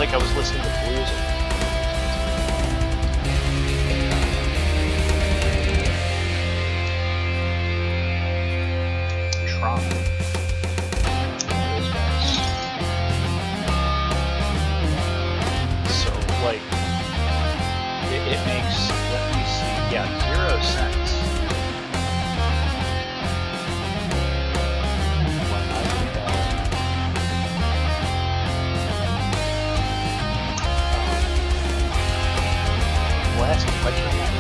like I was listening to blues. Trauma. Those guys. So, like, it makes, let me see, yeah, 0 cents. When I would, last lecture night.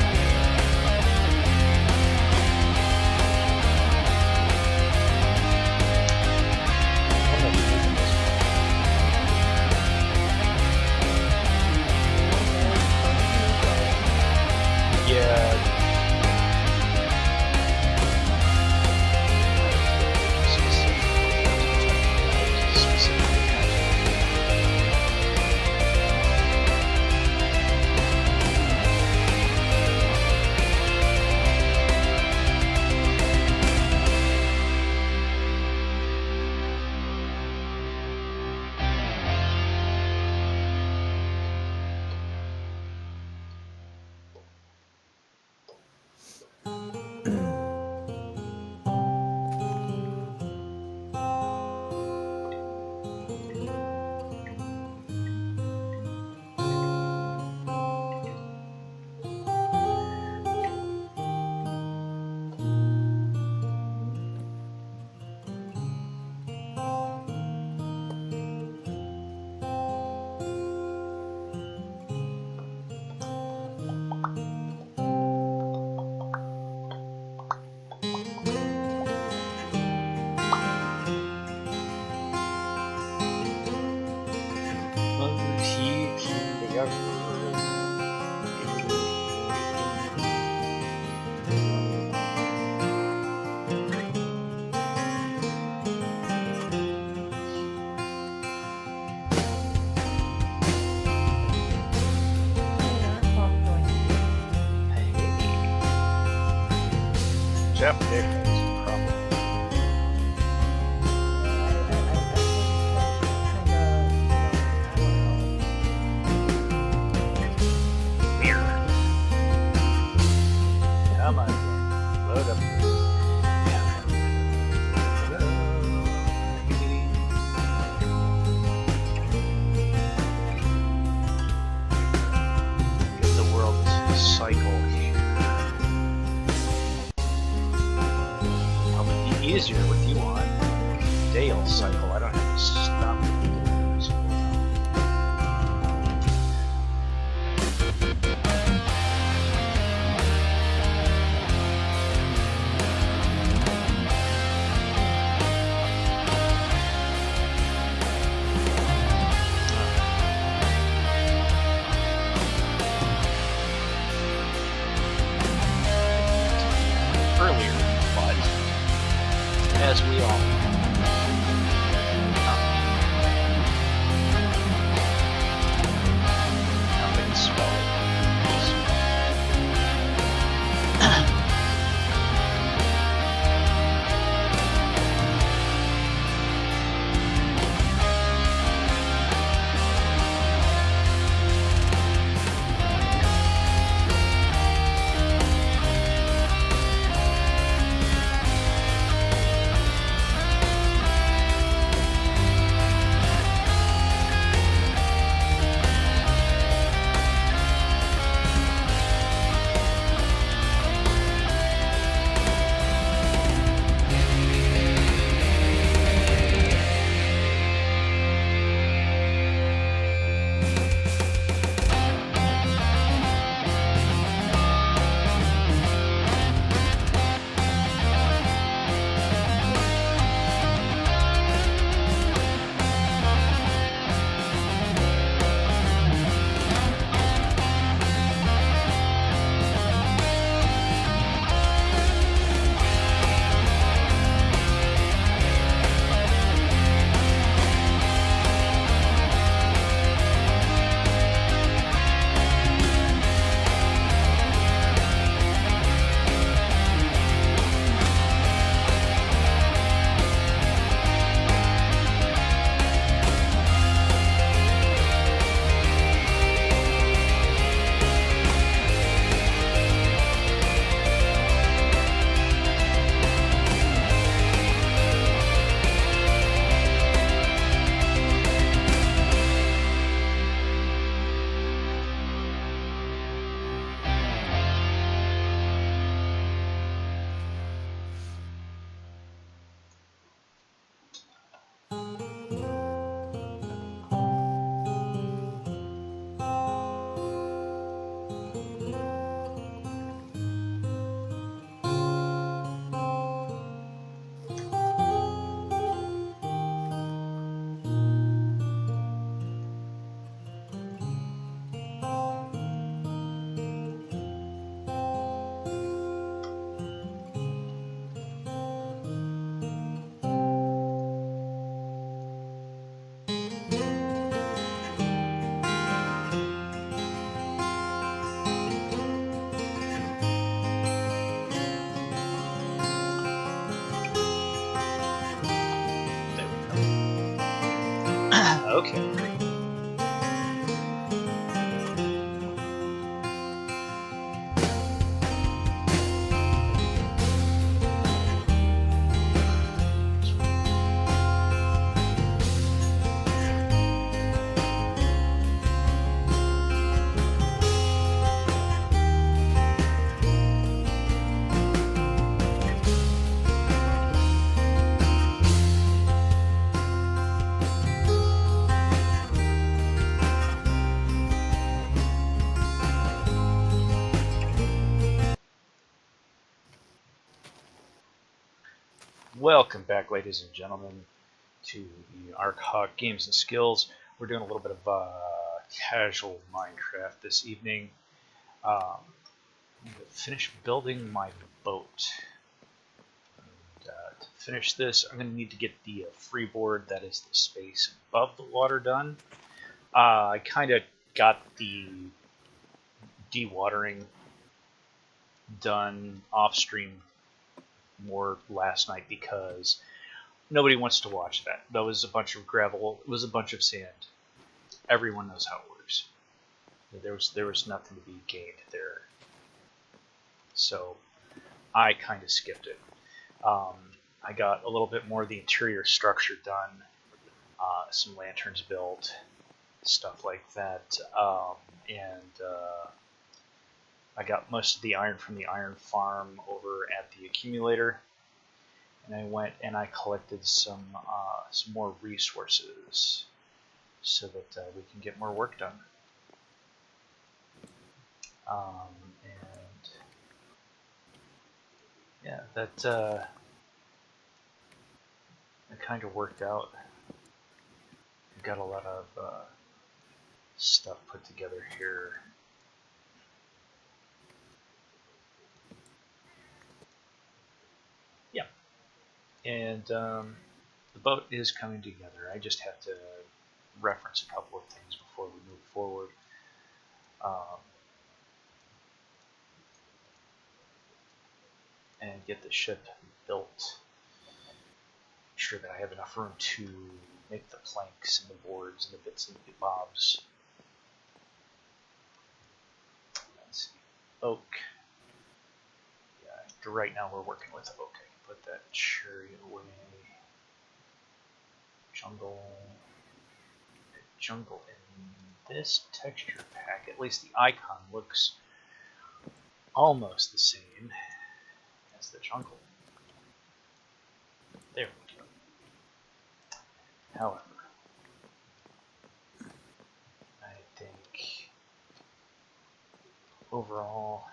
Jeff Dickens, probably. Weird. Come on, load up. The world is a cycle here. Easier with you on. Dale cycle. I don't have to stop. Earlier, but as we all nothing spelled. Okay, great. Welcome back, ladies and gentlemen, to the ArcHawke Games and Skills. We're doing a little bit of casual Minecraft this evening. I'm going to finish building my boat. And, to finish this, I'm going to need to get the freeboard, that is the space above the water, done. I kind of got the dewatering done off-stream more last night because nobody wants to watch that. That was a bunch of gravel. It was a bunch of sand. Everyone knows how it works. There was nothing to be gained there. So I kind of skipped it. I got a little bit more of the interior structure done. Some lanterns built, stuff like that. I got most of the iron from the iron farm over at the accumulator, and I went and I collected some more resources so that we can get more work done. And yeah, that kind of worked out. We've got a lot of stuff put together here. And the boat is coming together. I just have to reference a couple of things before we move forward. And get the ship built. Make sure that I have enough room to make the planks and the boards and the bits and the bobs. Let's see. Oak. Yeah, right now we're working with oak. Put that cherry away. Jungle in this texture pack. At least the icon looks almost the same as the jungle. There we go. However, I think overall.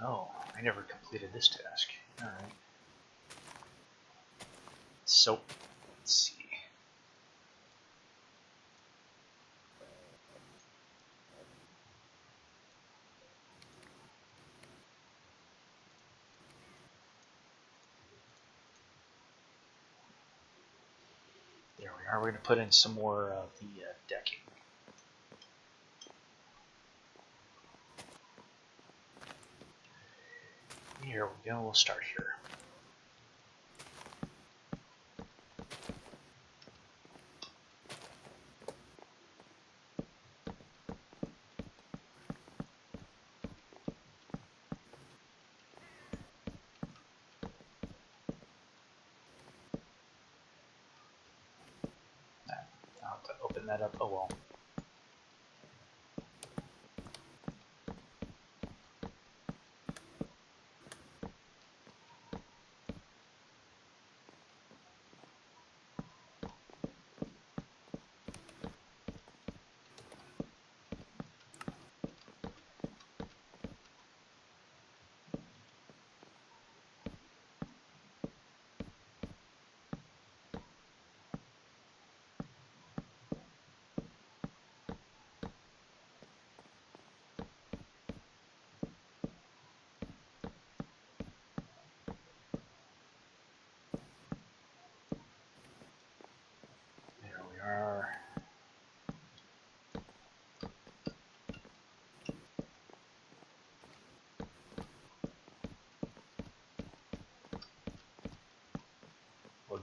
Oh, I never completed this task. Alright. So, let's see. There we are. We're going to put in some more of the decking. Here we go. We'll start here. I'll have to open that up. Oh well.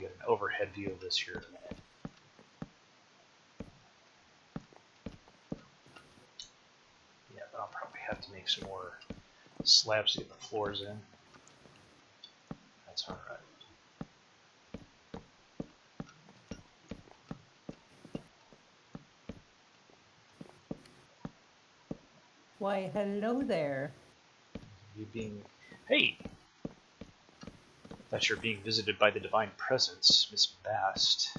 get an overhead view of this here in a minute. Yeah, but I'll probably have to make some more slabs to get the floors in. That's all right. Why, hello there. You being... Hey! That you're being visited by the divine presence, Miss Bast.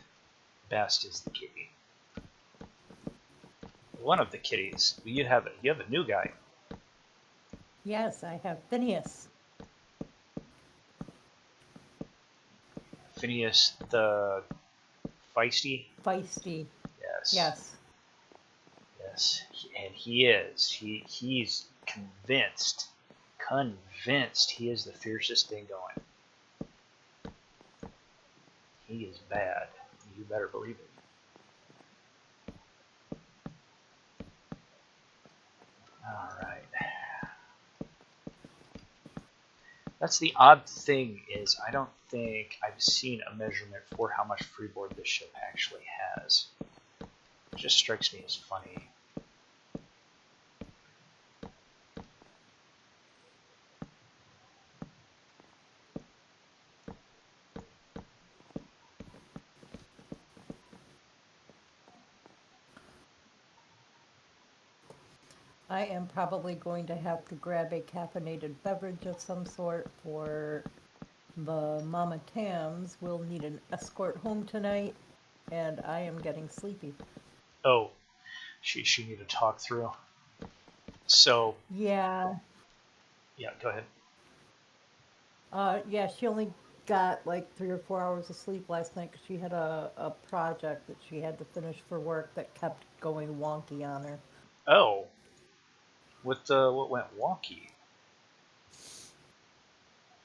Bast is the kitty. One of the kitties. You have a new guy. Yes, I have Phineas. Phineas the feisty? Feisty. Yes. Yes. Yes. And he is. He's convinced he is the fiercest thing going. He is bad. You better believe it. Alright. That's the odd thing is I don't think I've seen a measurement for how much freeboard this ship actually has. It just strikes me as funny. I am probably going to have to grab a caffeinated beverage of some sort for the Mama Tams. We'll need an escort home tonight, and I am getting sleepy. Oh, she need to talk through. So Yeah. yeah, go ahead. Yeah, she only got like 3 or 4 hours of sleep last night because she had a project that she had to finish for work that kept going wonky on her. Oh, what went wonky?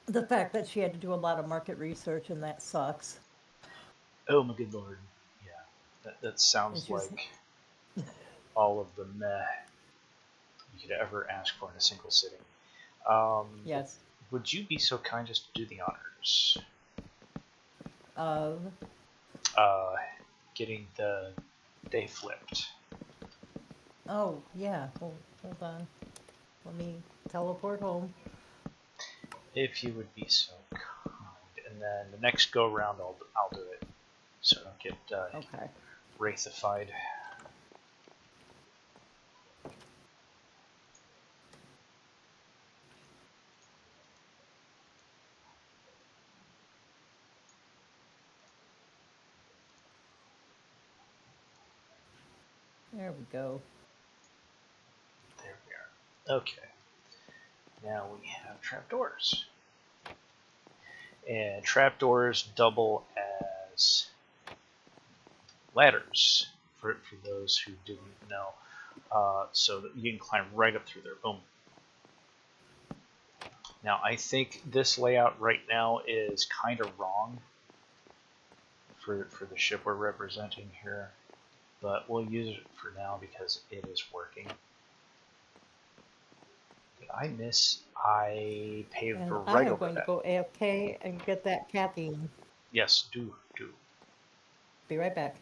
The fact that she had to do a lot of market research, and that sucks. Oh my good lord. Yeah, that And sounds she was, like all of the meh you could ever ask for in a single sitting. yes, Would you be so kind as to do the honors? of, Uh, getting the day flipped. oh, yeah, hold on. Let me teleport home. If you would be so kind. And then the next go round, I'll do it. So I don't get Okay. wraithified. There we go. There we are. Okay. Now we have trapdoors. And trapdoors double as ladders, for those who didn't know. So that you can climb right up through there. Boom. Now, I think this layout right now is kind of wrong for the ship we're representing here, but we'll use it for now because it is working. Did I miss? I paved And I right am over going to that. go AFK and get that caffeine. Yes, do. Be right back.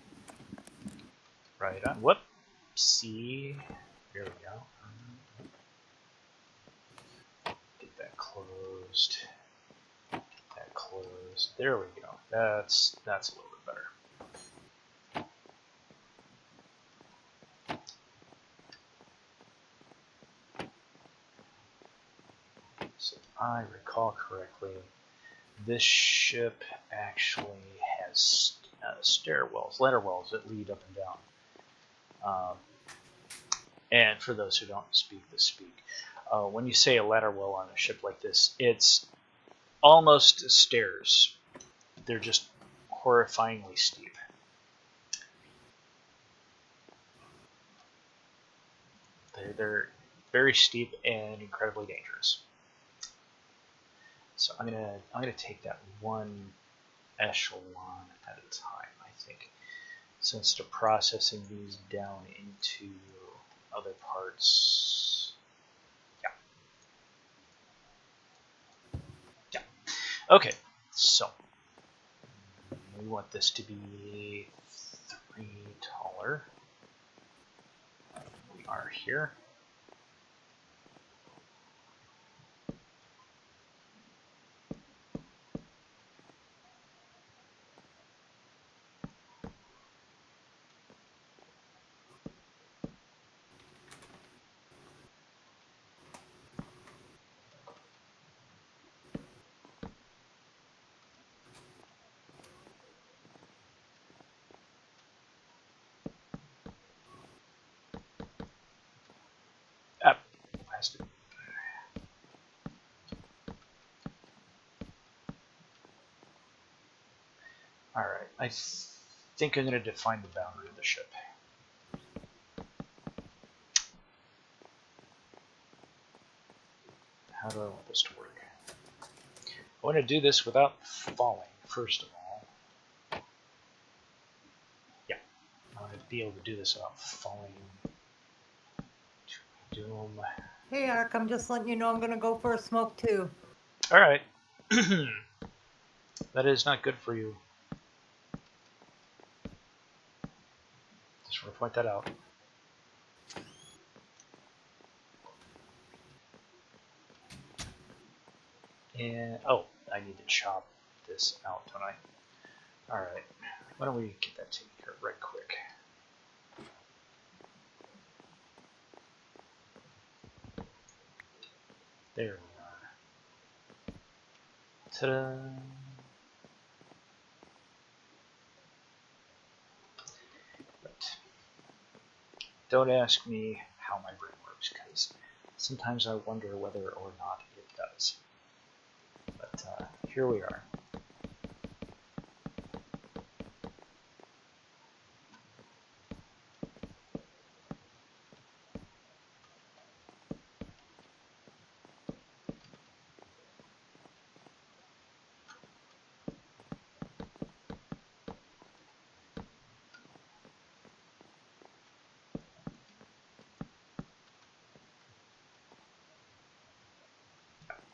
Right on. Whoopsie. Here we go. Get that closed. Get that closed. There we go. That's a little bit better. So if I recall correctly, this ship actually has stairwells, ladder wells that lead up and down. And for those who don't speak the speak, when you say a ladder well on a ship like this, it's almost stairs. They're just horrifyingly steep. They're very steep and incredibly dangerous. So I'm gonna take that one echelon at a time, I think, since to processing these down into other parts. Yeah. Okay. So we want this to be 3 taller. We are here. Plastic. Alright, I think I'm going to define the boundary of the ship. How do I want this to work? I want to do this without falling, first of all. Yeah, I want to be able to do this without falling to doom. Hey, Ark, I'm just letting you know I'm gonna go for a smoke too. Alright. That is not good for you. Just want to point that out. And, oh, I need to chop this out, don't I? Alright. Why don't we get that taken care of right quick? There we are. Ta-da! But don't ask me how my brain works, because sometimes I wonder whether or not it does. But here we are.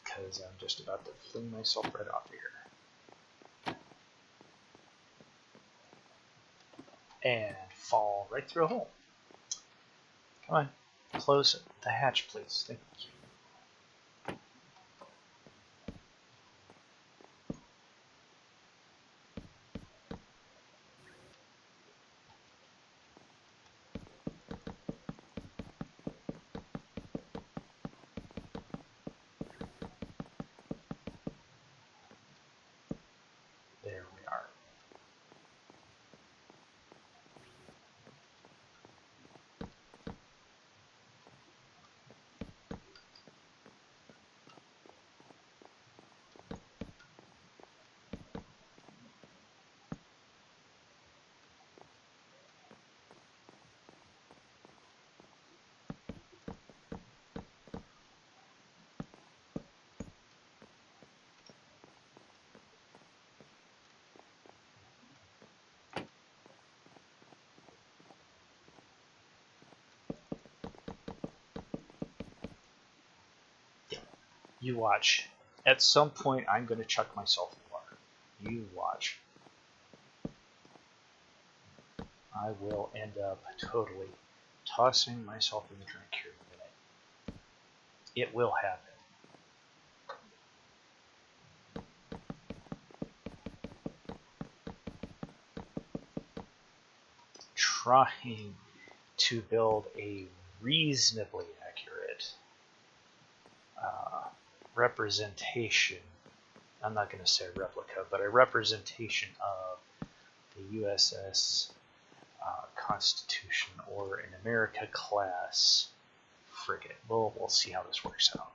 Because I'm just about to fling myself right off here. And fall right through a hole. Come on, close the hatch, please. Thank you. There we are. You watch. At some point, I'm going to chuck myself in the water. You watch. I will end up totally tossing myself in the drink here in a minute. It will happen. Trying to build a reasonably accurate representation, I'm not going to say replica, but a representation of the USS Constitution or an America class frigate. We'll see how this works out.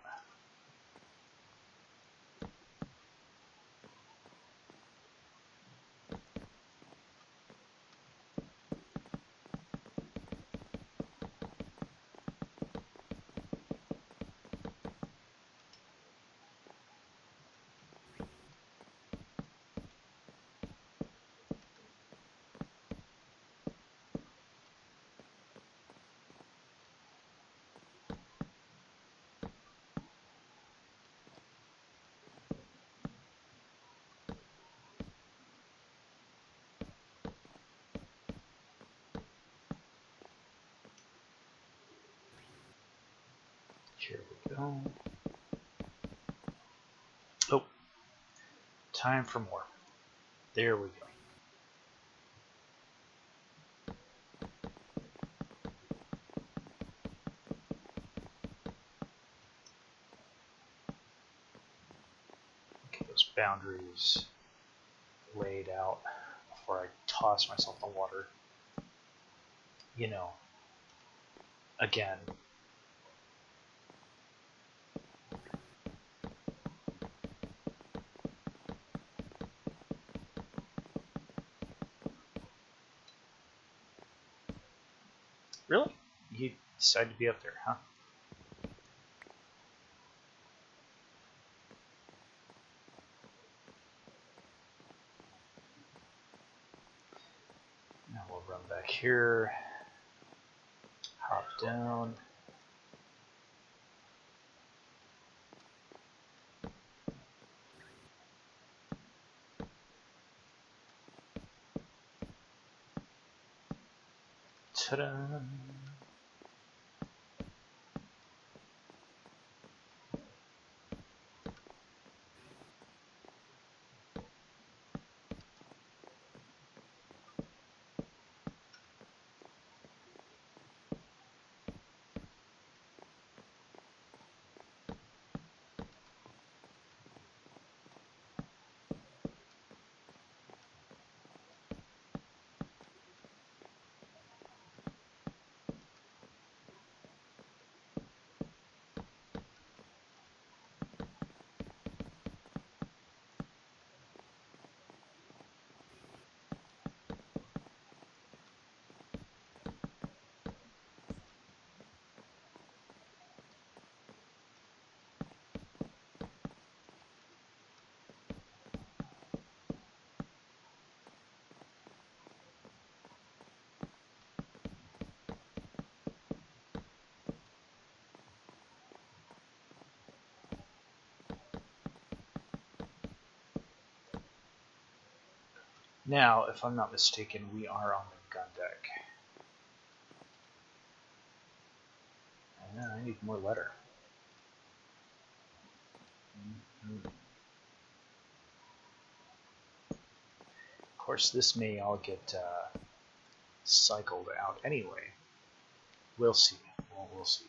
Here we go. Oh, time for more. There we go. Get those boundaries laid out before I toss myself in the water. You know, again. Really? You decided to be up there, huh? Now we'll run back here, hop down. Ta-da! Now, if I'm not mistaken, we are on the gun deck. And I need more letter. Of course, this may all get cycled out anyway. We'll see. We'll see.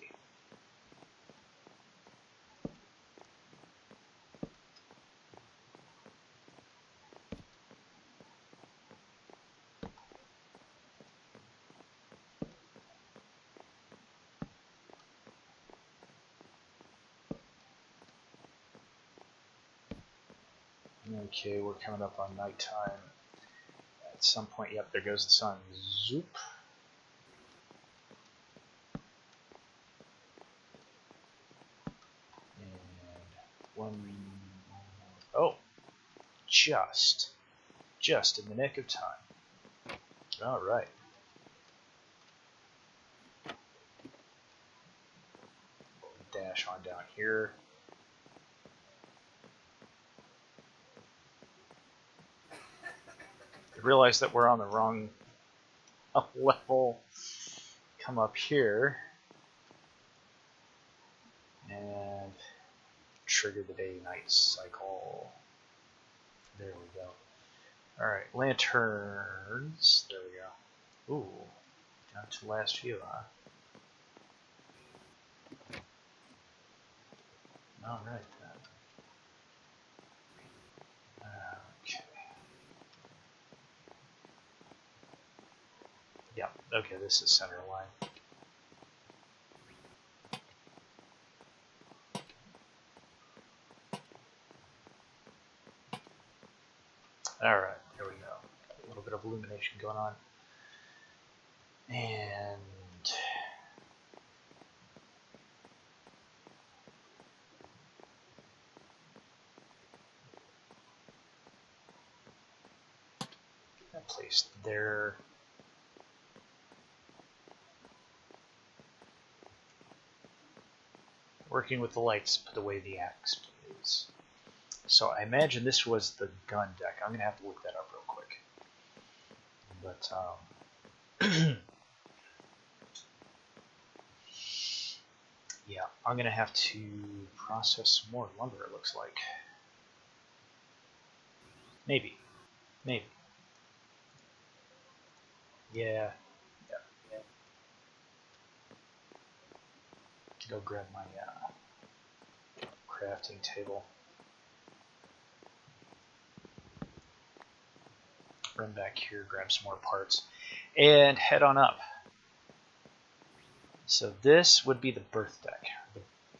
Okay, we're coming up on nighttime. At some point, yep, there goes the sun. Zoop. And one. Oh, just in the nick of time. All right. Dash on down here. Realize that we're on the wrong level. Come up here and trigger the day-night cycle. There we go. All right, lanterns. There we go. Ooh, down to the last few, huh? All right then. Okay. Yeah. Okay, this is center line. All right, there we go. A little bit of illumination going on, and that placed there. Working with the lights, put away the axe, please. So I imagine this was the gun deck. I'm gonna have to look that up real quick. But yeah, I'm going to have to process some more lumber, it looks like. Maybe. Maybe. Yeah. Yeah. Go grab my crafting table. Run back here, grab some more parts, and head on up. So this would be the berth deck.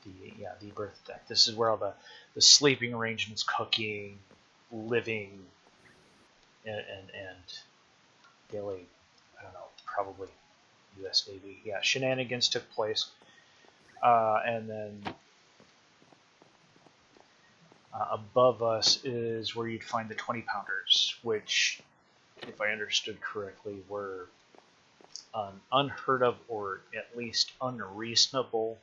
The berth deck. This is where all the sleeping arrangements, cooking, living, and daily, I don't know, probably U.S. Navy. Yeah, shenanigans took place. And then above us is where you'd find the 20-pounders, which, if I understood correctly, were unheard of, or at least unreasonable,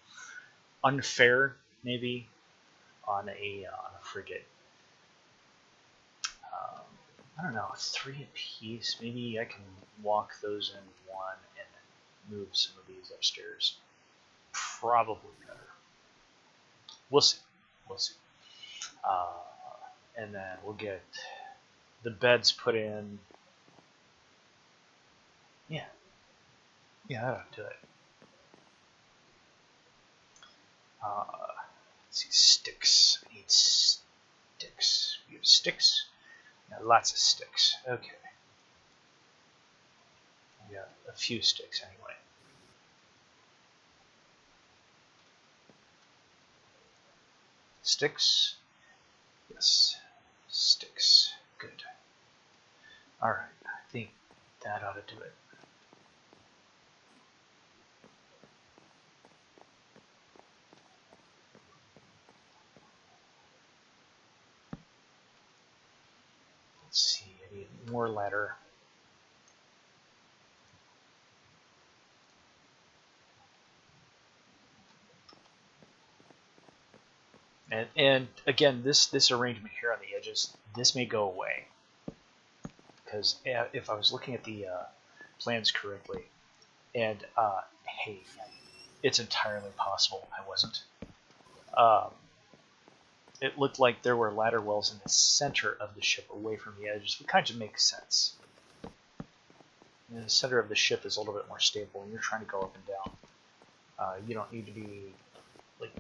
unfair, maybe, on a frigate. I don't know, 3 apiece. Maybe I can walk those in one and move some of these upstairs. Probably better. We'll see. We'll see. And then we'll get the beds put in. Yeah. Yeah, that'll do it. Let's see, sticks. I need sticks. We have sticks? Yeah, lots of sticks. Okay. We got a few sticks anyway. Sticks? Yes. Sticks. Good. Alright, I think that ought to do it. Let's see, I need more ladder. And again, this arrangement here on the edges, this may go away. Because if I was looking at the plans correctly, and hey, it's entirely possible I wasn't. It looked like there were ladder wells in the center of the ship, away from the edges, which kind of makes sense. And the center of the ship is a little bit more stable, and you're trying to go up and down. You don't need to be like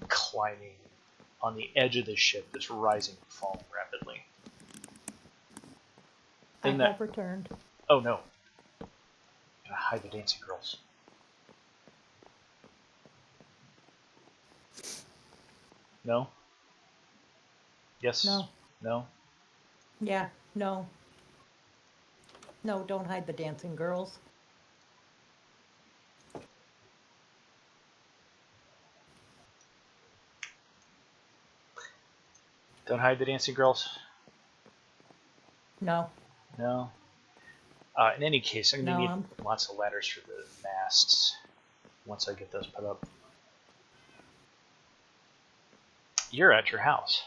climbing on the edge of the ship that's rising and falling rapidly. I have returned. Oh no. Gotta hide the dancing girls. No? Yes? No. No? Yeah, no. No, don't hide the dancing girls. Don't hide the dancing girls? No. No? In any case, I'm going to need lots of ladders for the masts once I get those put up. You're at your house.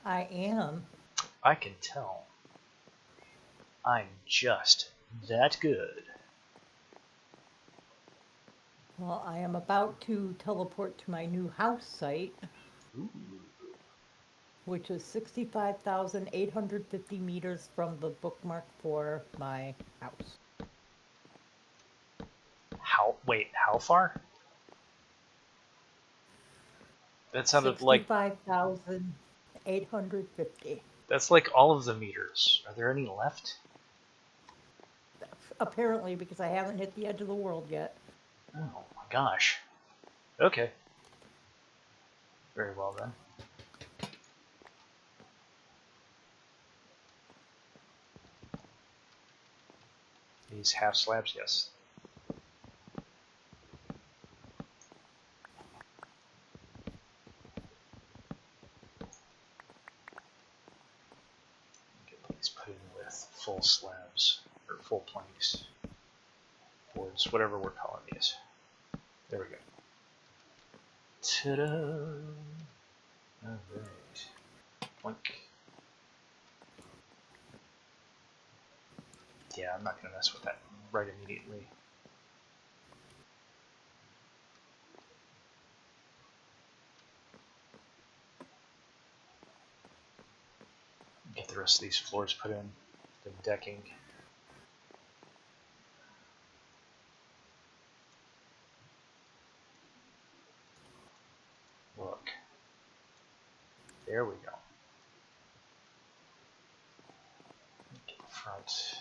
I am. I can tell. I'm just that good. Well, I am about to teleport to my new house site. Ooh. Which is 65,850 meters from the bookmark for my house. How far? That sounded like 65,850. That's like all of the meters. Are there any left? Apparently, because I haven't hit the edge of the world yet. Oh my gosh. Okay. Very well then. These half slabs, yes. Get these put in with full slabs, or full planks, boards, whatever we're calling these. There we go. Ta-da! Alright. Blink. Yeah, I'm not going to mess with that right immediately. the rest of these floors put in, the decking. Look. There we go. Get the front.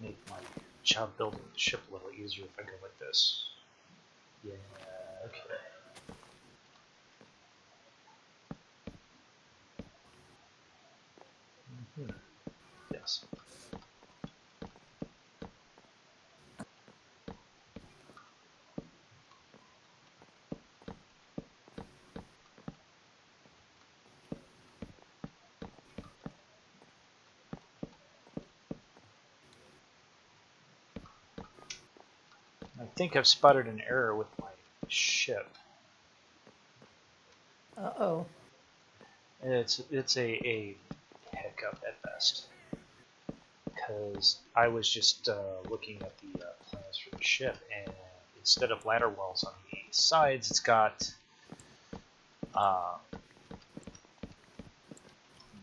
Make my job building the ship a little easier if I go like this. Yeah, okay. Yes. I think I've spotted an error with my ship. Uh-oh. It's a hiccup at best, because I was just looking at the plans for the ship, and instead of ladder wells on the sides, it's got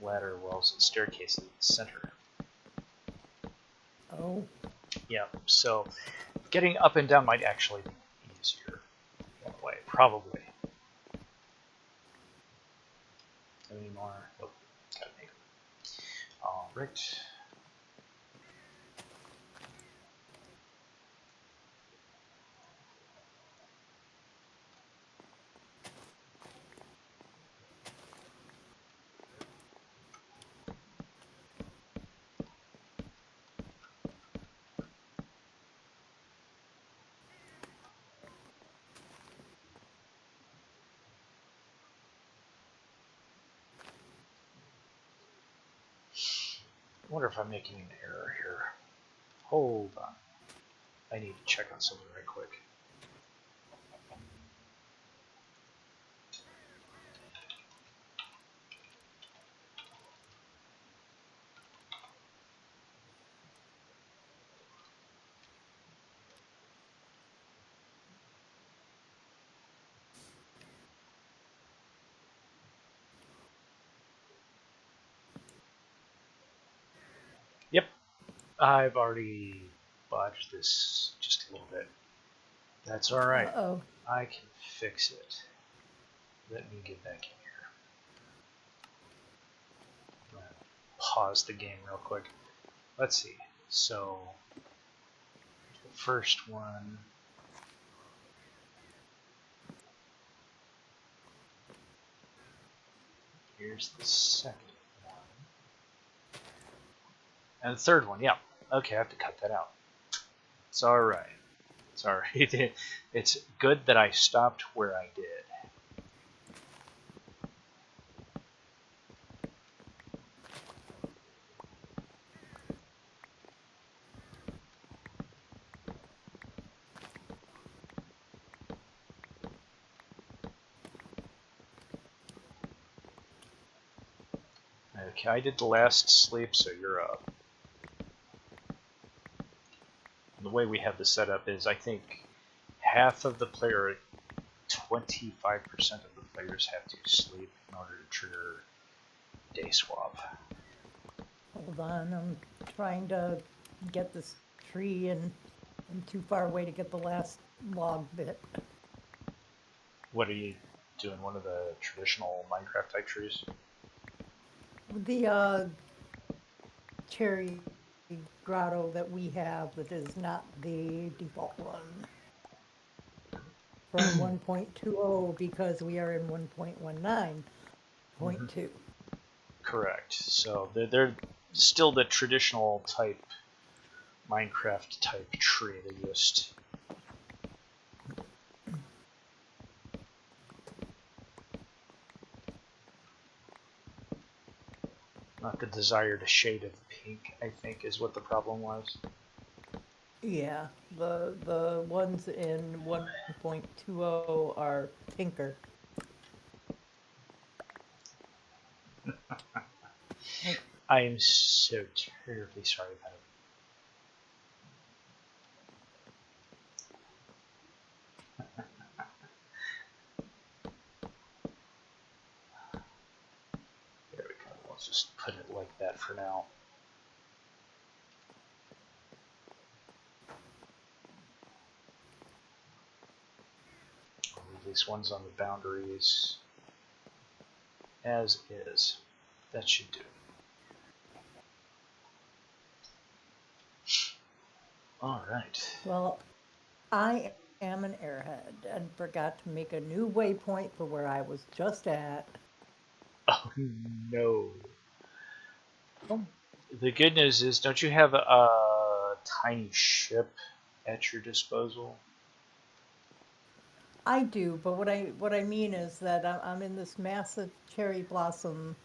ladder wells and staircases in the center. Oh. Yeah, so getting up and down might actually be easier one way, probably. Any more? Oh, gotta make them. All right. I wonder if I'm making an error here. Hold on. I need to check on something right quick. Yep, I've already bodged this just a little bit. That's alright. Uh-oh. I can fix it. Let me get back in here. I'm gonna pause the game real quick. Let's see. So, the first one. Here's the second one. And the third one, yeah. Okay, I have to cut that out. It's alright. It's alright. It's good that I stopped where I did. Okay, I did the last sleep, so you're up. The way we have this set up is, I think, half of the player, 25% of the players have to sleep in order to trigger day swap. Hold on, I'm trying to get this tree and I'm too far away to get the last log bit. What are you doing? One of the traditional Minecraft type trees? The cherry grotto that we have that is not the default one. From 1.20 because we are in 1.19.2. Correct. So they're still the traditional type Minecraft type tree. They just Not the desired shade of pink, I think, is what the problem was. Yeah, the ones in 1.20 are pinker. Oh, I am so terribly sorry about it. There we go. Let's just put it like that for now. I'll leave these ones on the boundaries as is. That should do. All right. well, I am an airhead and forgot to make a new waypoint for where I was just at. Oh no. Well, the good news is, don't you have a tiny ship at your disposal? I do, but what I mean is that I'm in this massive cherry blossom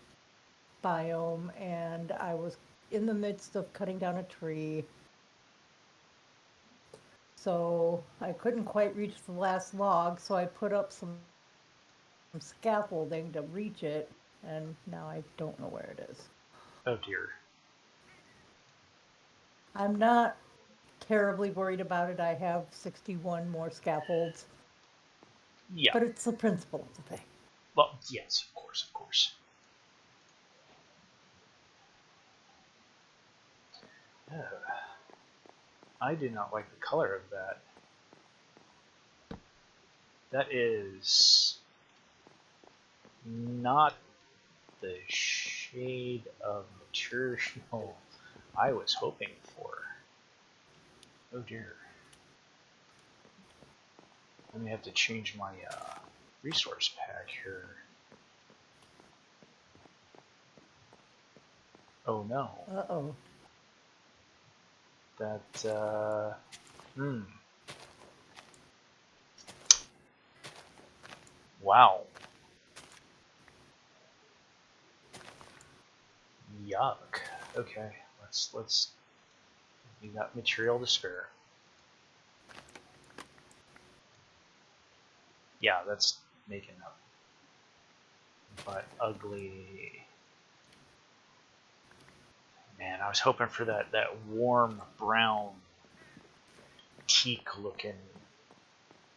biome, and I was in the midst of cutting down a tree, so I couldn't quite reach the last log. So I put up some scaffolding to reach it, and now I don't know where it is. Oh dear. I'm not terribly worried about it. I have 61 more scaffolds, Yeah. but it's the principle of the thing. Well, yes, of course, of course. I do not like the color of that. That is not the shade of material I was hoping for. Oh dear. Let me have to change my resource pack here. Oh no. Uh-oh. That, Wow. Yuck. Okay, let's. You got material to spare. Yeah, that's making up. But ugly. Man, I was hoping for that warm brown teak looking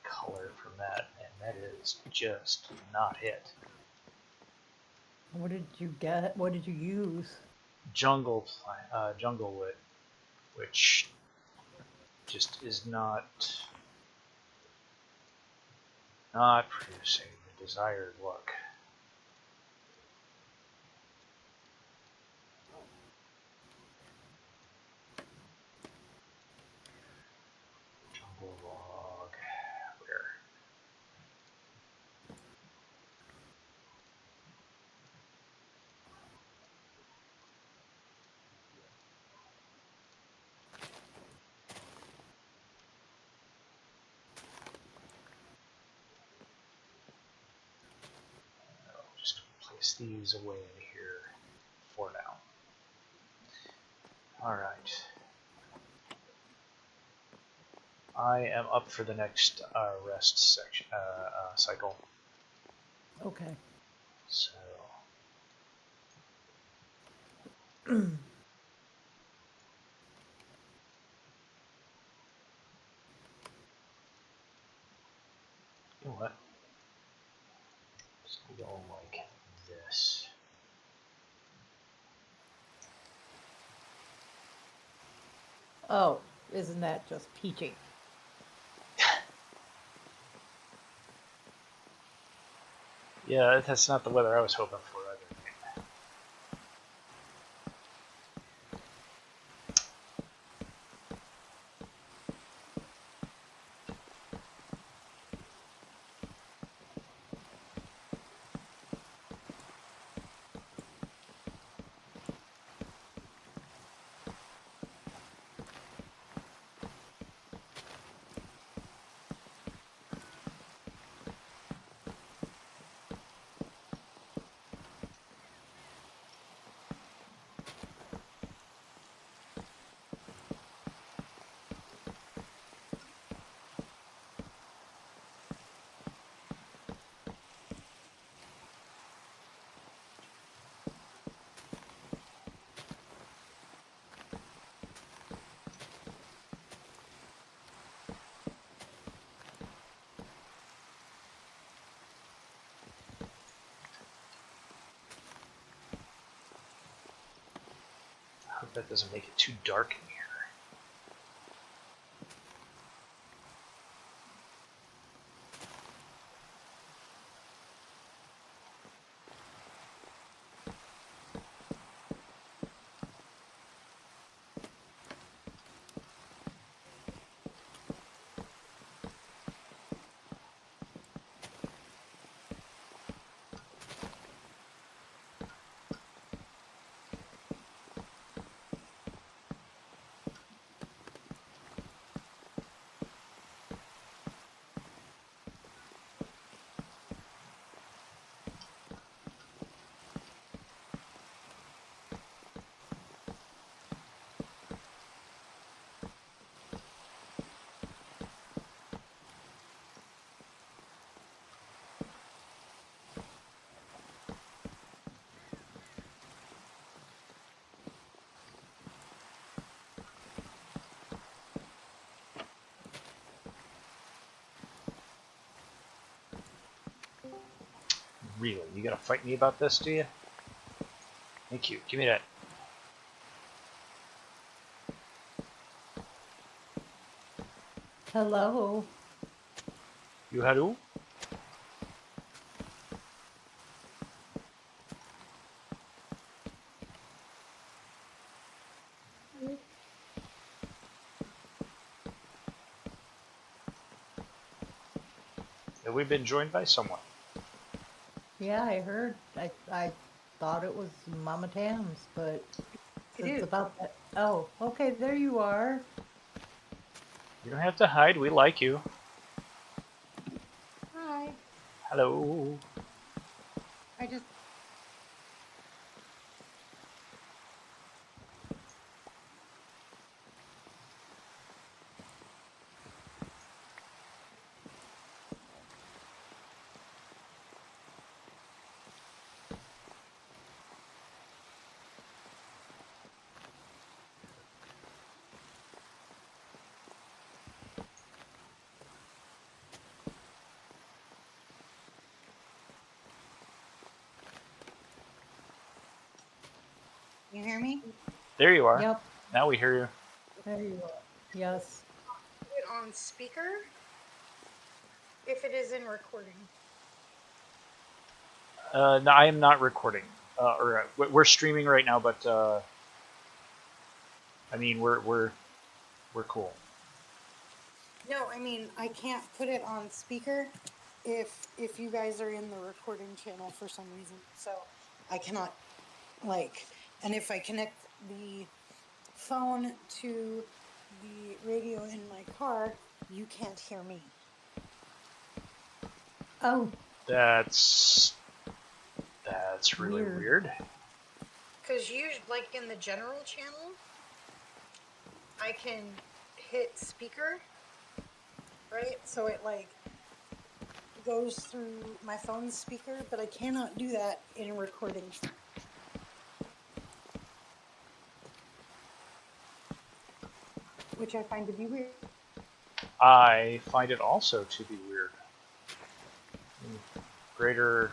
color from that, and that is just not it. What did you get? What did you use? Jungle wood, which just is not producing the desired look. Jungle log, where? Just place these away here for now. Alright. I am up for the next rest section cycle. Okay. So you know what? Just go like this. Oh, isn't that just peachy? Yeah, that's not the weather I was hoping for either. That doesn't make it too dark in here. Really? You gonna fight me about this, do you? Thank you. Give me that. Hello. You hello? Have we been joined by someone? Yeah, I heard. I thought it was Mama Tam's, but it's about that. Oh, okay, there you are. You don't have to hide. We like you. Hi. Hello. I just you hear me? There you are. Yep, Now we hear you. there you are. Yes. Put it on speaker if it is in recording. No, I am not recording. We're streaming right now, but I mean we're cool. No, I mean I can't put it on speaker if you guys are in the recording channel for some reason. So I cannot and if I connect the phone to the radio in my car, you can't hear me. Oh, That's really weird. Because like in the general channel, I can hit speaker, right? So it like goes through my phone's speaker, but I cannot do that in a recording. Which I find to be weird. I find it also to be weird. Greater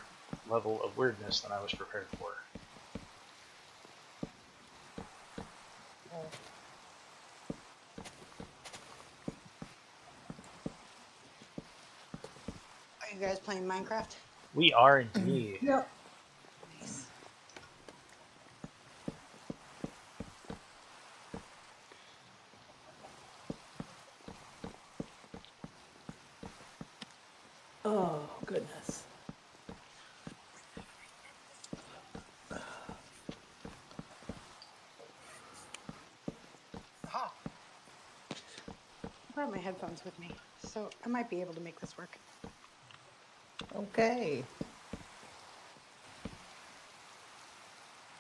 level of weirdness than I was prepared for. Are you guys playing Minecraft? We are indeed. yep. Nice. Oh, goodness. Aha. I brought my headphones with me, so I might be able to make this work. Okay.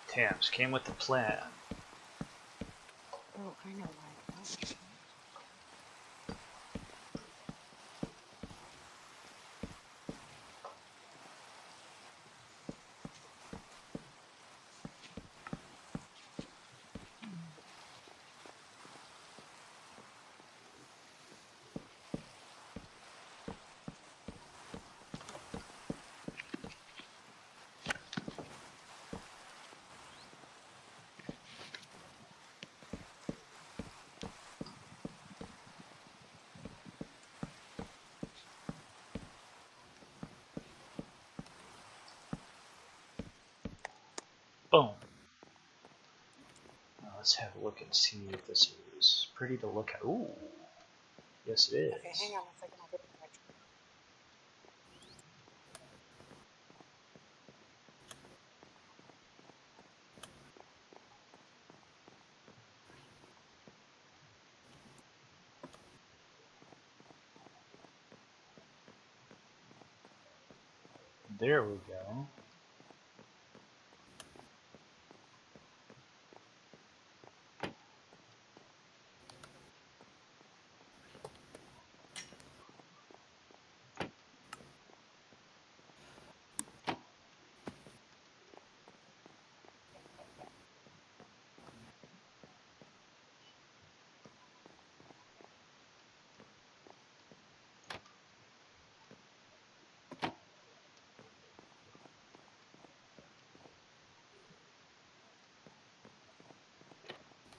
Tams came with the plan. Oh, I know why. Oh. Let's have a look and see if this is pretty to look at. Ooh, yes it is. Okay, hang on a second. I'll get the picture. There we go.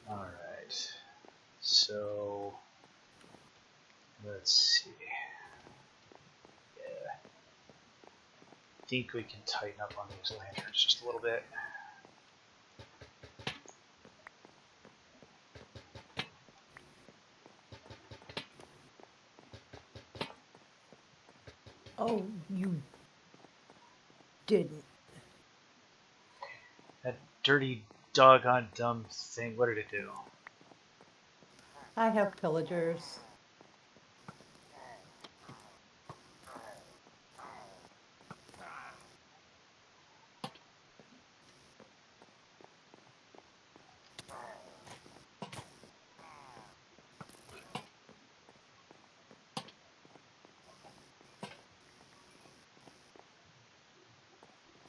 Alright, so let's see. Yeah. I think we can tighten up on these lanterns just a little bit. Oh, you didn't. That dirty, doggone, dumb thing, what did it do? I have pillagers.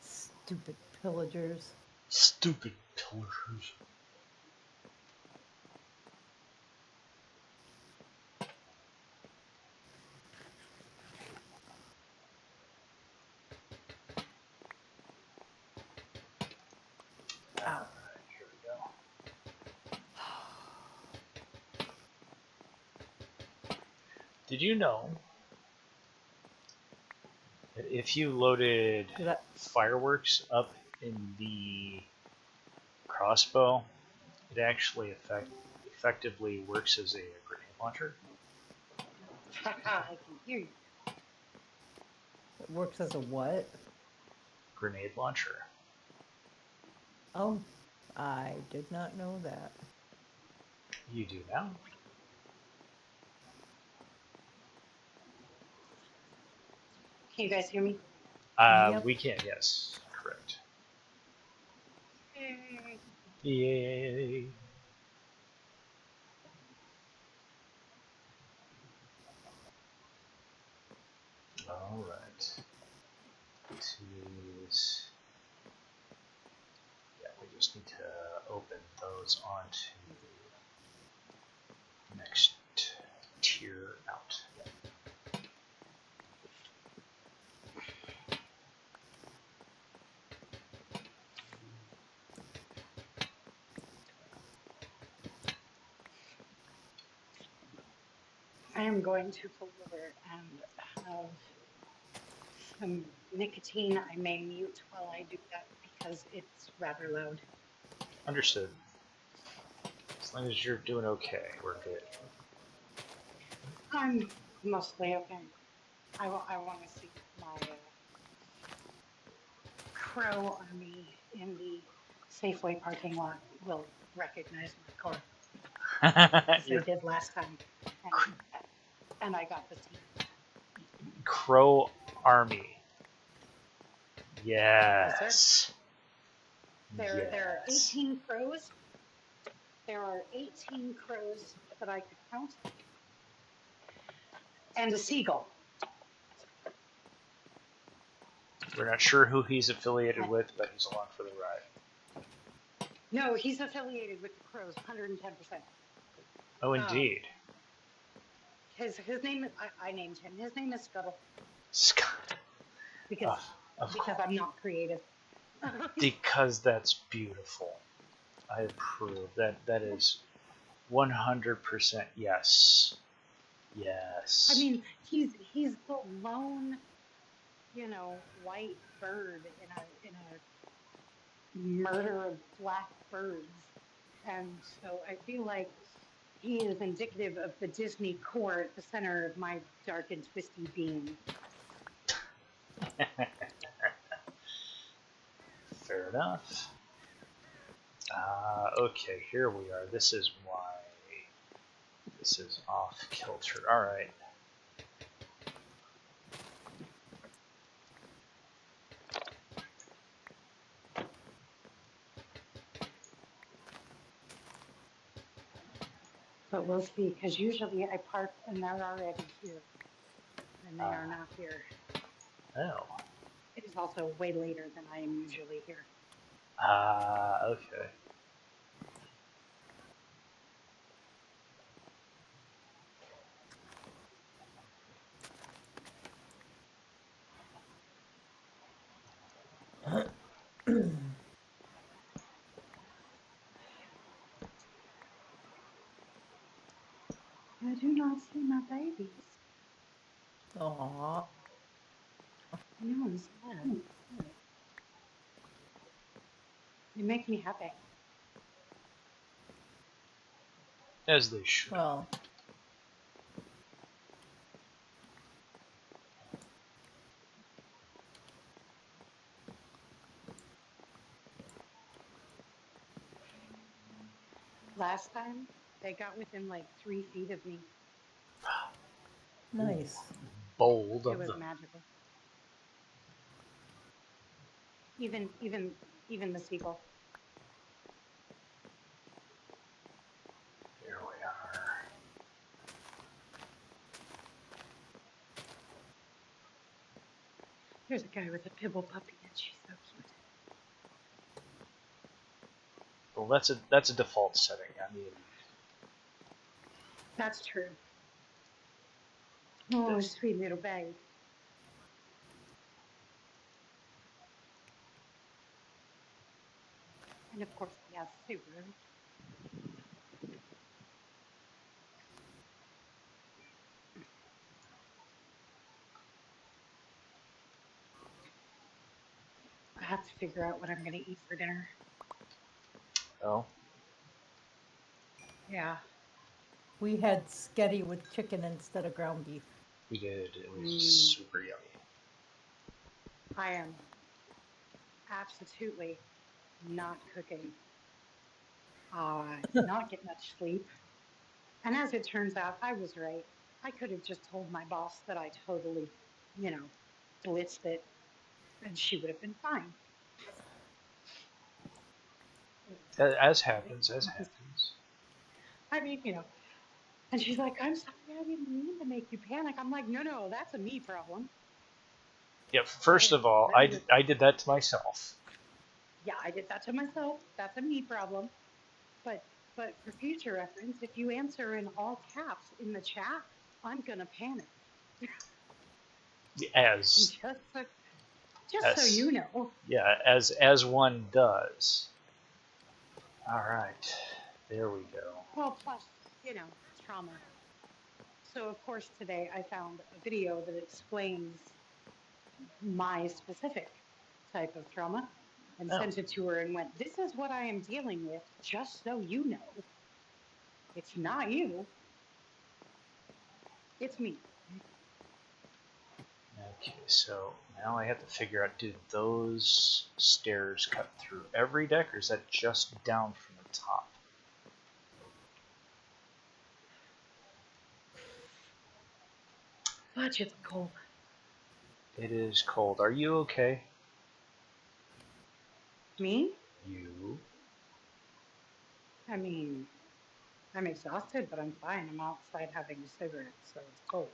Stupid pillagers. Stupid pillagers. Ow. Alright, here we go. Did you know that if you loaded Did I- fireworks up in the crossbow, it actually effectively works as a grenade launcher? I can hear you. It works as a what? Grenade launcher. Oh, I did not know that. You do now. Can you guys hear me? Yep. We can, yes. Correct. Yay. Yay. Alright. Yeah, we just need to open those onto next tier out. I am going to pull over and have some nicotine. I may mute while I do that because it's rather loud. Understood. As long as you're doing okay, we're good. I'm mostly okay. I want to see if my crow army in the Safeway parking lot will recognize my car, as they Your did last time. And I got the seat. crow army. Yes, Yes. sir. There are Yes. 18 crows. There are 18 crows that I could count, and a seagull. We're not sure who he's affiliated with, but he's along for the ride. No, he's affiliated with the crows, 110%. Oh, indeed. His name, I named him. His name is Scuttle Scott. because Of because I'm not creative. Because that's beautiful. I approve. That is 100% yes. Yes. I mean, he's the lone, white bird in a murder of black birds, and so I feel like he is indicative of the Disney core at the center of my dark and twisty being. Fair enough. Okay, here we are. This is why this is off kilter. All right. But we'll see, because usually I park and they're already here, and they are not here. Oh. It is also way later than I am usually here. Okay. I do not see my babies. Aww. I know, I'm sad. They make me happy. As they should. Well, Last time, they got within like 3 feet of me. nice. Bold It of was them. magical. Even the seagull. Here we are. There's a guy with a pibble puppy, and she's so cute. Well, that's a default setting. I mean, That's true. Oh, sweet little babe. And of course, he has Subaru. I have to figure out what I'm going to eat for dinner. oh, Yeah. We had sketty with chicken instead of ground beef. we did. It was super yummy. I am absolutely not cooking. Did not get much sleep. And as it turns out, I was right. I could have just told my boss that I totally, blitzed it, and she would have been fine. As happens. I mean, and she's like, I'm sorry, I didn't mean to make you panic. I'm like, no, that's a me problem. Yeah. First of all, I did that to myself. Yeah, I did that to myself. That's a me problem. But for future reference, if you answer in all caps in the chat, I'm gonna panic. As Just so you know. Yeah, as one does. All right. There we go. Well, plus, trauma. So of course today I found a video that explains my specific type of trauma and sent it to her and went, this is what I am dealing with, just so you know. It's not you. It's me. Okay, so now I have to figure out, do those stairs cut through every deck, or is that just down from the top? Fudge, it's cold. It is cold. Are you okay? Me? You? I mean, I'm exhausted, but I'm fine. I'm outside having a cigarette, so it's cold.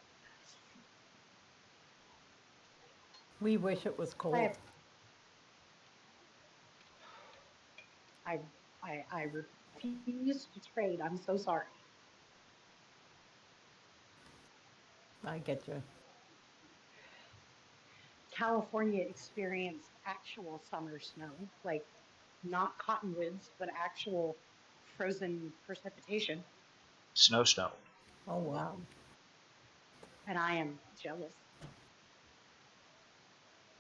We wish it was cold. I refuse to trade. I'm so sorry. I get you. California experienced actual summer snow, like not cottonwoods, but actual frozen precipitation. Snow. Oh, wow. And I am jealous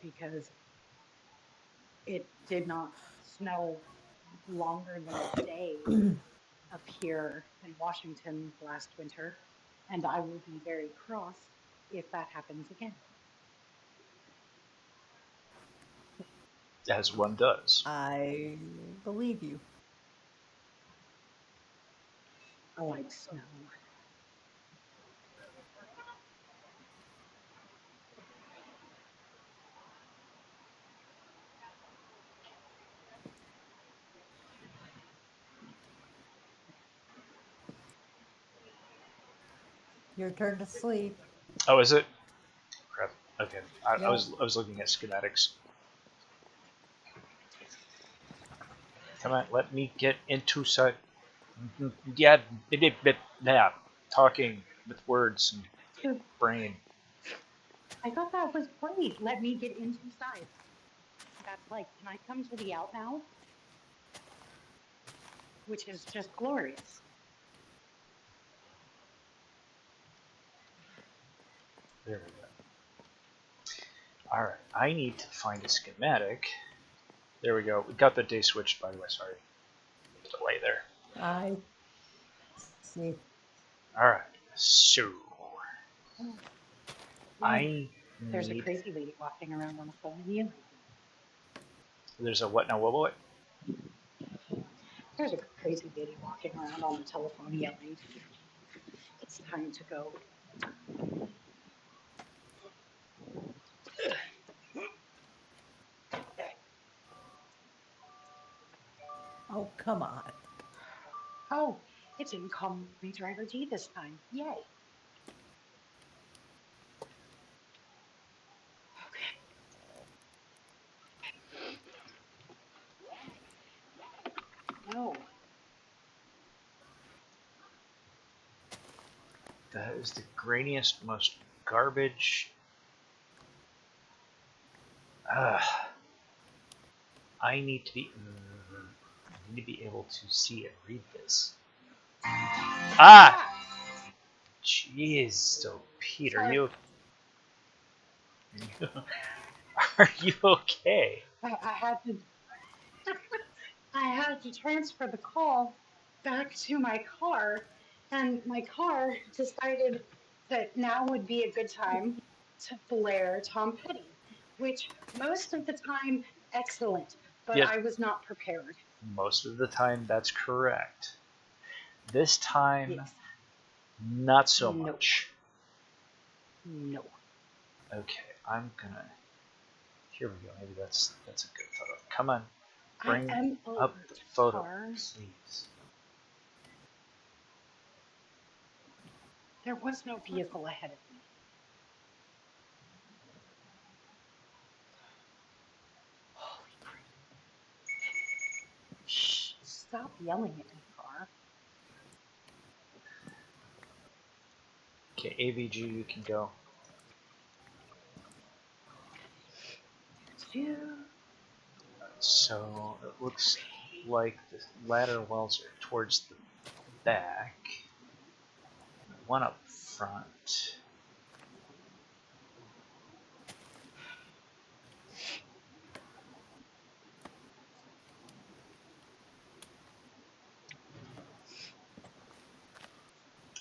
because it did not snow longer than a day up here in Washington last winter, and I will be very cross if that happens again. As one does. I believe you. I like snow. Your turn to sleep. Oh, is it? Crap. Okay. I Yeah. was looking at schematics. Come on, let me get into site. Yeah, yeah, talking with words and Dude, brain. I thought that was great. Let me get inside. That's like, can I come to the out now? Which is just glorious. There we go. All right, I need to find a schematic. There we go. We got the day switched, by the way. Sorry, delay there. I see. All right, so I There's a need. crazy lady walking around on the phone in the alley. There's a what now? What? There's a crazy lady walking around on the telephone yelling. It's time to go. Oh, come on. Oh, it didn't call me driver D this time. Yay. Okay. No. That is the grainiest, most garbage. I need to be. I need to be able to see and read this. Ah! Jeez, so Pete, are you? Are you okay? I had to. I had to transfer the call back to my car, and my car decided that now would be a good time to blare Tom Petty, which most of the time, excellent, but Yep. I was not prepared. Most of the time, that's correct. This time, Yes. not so No. much. No. Okay, I'm gonna. Here we go. Maybe that's a good photo. Come on, bring I am up the photo, car. please. There was no vehicle ahead of me. Holy crap. Shh, stop yelling at me, car. Okay, AVG, you can go. So it looks like the ladder wells are towards the back. One up front.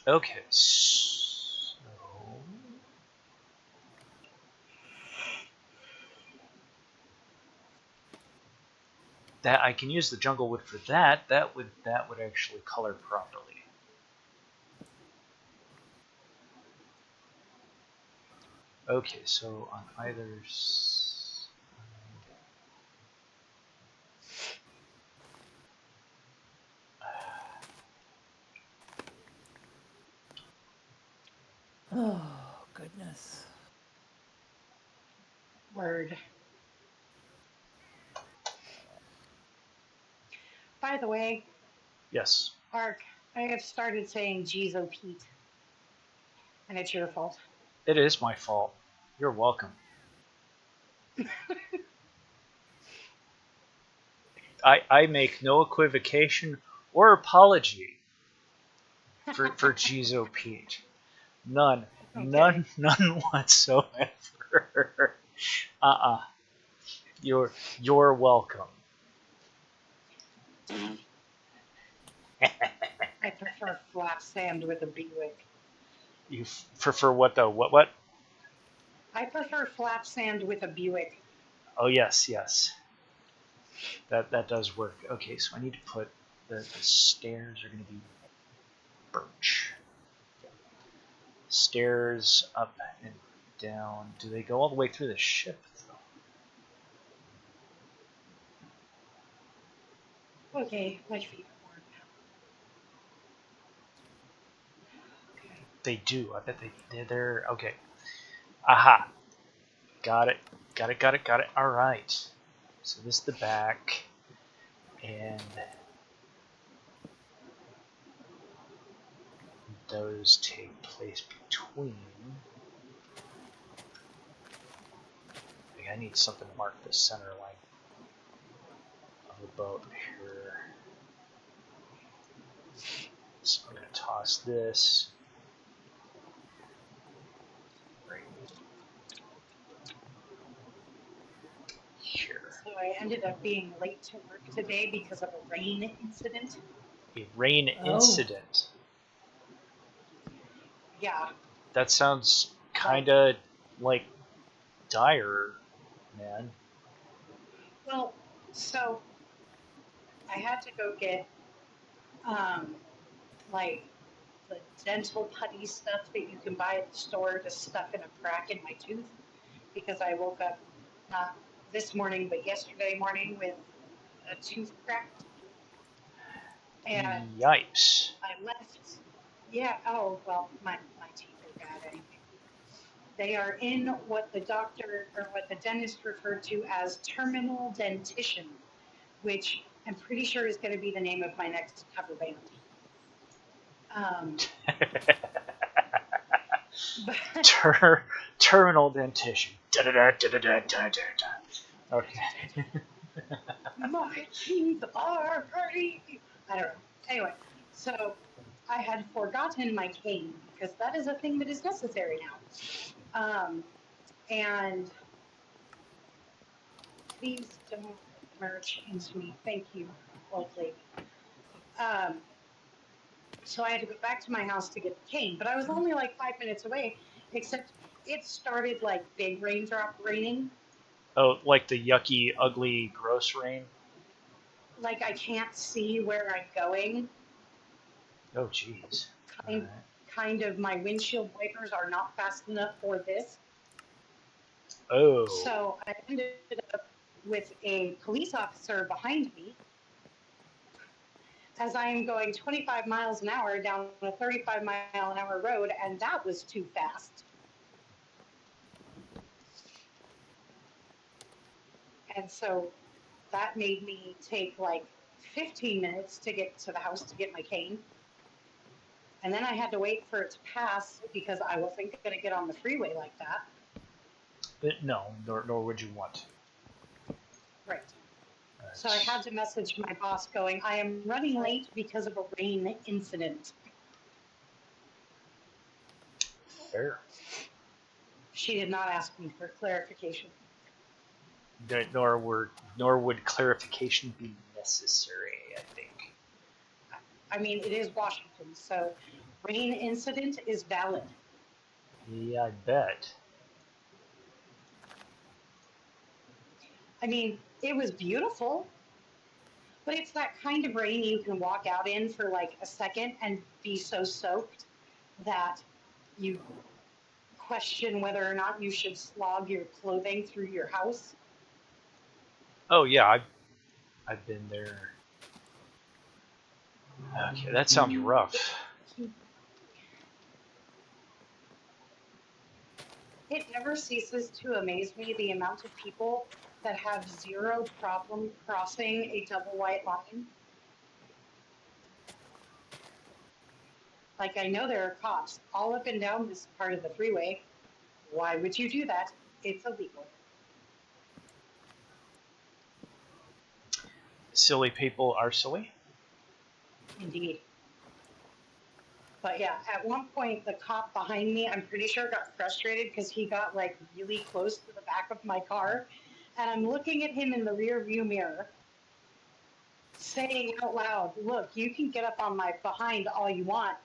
Okay, so that I can use the jungle wood for that. That would actually color properly. Okay, so on either Oh, goodness. Word. By the way, yes, Ark, I have started saying "Geez, oh Pete," and it's your fault. it is my fault. You're welcome. I make no equivocation or apology for Jizo Pete. None. Okay. None whatsoever. You're welcome. I prefer flat sand with a Buick. You prefer what though? What? I prefer flat sand with a Buick. Oh yes, yes. That does work. Okay, so I need to put the stairs are going to be birch. Stairs up and down. Do they go all the way through the ship? Okay, my feet are warm now. They do. I bet they're okay. Aha. Got it. Got it. Got it. Got it. All right. So this is the back, and those take place between. I need something to mark the center line of the boat here. So I'm going to toss this right here. So I ended up being late to work today because of a rain incident. A rain incident. Yeah. That sounds kind of like dire, man. Well, so I had to go get like the dental putty stuff that you can buy at the store to stuff in a crack in my tooth because I woke up not this morning but yesterday morning with a tooth crack. And Yipes. I left. Yeah, oh, well, my teeth are bad anyway. They are in what the doctor or what the dentist referred to as terminal dentition, which I'm pretty sure is going to be the name of my next cover band. Terminal dentition. Okay. My teeth are hurting. I don't know. Anyway, so I had forgotten my cane because that is a thing that is necessary now. And please don't merge into me. Thank you, old lady. So I had to go back to my house to get the cane, but I was only like 5 minutes away, except it started like big raindrop raining. Oh, like the yucky, ugly, gross rain? Like I can't see where I'm going. Oh, jeez. Kind of my windshield wipers are not fast enough for this. Oh. So I ended up with a police officer behind me as I am going 25 miles an hour down a 35-mile-an-hour road, and that was too fast. And so that made me take like 15 minutes to get to the house to get my cane. And then I had to wait for it to pass because I wasn't going to get on the freeway like that. No, nor would you want. Right. So I had to message my boss going, I am running late because of a rain incident. Fair. She did not ask me for clarification. Nor would clarification be necessary, I think. I mean, it is Washington, so rain incident is valid. Yeah, I bet. I mean, it was beautiful, but it's that kind of rain you can walk out in for like a second and be so soaked that you question whether or not you should slog your clothing through your house. Oh yeah, I've been there. Okay, that sounds rough. It never ceases to amaze me the amount of people that have zero problem crossing a double white line. Like, I know there are cops all up and down this part of the freeway. Why would you do that? It's illegal. Silly people are silly. Indeed. But yeah, at one point, the cop behind me, I'm pretty sure got frustrated because he got like really close to the back of my car. And I'm looking at him in the rear view mirror, saying out loud, look, you can get up on my behind all you want,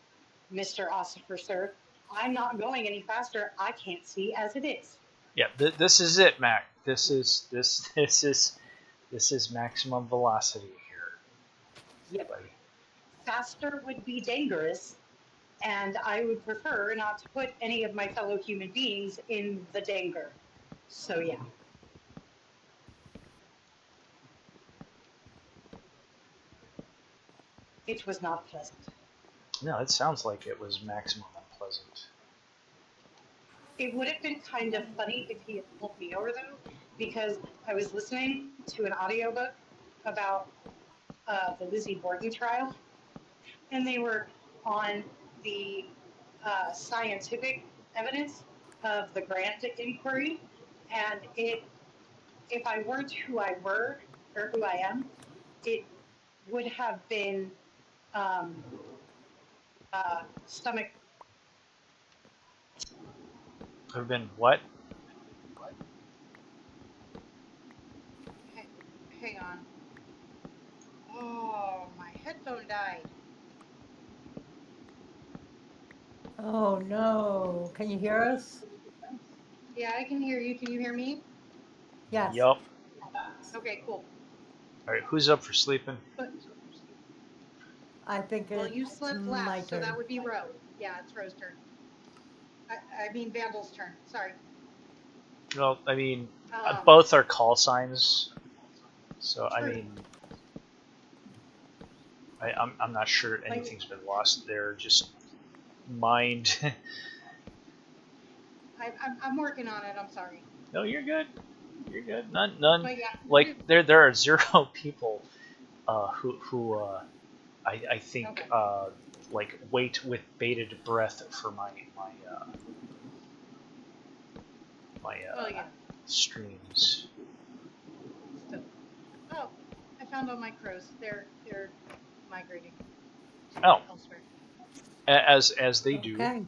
Mr. Officer. I'm not going any faster. I can't see as it is. Yeah, this is it, Mac. This is maximum velocity here. Yep. Buddy. Faster would be dangerous, and I would prefer not to put any of my fellow human beings in the danger. So yeah. It was not pleasant. No, it sounds like it was maximum unpleasant. It would have been kind of funny if he had pulled me over though, because I was listening to an audiobook about the Lizzie Borden trial, and they were on the scientific evidence of the Grant inquiry, and if I weren't who I were or who I am, it would have been stomach. Have been what? Hang on. Oh, my headphone died. Oh no. Can you hear us? Yeah, I can hear you. Can you hear me? Yes. Yup. Okay, cool. All right, who's up for sleeping? But, I think well, it's you slept my last, so turn. that would be Ro. Yeah, it's Ro's turn. I mean Vandal's turn. Sorry. Well, I mean, Um, both are call signs, so I True. mean, I'm not sure anything's been lost there. Just mind. I'm working on it. I'm sorry. No, you're good. You're good. None. But yeah, Like there are 0 people who I think Okay. like wait with bated breath for my Oh yeah. streams. So, oh, I found all my crows. They're migrating Oh, elsewhere. as they do. Okay.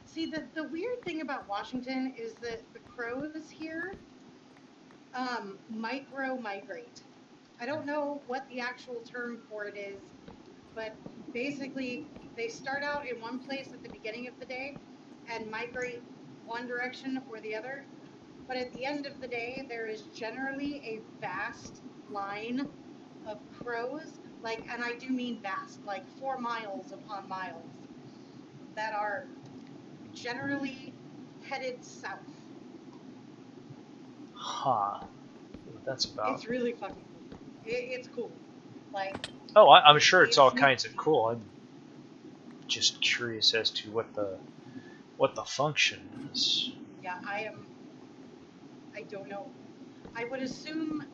See, the weird thing about Washington is that the crows here micro migrate. I don't know what the actual term for it is, but basically they start out in one place at the beginning of the day and migrate one direction or the other. But at the end of the day, there is generally a vast line of crows, and I do mean vast, like 4 miles upon miles, that are generally headed south. Huh. What that's about. It's really fucking cool. It's cool. Like, Oh, I'm sure it's all it's- kinds of cool. I'm just curious as to what the function is. yeah, I don't know. I would assume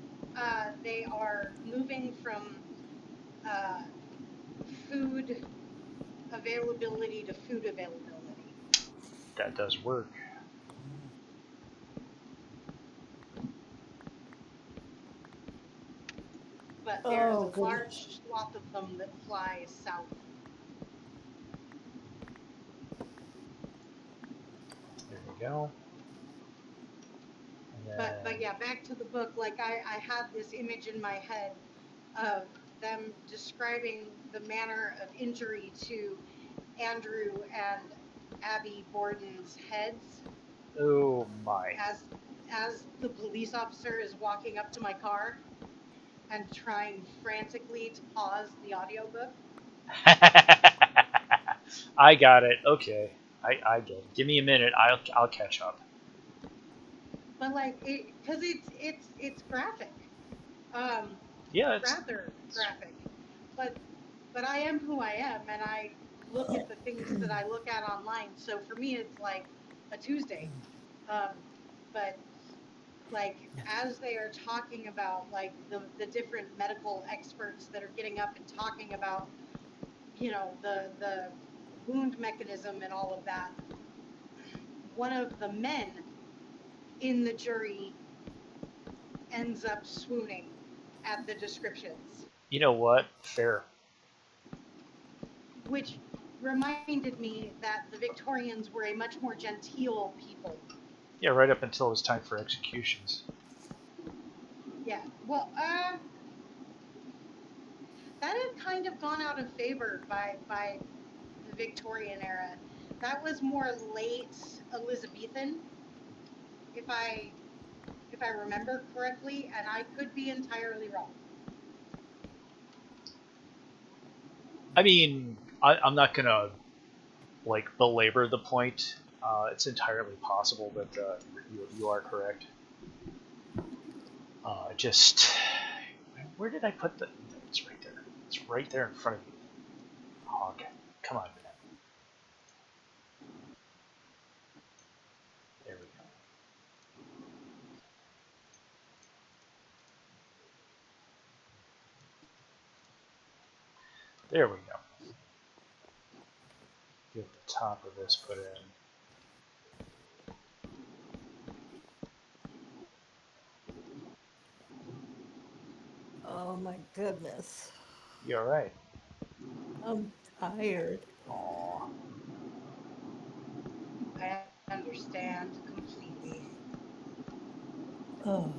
they are moving from food availability to food availability. That does work. But there's Oh, a goodness. large swath of them that fly south. There we go. And then, But yeah, back to the book. Like I had this image in my head of them describing the manner of injury to Andrew and Abby Borden's heads oh my. as the police officer is walking up to my car and trying frantically to pause the audiobook. I got it. Okay. I get it. Give me a minute. I'll catch up. But because it's graphic. Yeah, it's Rather graphic. But I am who I am, and I look at the things that I look at online. So for me, it's like a Tuesday. But as they are talking about the different medical experts that are getting up and talking about, the wound mechanism and all of that, one of the men in the jury ends up swooning at the descriptions. You know what? Fair. Which reminded me that the Victorians were a much more genteel people. Yeah, right up until it was time for executions. Yeah, well, that had kind of gone out of favor by the Victorian era. That was more late Elizabethan, if I remember correctly, and I could be entirely wrong. I mean, I'm not gonna like belabor the point. It's entirely possible that you are correct. Just where did I put the? It's right there. It's right there in front of you. Hawk, come on, man. There we go. There we go. Get the top of this put in. Oh my goodness. You all right? I'm tired. Aw. I understand completely. Oh.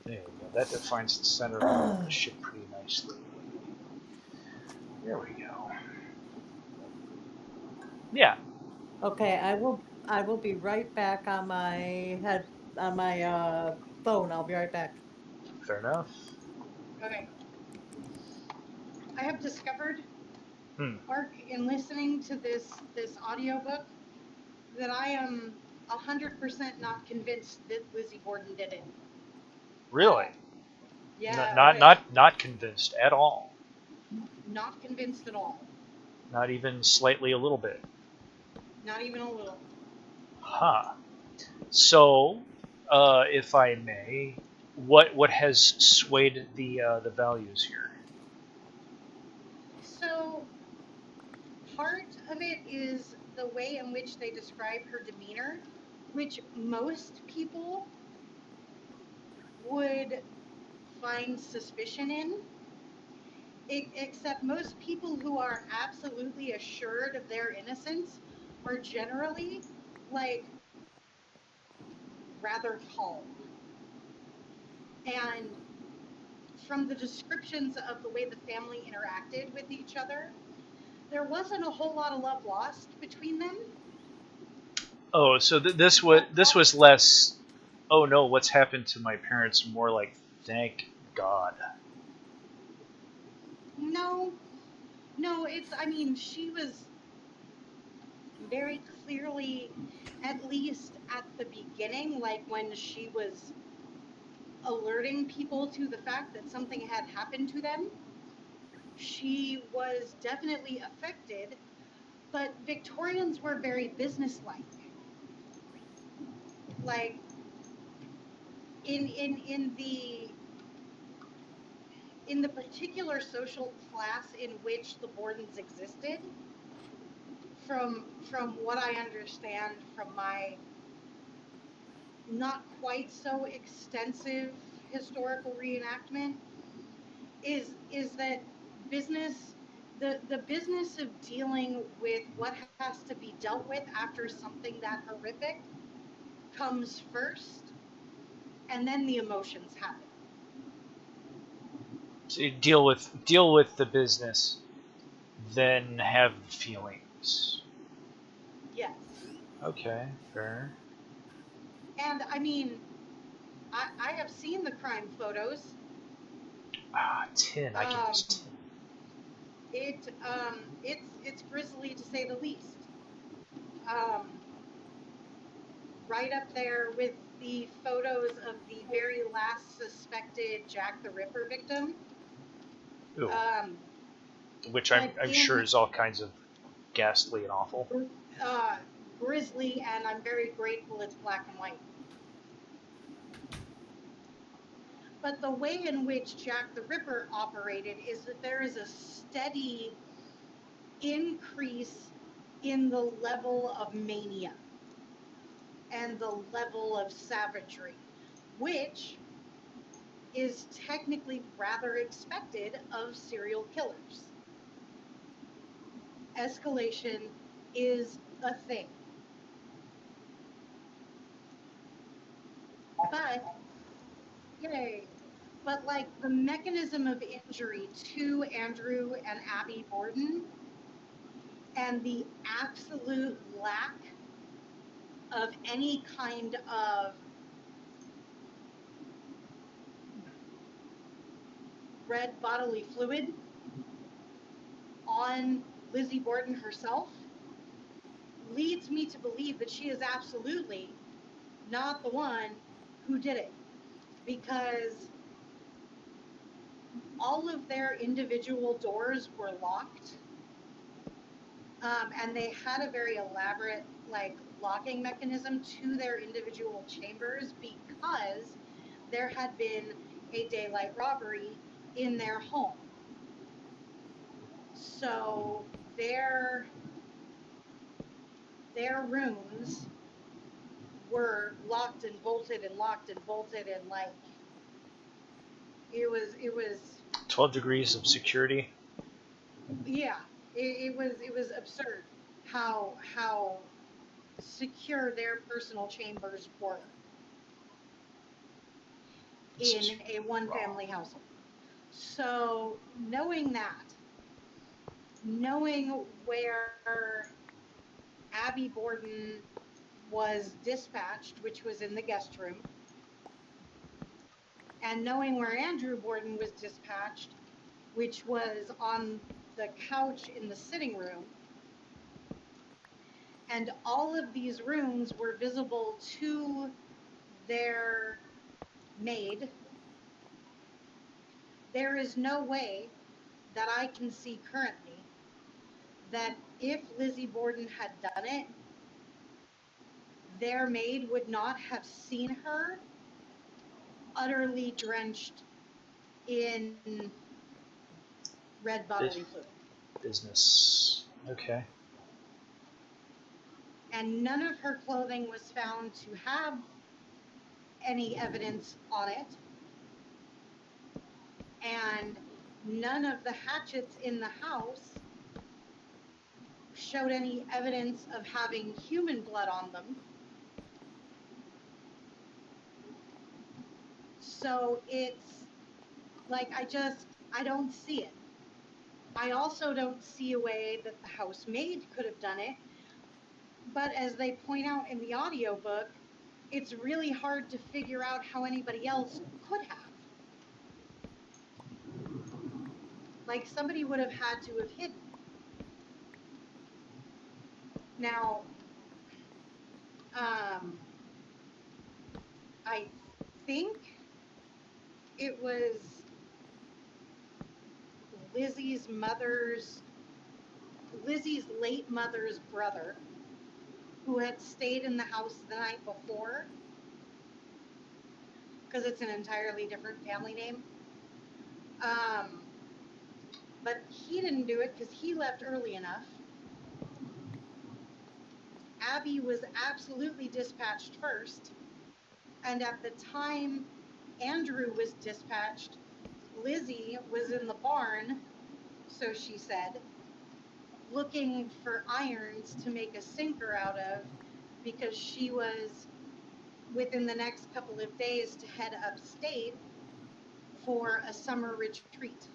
There we go. That defines the center of the ship pretty nicely. There we go. Yeah. Okay, I will be right back on my phone. I'll be right back. Fair enough. Okay. I have discovered, Hmm. Arc, in listening to this audiobook, that I am 100% not convinced that Lizzie Borden did it. Really? Yeah. Not convinced at all. Not convinced at all. Not even slightly a little bit. Not even a little. Huh. So, if I may, what has swayed the values here? So, part of it is the way in which they describe her demeanor, which most people would find suspicion in, except most people who are absolutely assured of their innocence are generally, like, rather calm. And from the descriptions of the way the family interacted with each other, there wasn't a whole lot of love lost between them. Oh, so this was less. Oh no, what's happened to my parents? More like, thank God. No, no, I mean, she was very clearly, at least at the beginning, like when she was alerting people to the fact that something had happened to them, she was definitely affected, but Victorians were very businesslike. Like in the particular social class in which the Bordens existed, from what I understand from my not quite so extensive historical reenactment, is that business the business of dealing with what has to be dealt with after something that horrific comes first, and then the emotions happen. So you deal with the business, then have feelings. Yes. Okay, fair. And I mean, I have seen the crime photos. Ah, tin. I can use tin. It's grisly to say the least. Um, right up there with the photos of the very last suspected Jack the Ripper victim. Ooh. Um, Which I'm sure is all kinds of ghastly and awful. Grisly, and I'm very grateful it's black and white. But the way in which Jack the Ripper operated is that there is a steady increase in the level of mania and the level of savagery, which is technically rather expected of serial killers. escalation is a thing. But, yay. But like the mechanism of injury to Andrew and Abby Borden and the absolute lack of any kind of red bodily fluid on Lizzie Borden herself leads me to believe that she is absolutely not the one who did it, because all of their individual doors were locked, and they had a very elaborate like locking mechanism to their individual chambers because there had been a daylight robbery in their home. So their rooms were locked and bolted and locked and bolted, and like it was 12 degrees of security. yeah, it was absurd how secure their personal chambers were in a one family household. So knowing that, knowing where Abby Borden was dispatched, which was in the guest room, and knowing where Andrew Borden was dispatched, which was on the couch in the sitting room, and all of these rooms were visible to their maid, there is no way that I can see currently that if Lizzie Borden had done it, their maid would not have seen her utterly drenched in red bodily fluid. Business. Okay. And none of her clothing was found to have any evidence on it. And none of the hatchets in the house showed any evidence of having human blood on them. So it's like, I don't see it. I also don't see a way that the housemaid could have done it. But as they point out in the audiobook, it's really hard to figure out how anybody else could have. Like, somebody would have had to have hidden. Now, I think it was Lizzie's late mother's brother who had stayed in the house the night before, because it's an entirely different family name. But he didn't do it because he left early enough. Abby was absolutely dispatched first, and at the time Andrew was dispatched, Lizzie was in the barn, so she said, looking for irons to make a sinker out of, because she was within the next couple of days to head upstate for a summer retreat.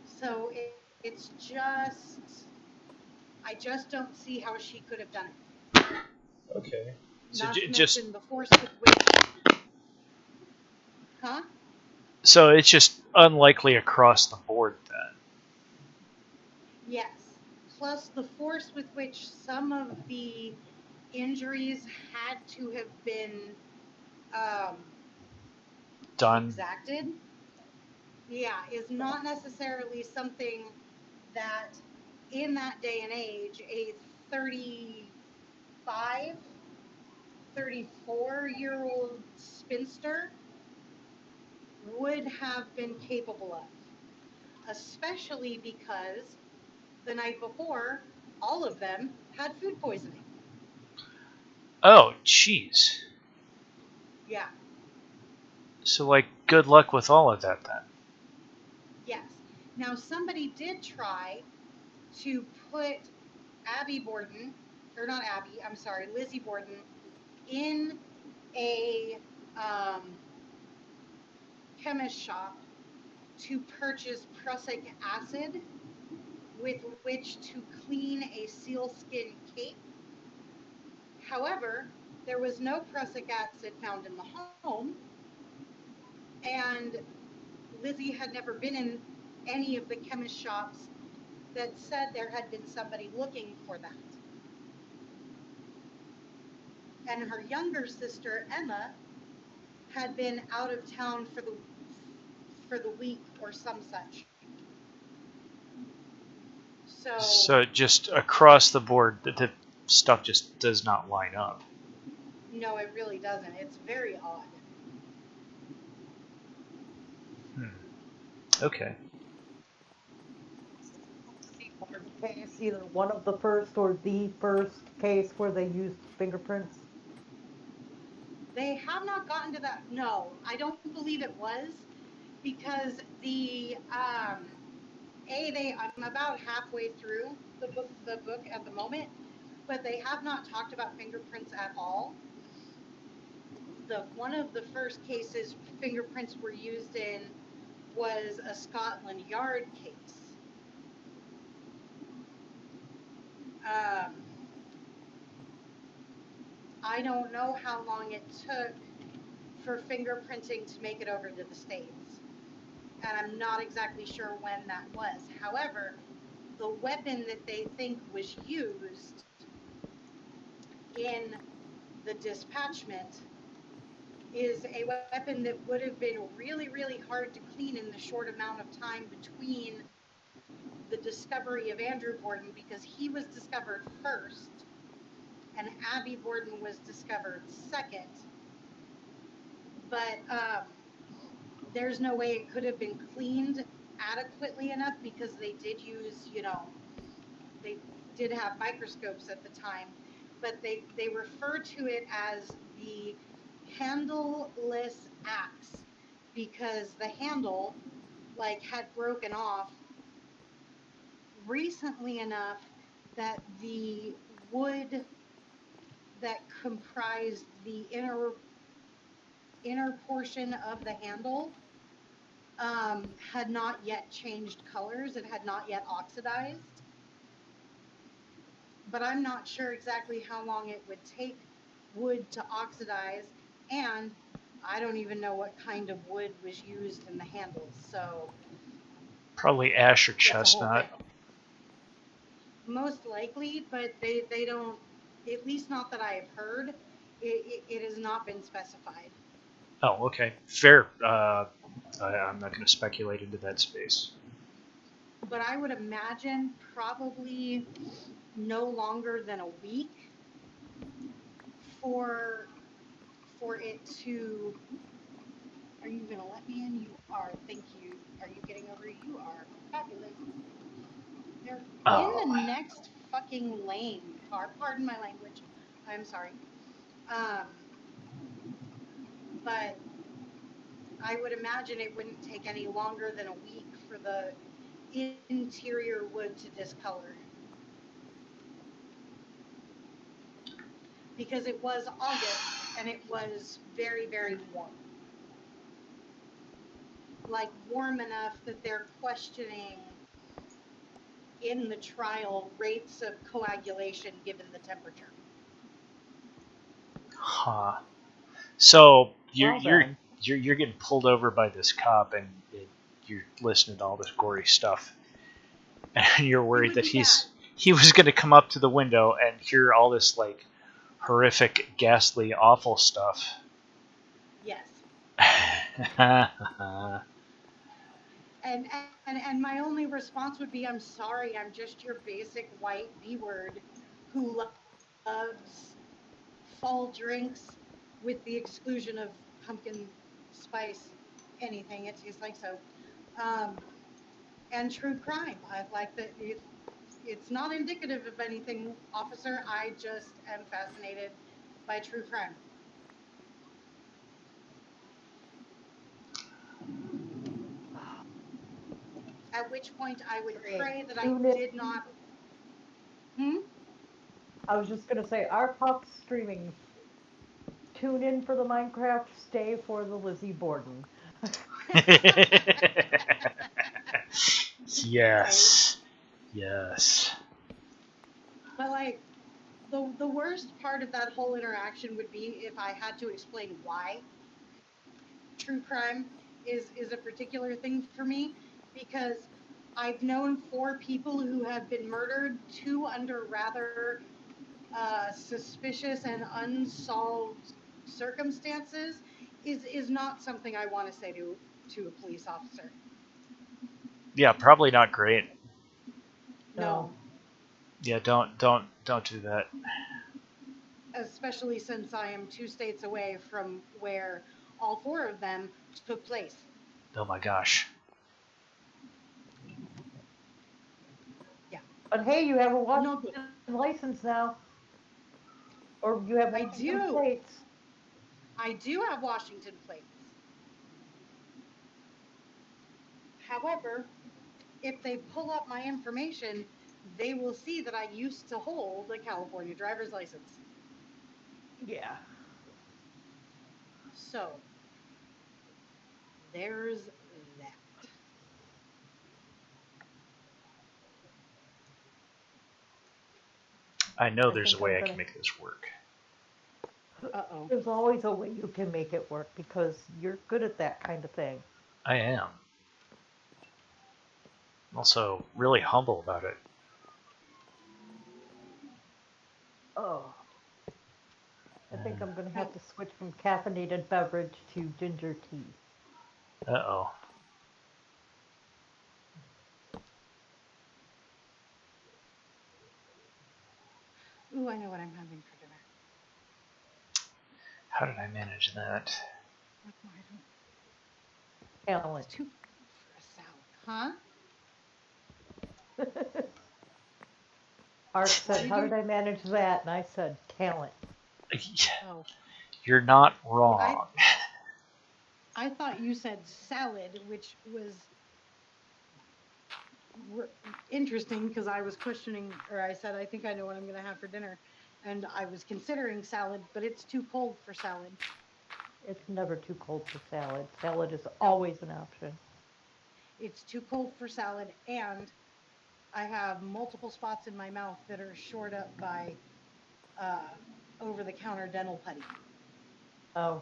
So it's just, I just don't see how she could have done it. Okay. So Not to just mention the force with which, huh? so it's just unlikely across the board then. Yes. Plus the force with which some of the injuries had to have been Done. exacted, yeah, is not necessarily something that in that day and age, a 35, 34-year-old spinster would have been capable of, especially because the night before, all of them had food poisoning. Oh, jeez. Yeah. So, like, good luck with all of that then. Now, somebody did try to put Abby Borden, or not Abby, I'm sorry, Lizzie Borden, in a chemist shop to purchase prussic acid with which to clean a sealskin cape. However, there was no prussic acid found in the home, and Lizzie had never been in any of the chemist shops that said there had been somebody looking for that. And her younger sister, Emma, had been out of town for the week or some such. So just across the board, the stuff just does not line up. No, it really doesn't. It's very odd. Okay. Case, either one of the first or the first case where they used fingerprints. They have not gotten to that. No, I don't believe it was, because I'm about halfway through the book at the moment, but they have not talked about fingerprints at all. One of the first cases fingerprints were used in was a Scotland Yard case. I don't know how long it took for fingerprinting to make it over to the States, and I'm not exactly sure when that was. However, the weapon that they think was used in the dispatchment is a weapon that would have been really, really hard to clean in the short amount of time between the discovery of Andrew Borden, because he was discovered first and Abby Borden was discovered second. But there's no way it could have been cleaned adequately enough, because they did use, they did have microscopes at the time, but they refer to it as the handleless axe, because the handle had broken off recently enough that the wood that comprised the inner portion of the handle had not yet changed colors. It had not yet oxidized. But I'm not sure exactly how long it would take wood to oxidize, and I don't even know what kind of wood was used in the handles. So probably ash or chestnut. Most likely, but they don't, at least not that I have heard, it has not been specified. Oh, okay. Fair. I'm not going to speculate into that space. But I would imagine probably no longer than a week for it to... Are you going to let me in? You are. Thank you. Are you getting over? You are. Fabulous. They're in the next fucking lane. Pardon my language. I'm sorry. But I would imagine it wouldn't take any longer than a week for the interior wood to discolor. Because it was August and it was very, very warm. Warm enough that they're questioning in the trial rates of coagulation given the temperature. Huh. So you're getting pulled over by this cop, and you're listening to all this gory stuff, and you're worried that he was going to come up to the window and hear all this horrific, ghastly, awful stuff. Yes. And my only response would be, I'm sorry, I'm just your basic white B-word who loves fall drinks with the exclusion of pumpkin spice anything. It tastes like soap. And true crime. I like that it's not indicative of anything, officer. I just am fascinated by true crime. At which point I would Great. pray that I Tune in. did not. Hmm? I was just gonna say, ArcHawke streaming. Tune in for the Minecraft, stay for the Lizzie Borden. Yes. Yes. But like, the worst part of that whole interaction would be if I had to explain why true crime is a particular thing for me, because I've known 4 people who have been murdered, 2 under rather suspicious and unsolved circumstances, is not something I want to say to a police officer. Yeah, probably not great. No, Yeah, don't do that. especially since I am 2 states away from where all 4 of them took place. Oh my gosh. Yeah. But hey, you have a No, Washington license now. Or you have I Washington do. plates. I do have Washington plates. However, if they pull up my information, they will see that I used to hold a California driver's license. Yeah. So, there's that. I know I there's a think way I'm I can gonna- make this work. Uh-oh. There's always a way you can make it work because you're good at that kind of thing. I am. I'm also really humble about it. Oh. I think I'm gonna have to switch from caffeinated beverage to ginger tea. Uh-oh. Ooh, I know what I'm having for dinner. How did I manage that? No, I don't. Talent. It's too for a salad. Huh? Art said, how did I manage that? And I said, talent. Oh. You're not wrong. I thought you said salad, which was interesting because I was questioning, or I said, I think I know what I'm going to have for dinner. And I was considering salad, but it's too cold for salad. It's never too cold for salad. Salad is always an option. It's too cold for salad, and I have multiple spots in my mouth that are shored up by over-the-counter dental putty. Oh,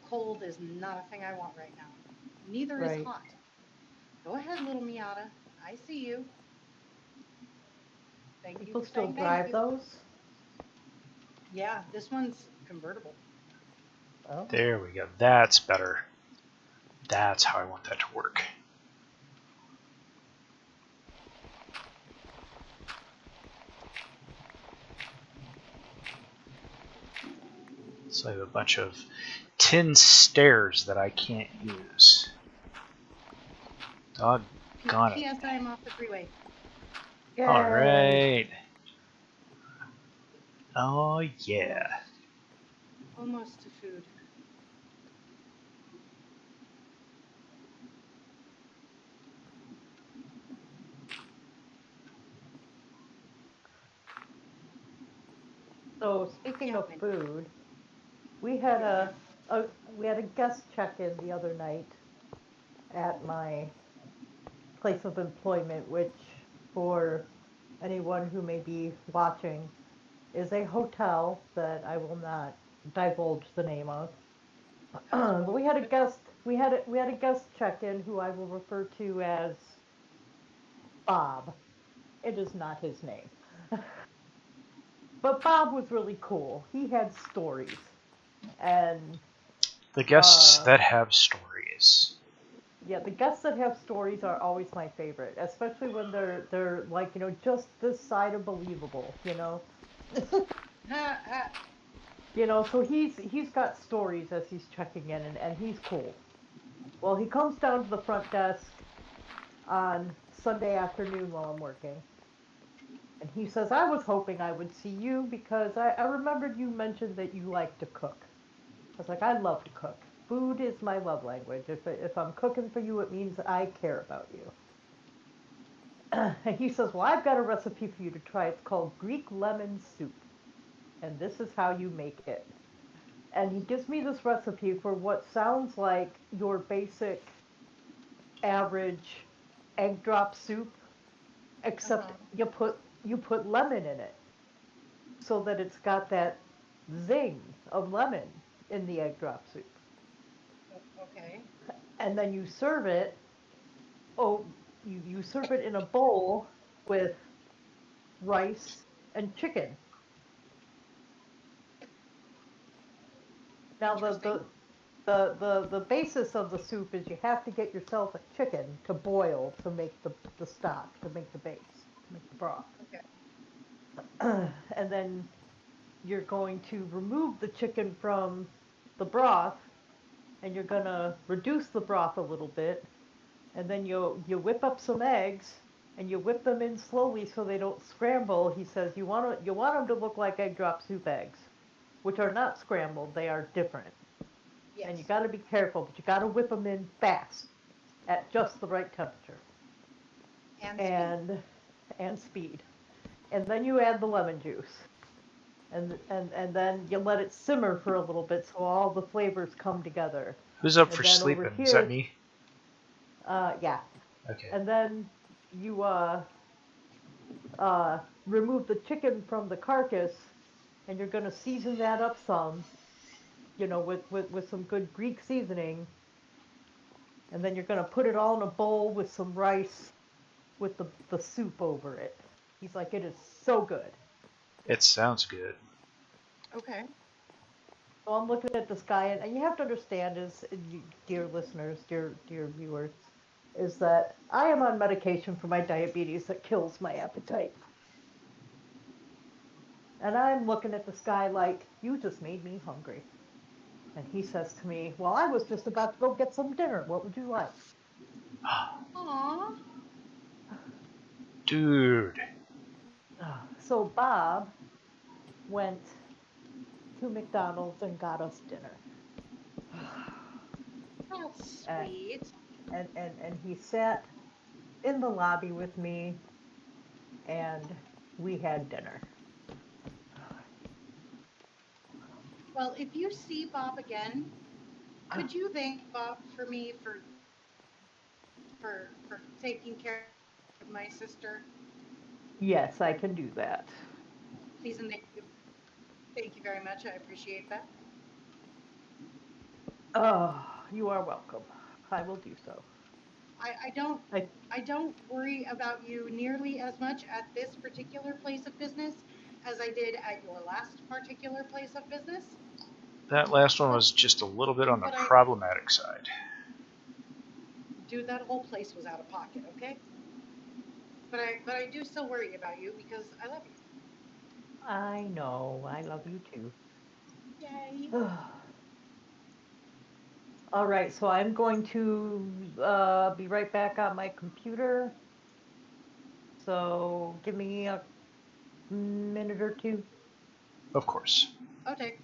Cold is not a thing I want right now. Neither is right. hot. Go ahead, little Miata. I see you. Thank you People for still saying drive thank you. those? Yeah, this one's convertible. Oh. There we go. That's better. That's how I want that to work. So I have a bunch of tin stairs that I can't use. Doggone it. P.S. I am off the freeway. Yay. Alright. Oh yeah. Almost to food. So speaking of Yum. food, we had a guest check-in the other night at my place of employment, which for anyone who may be watching is a hotel that I will not divulge the name of. But we had a guest check-in who I will refer to as Bob. It is not his name. But Bob was really cool. He had stories. And The guests that have stories. yeah, the guests that have stories are always my favorite, especially when they're like, just this side of believable, so he's got stories as he's checking in, and he's cool. Well, he comes down to the front desk on Sunday afternoon while I'm working. And he says, I was hoping I would see you because I remembered you mentioned that you like to cook. I was like, I love to cook. Food is my love language. If I'm cooking for you, it means I care about you. And he says, well, I've got a recipe for you to try. It's called Greek lemon soup. And this is how you make it. And he gives me this recipe for what sounds like your basic average egg drop soup, except you put lemon in it so that it's got that zing of lemon in the egg drop soup. Okay. And then you serve it, you serve it in a bowl with rice and chicken. Now Interesting. the basis of the soup is you have to get yourself a chicken to boil to make the stock, to make the base, to make the broth. Okay. And then you're going to remove the chicken from the broth, and you're going to reduce the broth a little bit, and then you whip up some eggs, and you whip them in slowly so they don't scramble. He says you want them to look like egg drop soup eggs, which are not scrambled, they are different. Yes. And you got to be careful, but you got to whip them in fast at just the right temperature. And speed. And then you add the lemon juice. And then you let it simmer for a little bit so all the flavors come together. Who's up And for then over sleeping? here, Is that me? Yeah. Okay. And then you remove the chicken from the carcass, and you're going to season that up some, with some good Greek seasoning. And then you're going to put it all in a bowl with some rice with the soup over it. He's like, it is so good. It sounds good. Okay. So I'm looking at this guy, and you have to understand, dear listeners, dear viewers, is that I am on medication for my diabetes that kills my appetite. And I'm looking at this guy like, you just made me hungry. And he says to me, well, I was just about to go get some dinner. What would you like? Aww. Dude. So Bob went to McDonald's and got us dinner. That's sweet. And he sat in the lobby with me, and we had dinner. Well, if you see Bob again, could you thank Bob for me for taking care of my sister? Yes, I can do that. Please and thank you. Thank you very much. I appreciate that. Oh, you are welcome. I will do so. I don't worry about you nearly as much at this particular place of business as I did at your last particular place of business. That last one was just a little bit on the But problematic side. Dude, that whole place was out of pocket, okay? But I do still worry about you because I love you. I know. I love you too. Yay. All right, so I'm going to be right back on my computer. So give me a minute or two. Of course. Okay.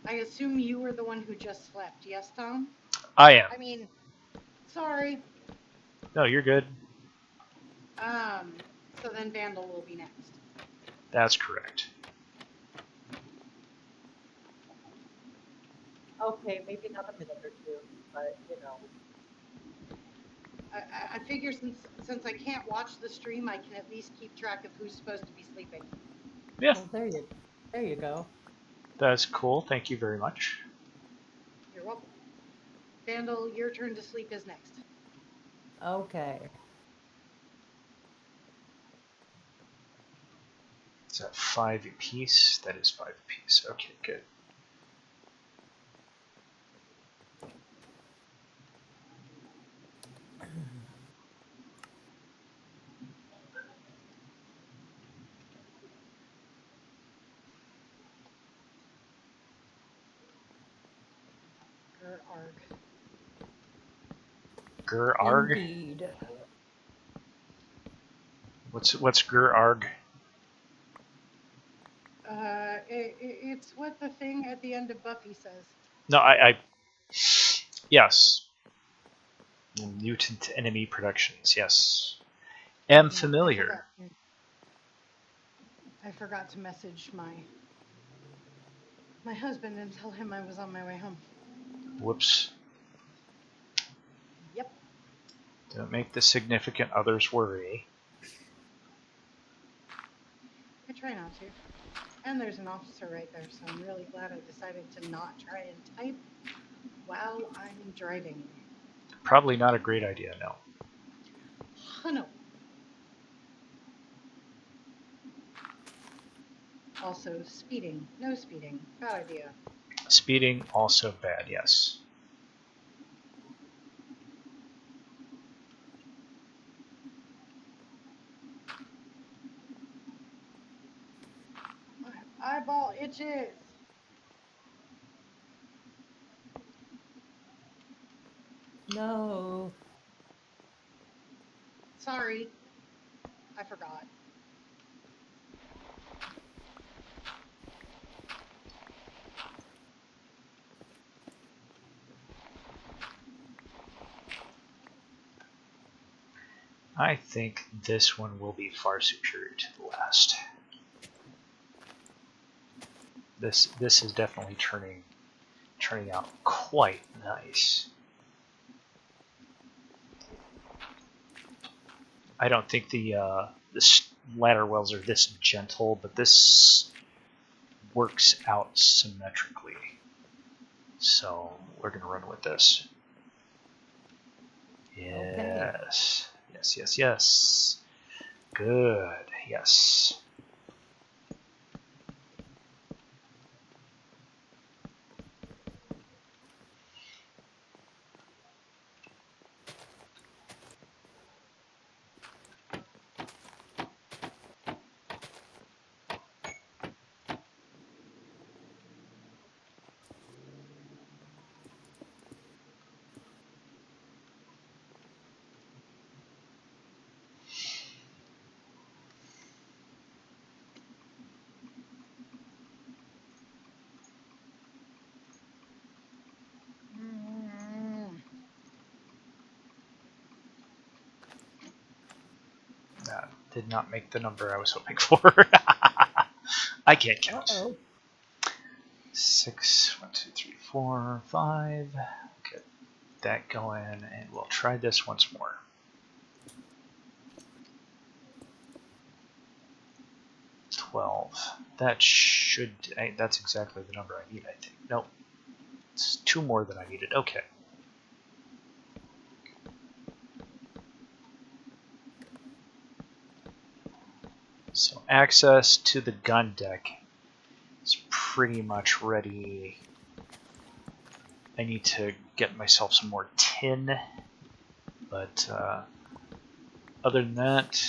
I assume you were the one who just slept, yes, Tom? I am. I mean, sorry. No, you're good. So then Vandal will be next. That's correct. Okay, maybe not a minute or two, but I figure since I can't watch the stream, I can at least keep track of who's supposed to be sleeping. Yeah. Well, there you go. That's cool. Thank you very much. You're welcome. Vandal, your turn to sleep is next. Okay. Is that 5 apiece? That is 5 apiece. Okay, good. Gur-arg? Indeed. What's Gur-arg? It's what the thing at the end of Buffy says. No, yes. Mutant enemy productions, yes. Am familiar. I forgot to message my husband and tell him I was on my way home. Whoops. Yep. Don't make the significant others worry. I try not to. And there's an officer right there, so I'm really glad I decided to not try and type while I'm driving. Probably not a great idea, no. No. Also, speeding. No speeding. Bad idea. Speeding, also bad, yes. My eyeball itches. No. Sorry. I forgot. I think this one will be far superior to the last. This is definitely turning out quite nice. I don't think the ladder wells are this gentle, but this works out symmetrically. So we're gonna run with this. Yes. Okay. Yes. Good. Yes. That did not make the number I was hoping for. I can't count. Uh-oh. 6, 1, 2, 3, 4, 5. Get that going, and we'll try this once more. That should. That's exactly the number I need, I think. Nope. It's 2 more than I needed. Okay. So access to the gun deck is pretty much ready. I need to get myself some more tin, but other than that,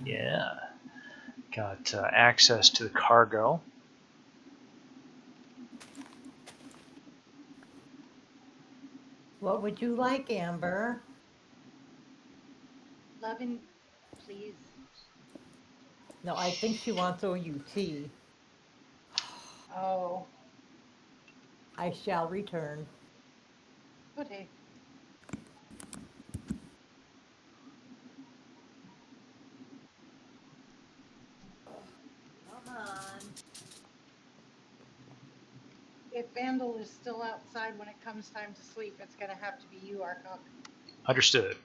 yeah. Got access to the cargo. What would you like, Amber? Lovin', please. No, I think she wants OUT. Oh. I shall return. Okay. Come on. If Vandal is still outside when it comes time to sleep, it's gonna have to be you, ArcHawke. Understood.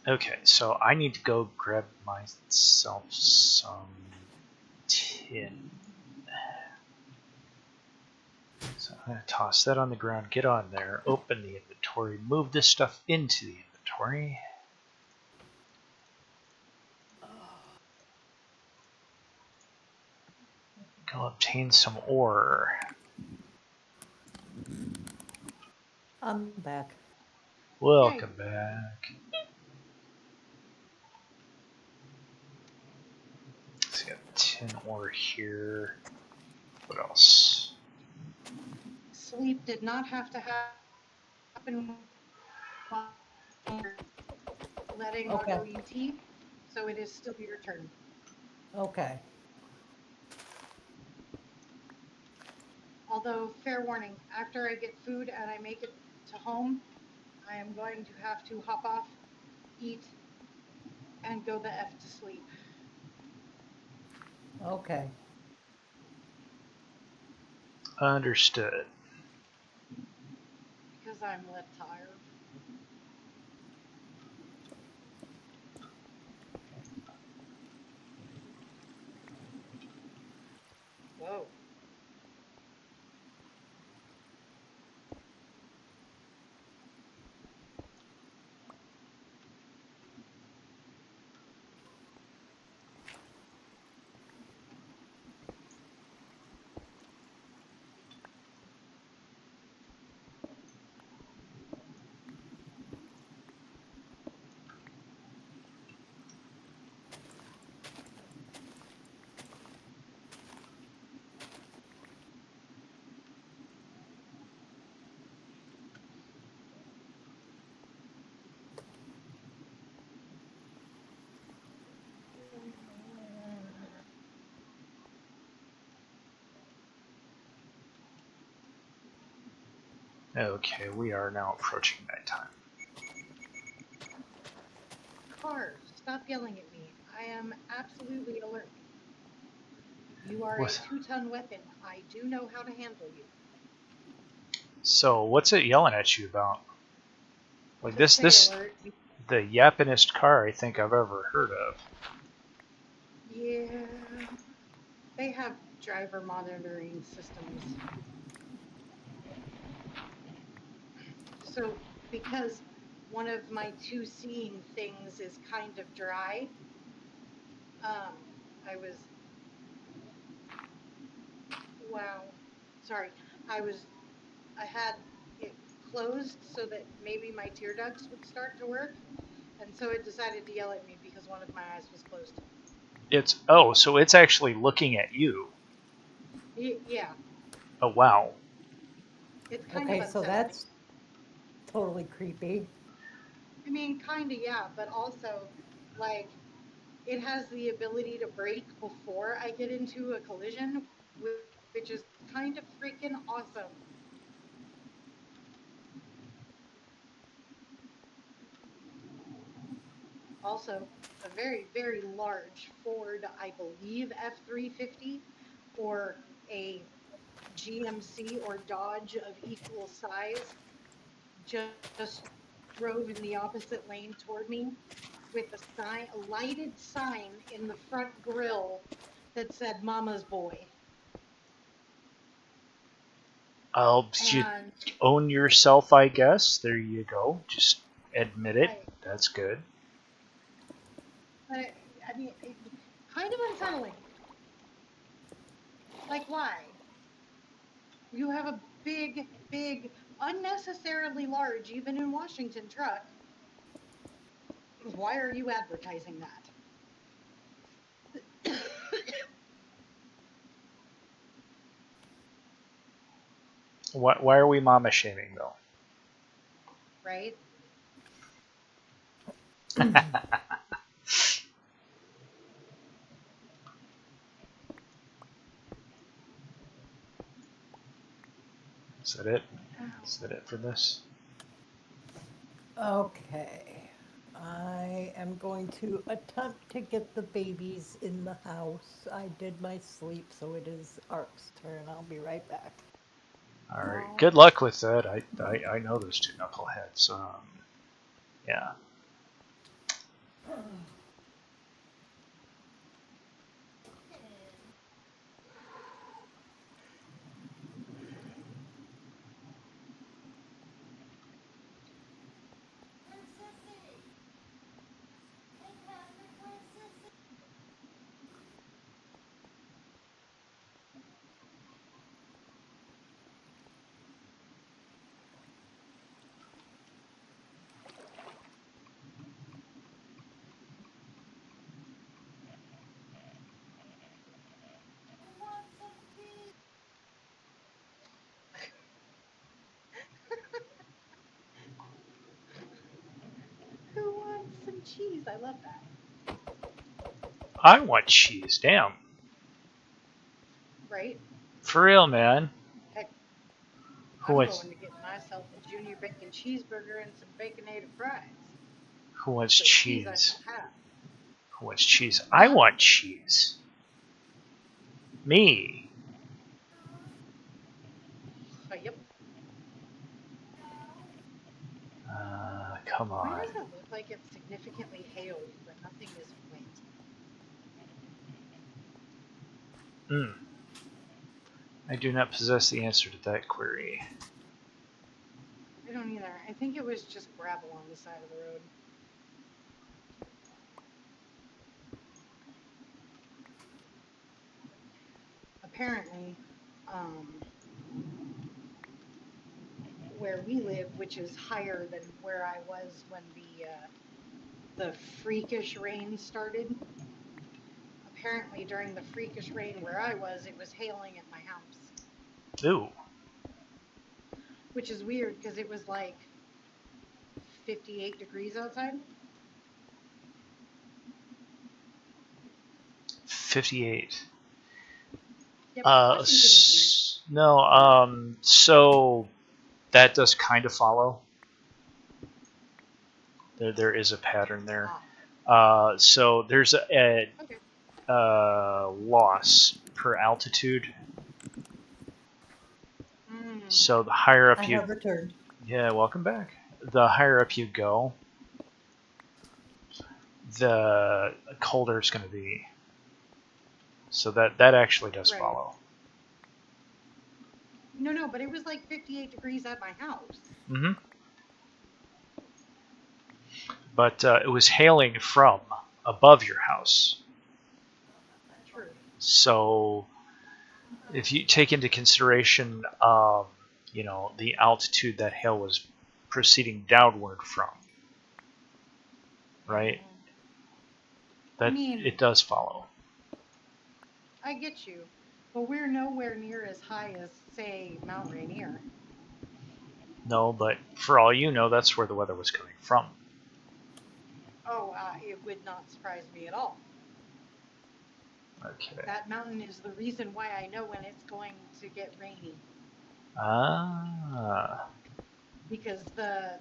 Okay, so I need to go grab myself some tin. So I'm going to toss that on the ground, get on there, open the inventory, move this stuff into the inventory. Go obtain some ore. I'm back. Welcome back. Let's get tin ore here. What else? Sleep did not have to happen. letting Okay. auto ET, so it is still your turn. Okay. Although, fair warning, after I get food and I make it to home, I am going to have to hop off, eat, and go the F to sleep. Okay. Understood. Because I'm lit tired. Whoa. Okay, we are now approaching nighttime. Car, stop yelling at me. I am absolutely alert. You are What? a 2-ton weapon. I do know how to handle you. So, what's it yelling at you about? Like Just this, stay alert. the yappinest car I think I've ever heard of. Yeah. They have driver monitoring systems. So, because one of my 2 seeing things is kind of dry, I was, wow, sorry, I had it closed so that maybe my tear ducts would start to work, and so it decided to yell at me because one of my eyes was closed. So it's actually looking at you. Yeah, Oh wow. it's kind Okay, of so unsettling. that's totally creepy. I mean, kind of, yeah, but also, like, it has the ability to brake before I get into a collision, which is kind of freaking awesome. Also, a very, very large Ford, I believe, F-350, or a GMC or Dodge of equal size, just drove in the opposite lane toward me with a lighted sign in the front grill that said "Mama's Boy." You And own yourself, I guess. There you go. Just admit it. That's good. I mean, kind of unsettling. Like, why? You have a big, big, unnecessarily large, even in Washington, truck. Why are you advertising that? Why are we mama shaming though? Right? Is that it? Is that it for this? Okay. I am going to attempt to get the babies in the house. I did my sleep, so it is Arc's turn. I'll be right back. All right. Good luck with that. I know those 2 knuckleheads. Yeah. cheese. I love that. I want cheese. Damn. Right? For real, man. Heck, Who I'm wants? going to get myself a junior bacon cheeseburger and some baconated fries. Who wants So cheese I cheese? shall have. Who wants cheese? I want cheese. Me. Yep. Come Why on. does it look like it's significantly hailed, but nothing is wet? I do not possess the answer to that query. I don't either. I think it was just gravel on the side of the road. Apparently, where we live, which is higher than where I was when the freakish rain started. Apparently, during the freakish rain where I was, it was hailing at my house. Ooh. Which is weird because it was like 58 degrees outside. 58. Yep, Washington is No, so that does kind of follow. There is a pattern there. So there's a okay. loss per altitude. Mm. So the higher up I you... have returned. Yeah, welcome back. The higher up you go, the colder it's going to be. So that actually does Right. follow. No, but it was like 58 degrees at my house. Mm-hmm. But it was hailing from above your house. True. So if you take into consideration, the altitude that hail was proceeding downward from, right? That it does follow. I get you, but we're nowhere near as high as, say, Mount Rainier. No, but for all you know, that's where the weather was coming from. Oh, it would not surprise me at all. Okay. That mountain is the reason why I know when it's going to get rainy. Ah. Because I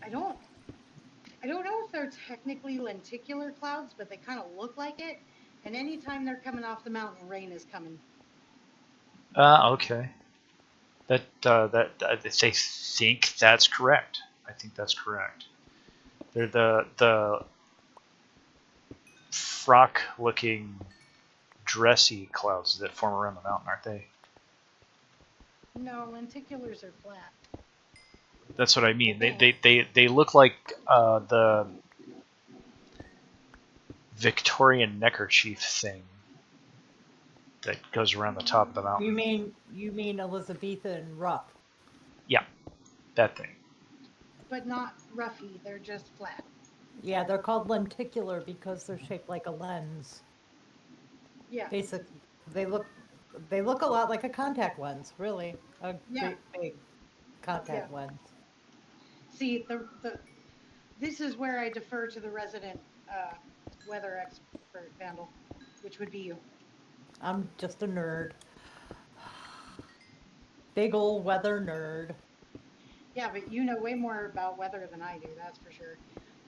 don't know if they're technically lenticular clouds, but they kind of look like it. And anytime they're coming off the mountain, rain is coming. Okay. They think that's correct. I think that's correct. They're the frock-looking, dressy clouds that form around the mountain, aren't they? No, lenticulars are flat. That's what I mean. They look like the Victorian neckerchief thing that goes around the top of the mountain. You mean Elizabethan rough? Yeah, that thing. But not roughy, they're just flat. Yeah, they're called lenticular because they're shaped like a lens. Yeah. Basically, they look a lot like a contact lens, really. A Yeah. big contact Yeah. lens. See, this is where I defer to the resident weather expert, Vandal, which would be you. I'm just a nerd. Big old weather nerd. Yeah, but you know way more about weather than I do, that's for sure.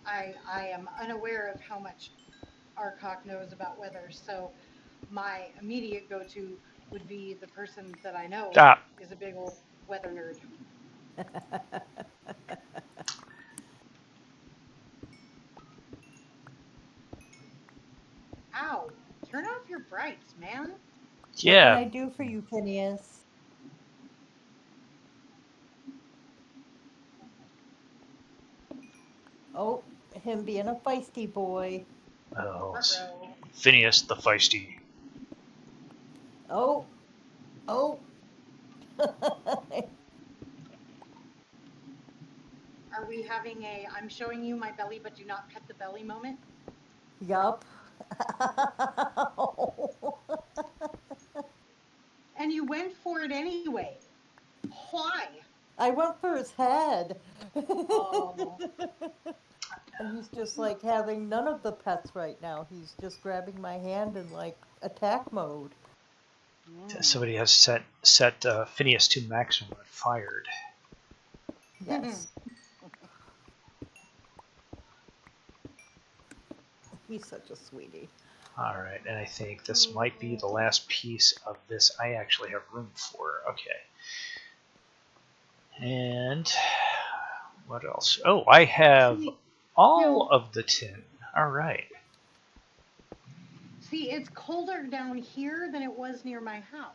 I am unaware of how much ArcHawke knows about weather, so my immediate go-to would be the person that I know is a big old weather nerd. Ow! Turn off your brights, man. Yeah. What can I do for you, Phineas? Oh, him being a feisty boy. Oh, Uh-oh. Phineas the feisty. Oh. Are we having a I'm showing you my belly but do not pet the belly moment? Yup. And you went for it anyway. Why? I went for his head. Oh. And he's just like having none of the pets right now. He's just grabbing my hand in like attack mode. Somebody has set Phineas to maximum and fired. Yes. He's such a sweetie. Alright, and I think this might be the last piece of this I actually have room for. Okay. And what else? Oh, I have all of the tin. Alright. See, it's colder down here than it was near my house.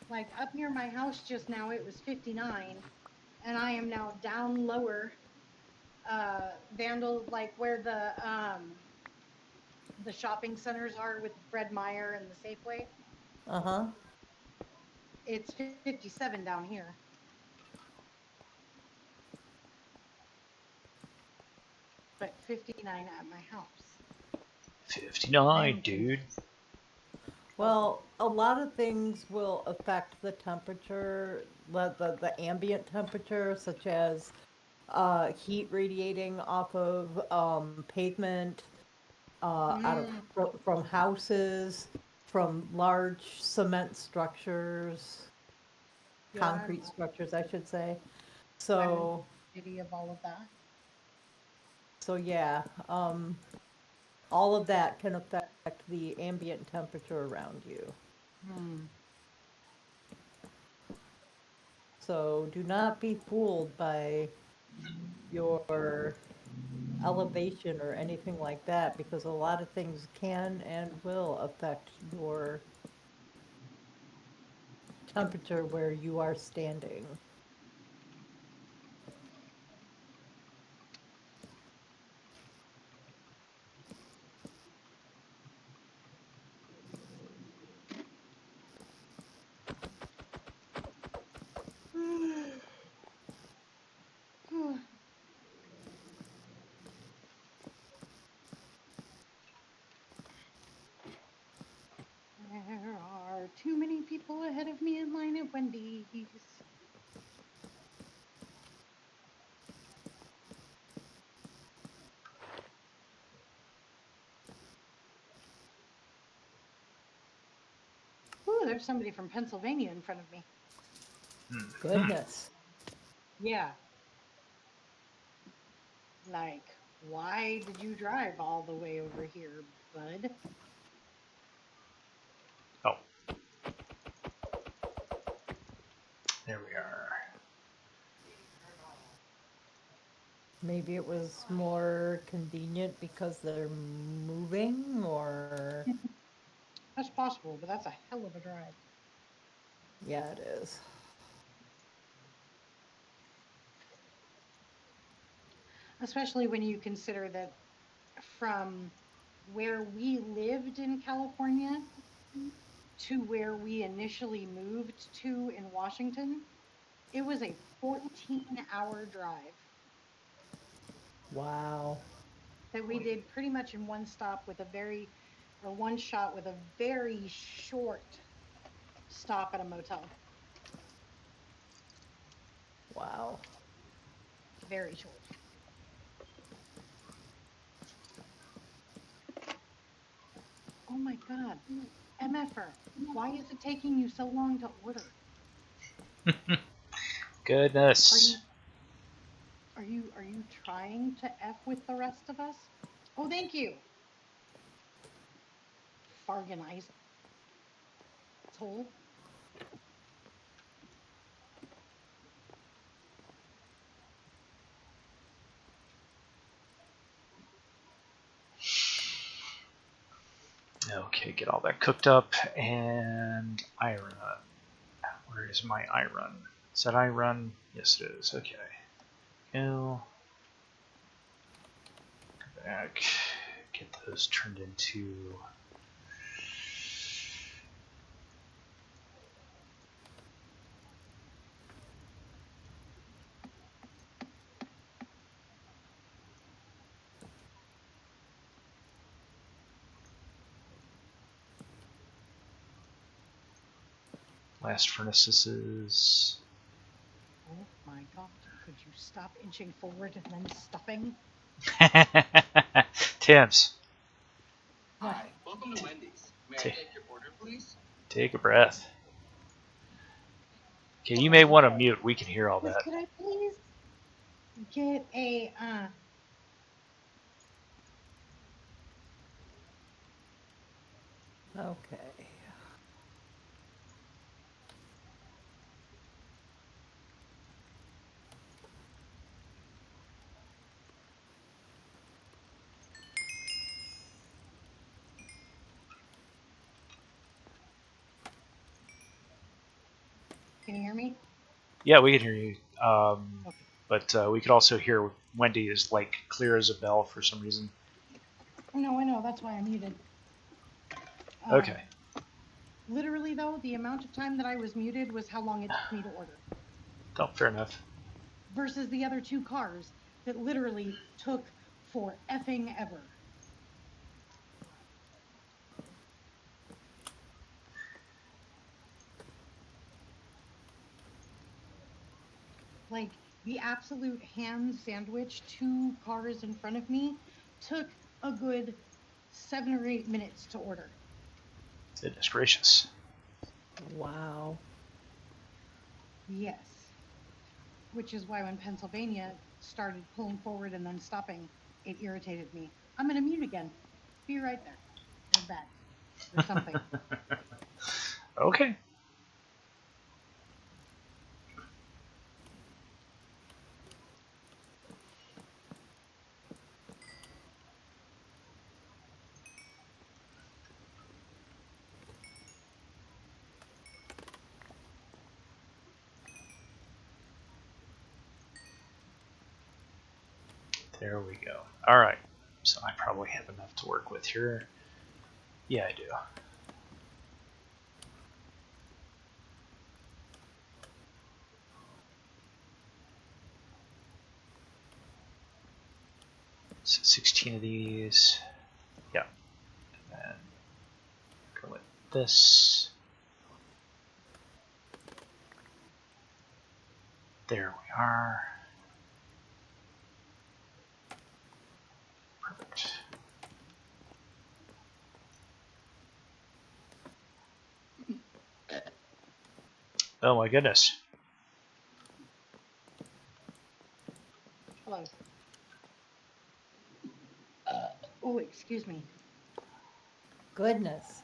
Like up near my house just now, it was 59, and I am now down lower. Vandal, like where the shopping centers are with Fred Meyer and the Safeway. Uh-huh. It's 57 down here. But 59 at my house. 59, dude. Well, a lot of things will affect the temperature, the ambient temperature, such as heat radiating off of pavement, out of from houses, from large cement structures, concrete structures, I should say. So, Idea of all of that. so yeah, all of that can affect the ambient temperature around you. So do not be fooled by your elevation or anything like that, because a lot of things can and will affect your temperature where you are standing. There are too many people ahead of me in line at Wendy's. Ooh, there's somebody from Pennsylvania in front of me. Goodness. Yeah. Like, why did you drive all the way over here, bud? Oh. There we are. Maybe it was more convenient because they're moving, or... That's possible, but that's a hell of a drive. Yeah, it is. Especially when you consider that from where we lived in California to where we initially moved to in Washington, it was a 14-hour drive Wow. that we did pretty much in one stop with one shot with a very short stop at a motel. Wow. Very short. Oh my God. MFR, why is it taking you so long to order? Goodness. Are you trying to F with the rest of us? Oh, thank you. Farganize. Toll. Okay, get all that cooked up, and iron. Where is my iron? Is that iron? Yes, it is. Okay. Go back. Get those turned into... Last furnaces. Oh my God. Could you stop inching forward and then stopping? Tim's. What? Hi, welcome to Wendy's. May I Ta- take your order, please? Take a breath. Okay, you may want to mute. We can hear all Miss, that. could I please get a Okay. Can you hear me? Yeah, we can hear you. Okay. But we could also hear Wendy is like clear as a bell for some reason. No, I know. That's why I muted. Okay. Literally, though, the amount of time that I was muted was how long it took me to order. Oh, fair enough. Versus the other two cars that literally took for effing ever. Like, the absolute ham sandwich, 2 cars in front of me, took a good 7 or 8 minutes to order. Goodness gracious. Wow. Yes. Which is why when Pennsylvania started pulling forward and then stopping, it irritated me. I'm going to mute again. Be right there. Or back. Or something. Okay. There we go. All right. So I probably have enough to work with here. Yeah, I do. So 16 of these. Yeah. And then go with this. There we are. Perfect. Oh my goodness. Hello. Oh, excuse me. Goodness.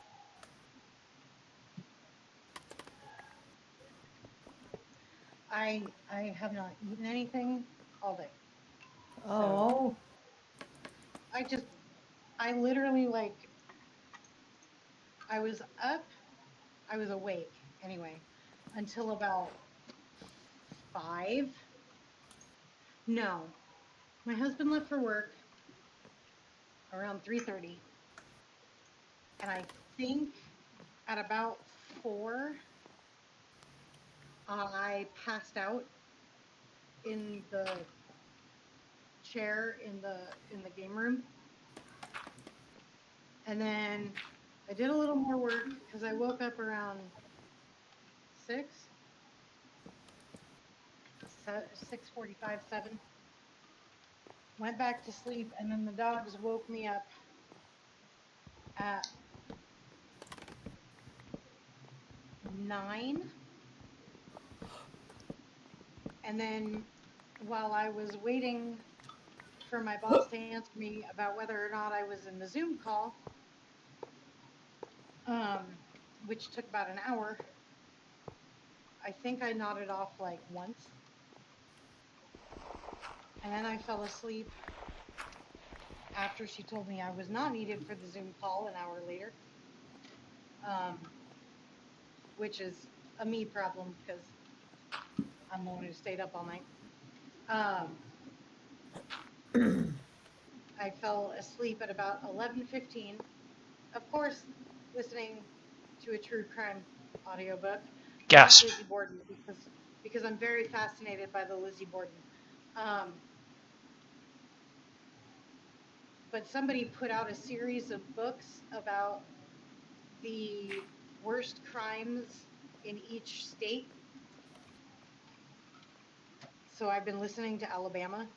I have not eaten anything all day. Oh. I literally, like, I was up, I was awake anyway, until about 5. No. My husband left for work around 3:30. And I think at about 4, I passed out in the chair in the game room. And then I did a little more work because I woke up around 6, 6:45, 7. Went back to sleep, and then the dogs woke me up at 9. And then while I was waiting for my boss to answer me about whether or not I was in the Zoom call, which took about an hour, I think I nodded off like once. And then I fell asleep after she told me I was not needed for the Zoom call an hour later, which is a me problem because I'm the one who stayed up all night. I fell asleep at about 11:15. Of course, listening to a true crime audiobook. Gasp. Lizzie Borden, because I'm very fascinated by the Lizzie Borden. But somebody put out a series of books about the worst crimes in each state. So I've been listening to Alabama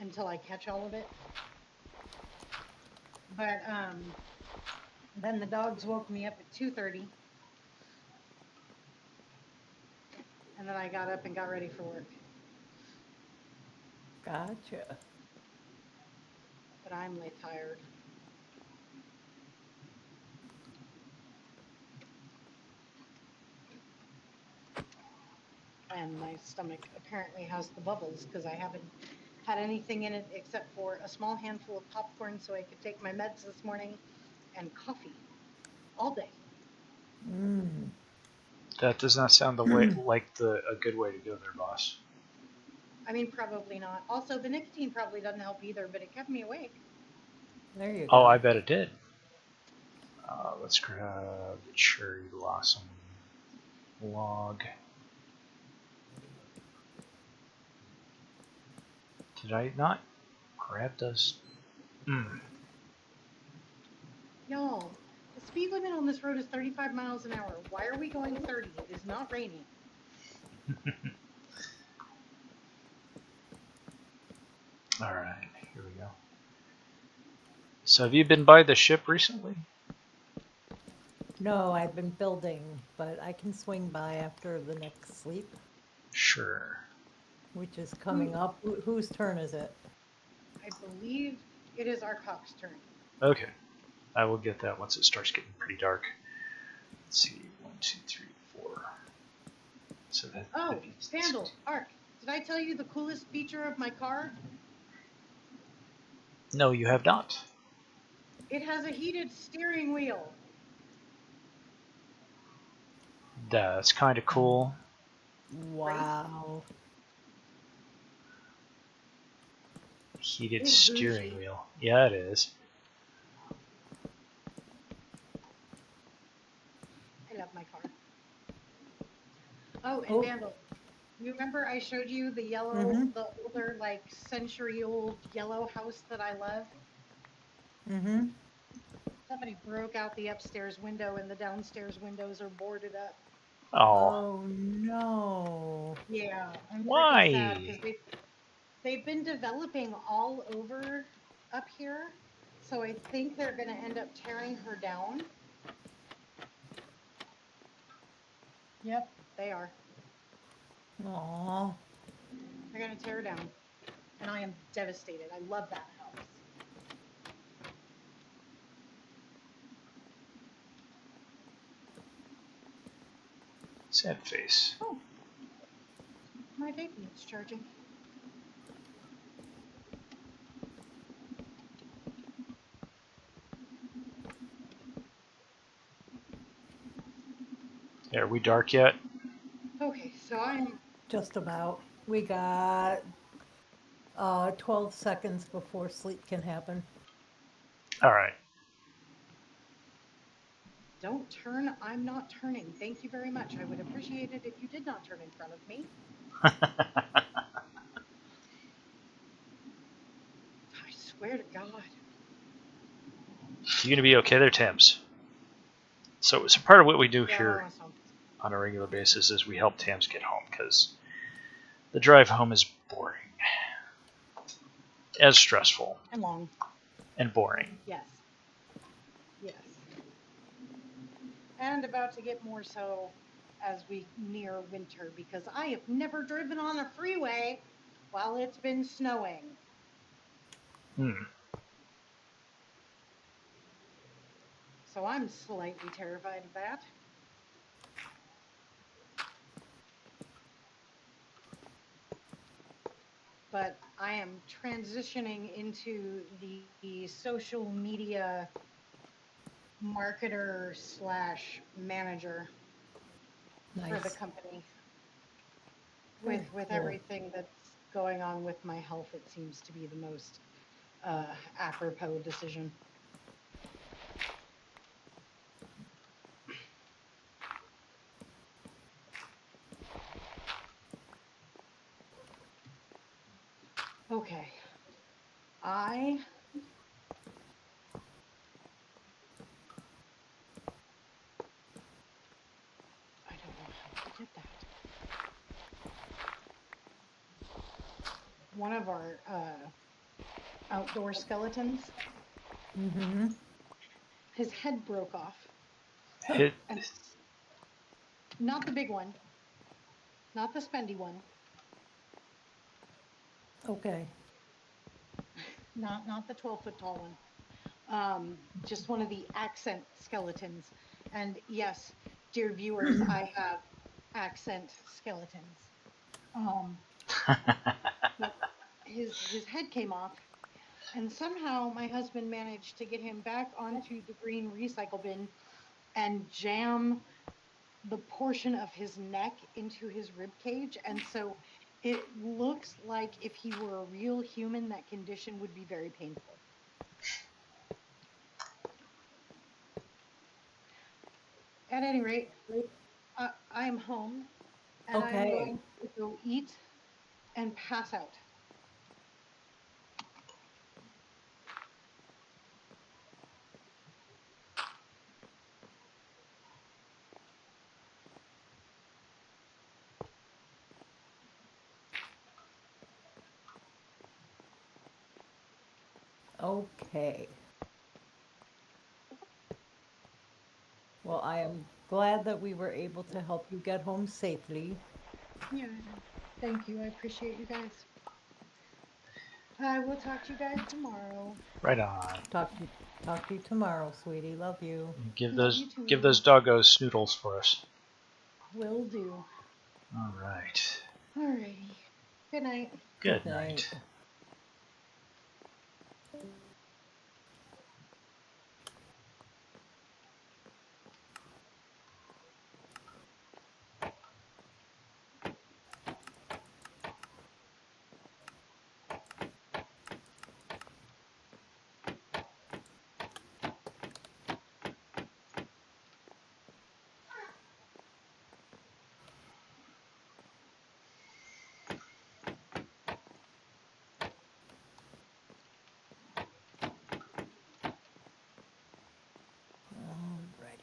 until I catch all of it. But then the dogs woke me up at 2:30, and then I got up and got ready for work. Gotcha. But I'm late tired. And my stomach apparently has the bubbles because I haven't had anything in it except for a small handful of popcorn so I could take my meds this morning and coffee all day. Mm. That does not sound the way like a good way to go there, boss. I mean, probably not. Also, the nicotine probably doesn't help either, but it kept me awake. There you go. Oh, I bet it did. Let's grab the cherry blossom log. Did I not grab those? Y'all, the speed limit on this road is 35 miles an hour. Why are we going 30? It is not raining. Alright, here we go. So have you been by the ship recently? No, I've been building, but I can swing by after the next sleep, Sure. which is coming up. Whose turn is it? I believe it is ArcHawke's turn. Okay. I will get that once it starts getting pretty dark. Let's see. 1, 2, 3, 4. So that. Oh, that'd be Vandal, Arc, did I tell you the coolest feature of my car? No, you have not. It has a heated steering wheel. That's kind of cool. Wow. Heated It's steering bougie. wheel. Yeah, it is. I love my car. Oh, and Oh. Vandal, you remember I showed you the yellow, Mhm. the older, like, century-old yellow house that I love? Mm-hmm. Somebody broke out the upstairs window and the downstairs windows are boarded up. Oh. Oh no. Yeah, I'm Why? freaking sad because they've been developing all over up here, so I think they're going to end up tearing her down. Yep, they are. Aw. They're going to tear her down, and I am devastated. I love that house. Sad face. Oh, my baby is charging. Yeah, are we dark yet? Okay, so I'm Just about. We got 12 seconds before sleep can happen. Alright. don't turn. I'm not turning. Thank you very much. I would appreciate it if you did not turn in front of me. I swear to God. You gonna be okay there, Tams? So part of what we do Yeah, here awesome. on a regular basis is we help Tams get home because the drive home is boring. As stressful. And long. And boring. Yes. Yes. And about to get more so as we near winter because I have never driven on a freeway while it's been snowing. So I'm slightly terrified of that. But I am transitioning into the social media marketer / manager for the company. With Cool. everything that's going on with my health, it seems to be the most apropos decision. Okay. I don't know how to get that. one of our outdoor skeletons. Mm-hmm. His head broke off, Hit. and not the big one, not the spendy one, Okay. not the 12-foot tall one. Just one of the accent skeletons. And yes, dear viewers, I have accent skeletons. But his head came off, and somehow my husband managed to get him back onto the green recycle bin and jam the portion of his neck into his rib cage, and so it looks like if he were a real human, that condition would be very painful. At any rate, I am home, and I'm Okay. going to go eat and pass out. Okay. Well, I am glad that we were able to help you get home safely. Yeah, thank you. I appreciate you guys. I will talk to you guys tomorrow. Right on. Talk to you tomorrow, sweetie. Love you. Give Love those you too. give those doggos snoodles for us. Will do. All right. Alrighty. Good night. Good night. night. Alrighty.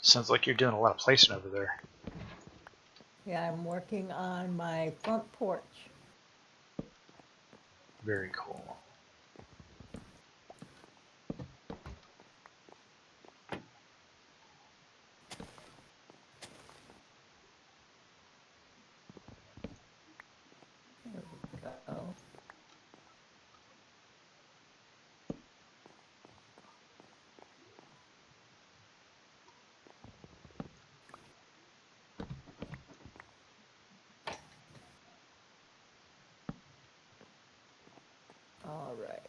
Sounds like you're doing a lot of placing over there. Yeah, I'm working on my front porch. Very cool. There we go. All right.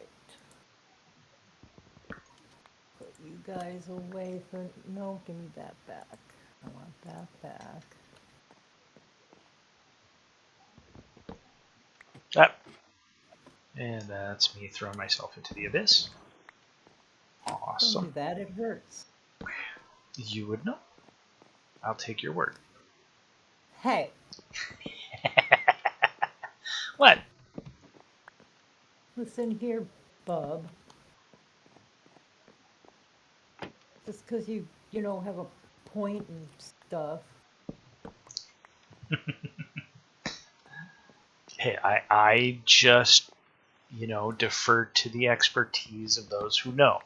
Put you guys away for, no, give me that back. I want that back. Ah. And that's me throwing myself into the abyss. Don't do Awesome. that, it hurts. You would know. I'll take your word. Hey, What? listen here, bub. Just because you know, have a point and stuff. Hey, I just, defer to the expertise of those who know.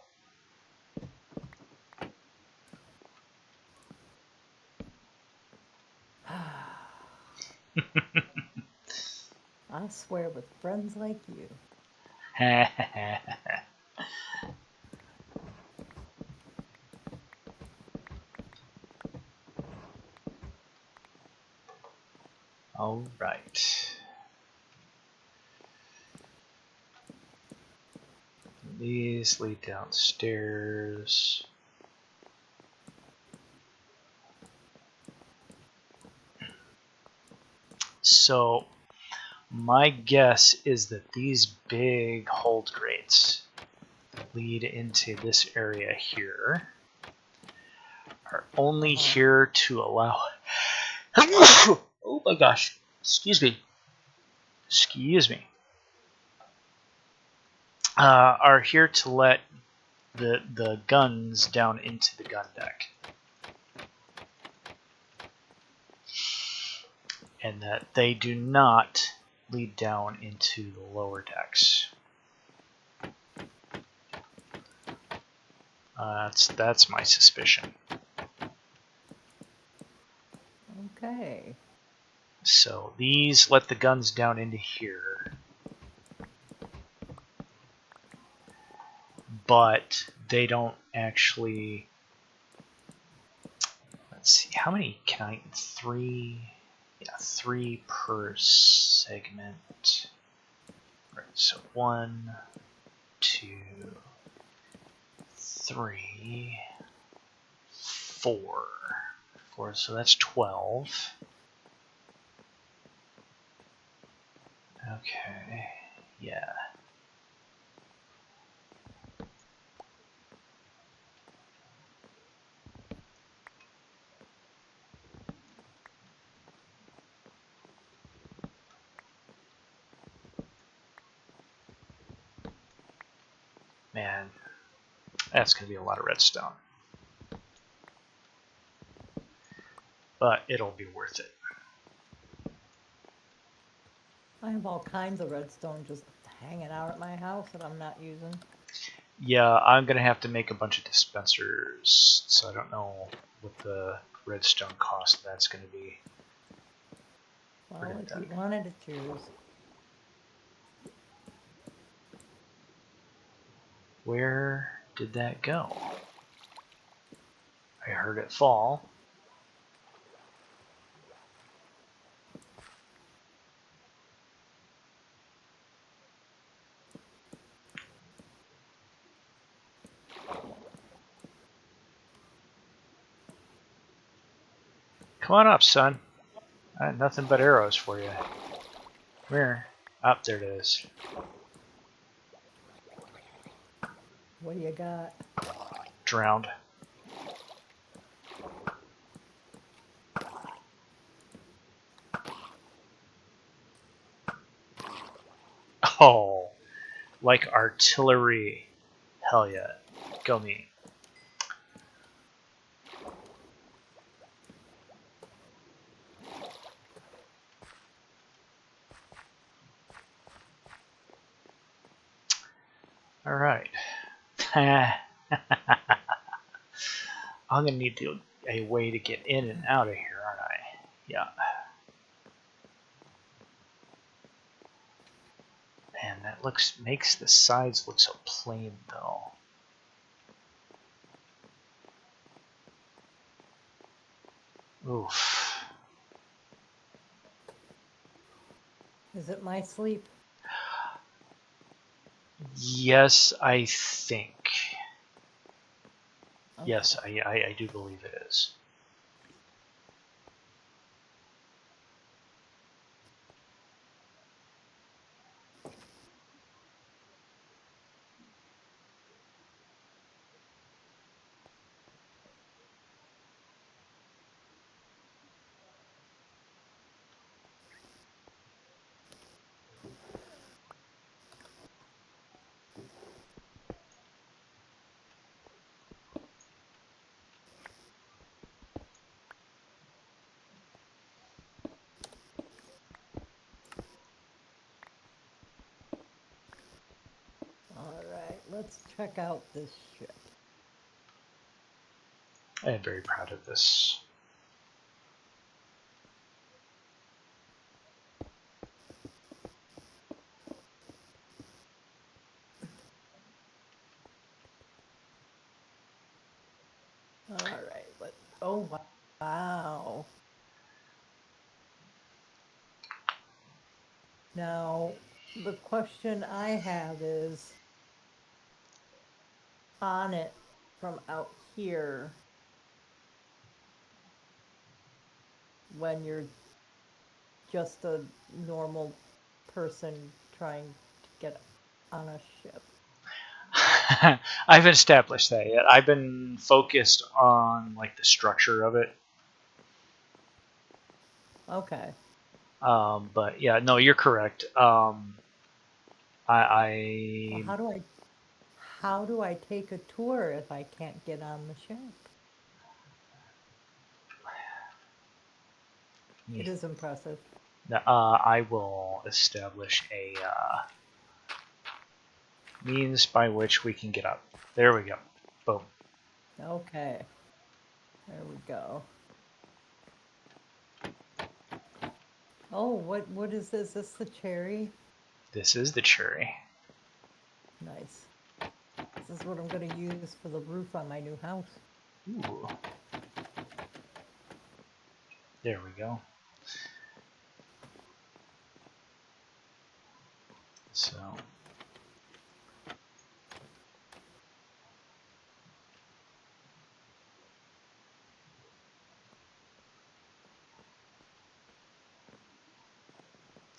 I swear with friends like you. All right. These lead downstairs. So my guess is that these big hold grates that lead into this area here are only here to allow... Oh my gosh. Excuse me. Excuse me. Are here to let the guns down into the gun deck. And that they do not lead down into the lower decks. That's my suspicion. Okay. So these let the guns down into here, but they don't actually. Let's see, how many can I? 3. Yeah, 3 per segment. Right, so 1, 2, 3, 4. 4, so that's 12. Okay, yeah. Man, that's going to be a lot of redstone. But it'll be worth it. I have all kinds of redstone just hanging out at my house that I'm not using. Yeah, I'm going to have to make a bunch of dispensers, so I don't know what the redstone cost of that's going to be. Well, if you wanted to choose. Where did that go? I heard it fall. Come on up, son. I had nothing but arrows for you. Where? Up there it is. What do you got? Drowned. Oh, like artillery. Hell yeah. Go me. All right. I'm gonna need a way to get in and out of here, aren't I? Yeah. Man, that makes the sides look so plain though. Oof. Is it my sleep? Yes, I think. Okay. Yes, I do believe it is. All right, let's check out this ship. I am very proud of this. All right, oh wow. Now, the question I have is, on it from out here, when you're just a normal person trying to get on a ship. I haven't established that yet. I've been focused on like the structure of it. Okay. But yeah, no, you're correct. Well, I how do I take a tour if I can't get on the ship? It is impressive. I will establish a means by which we can get up. There we go. Boom. Okay. There we go. Oh, what is this? Is this the cherry? This is the cherry. Nice. This is what I'm going to use for the roof on my new house. Ooh. There we go. So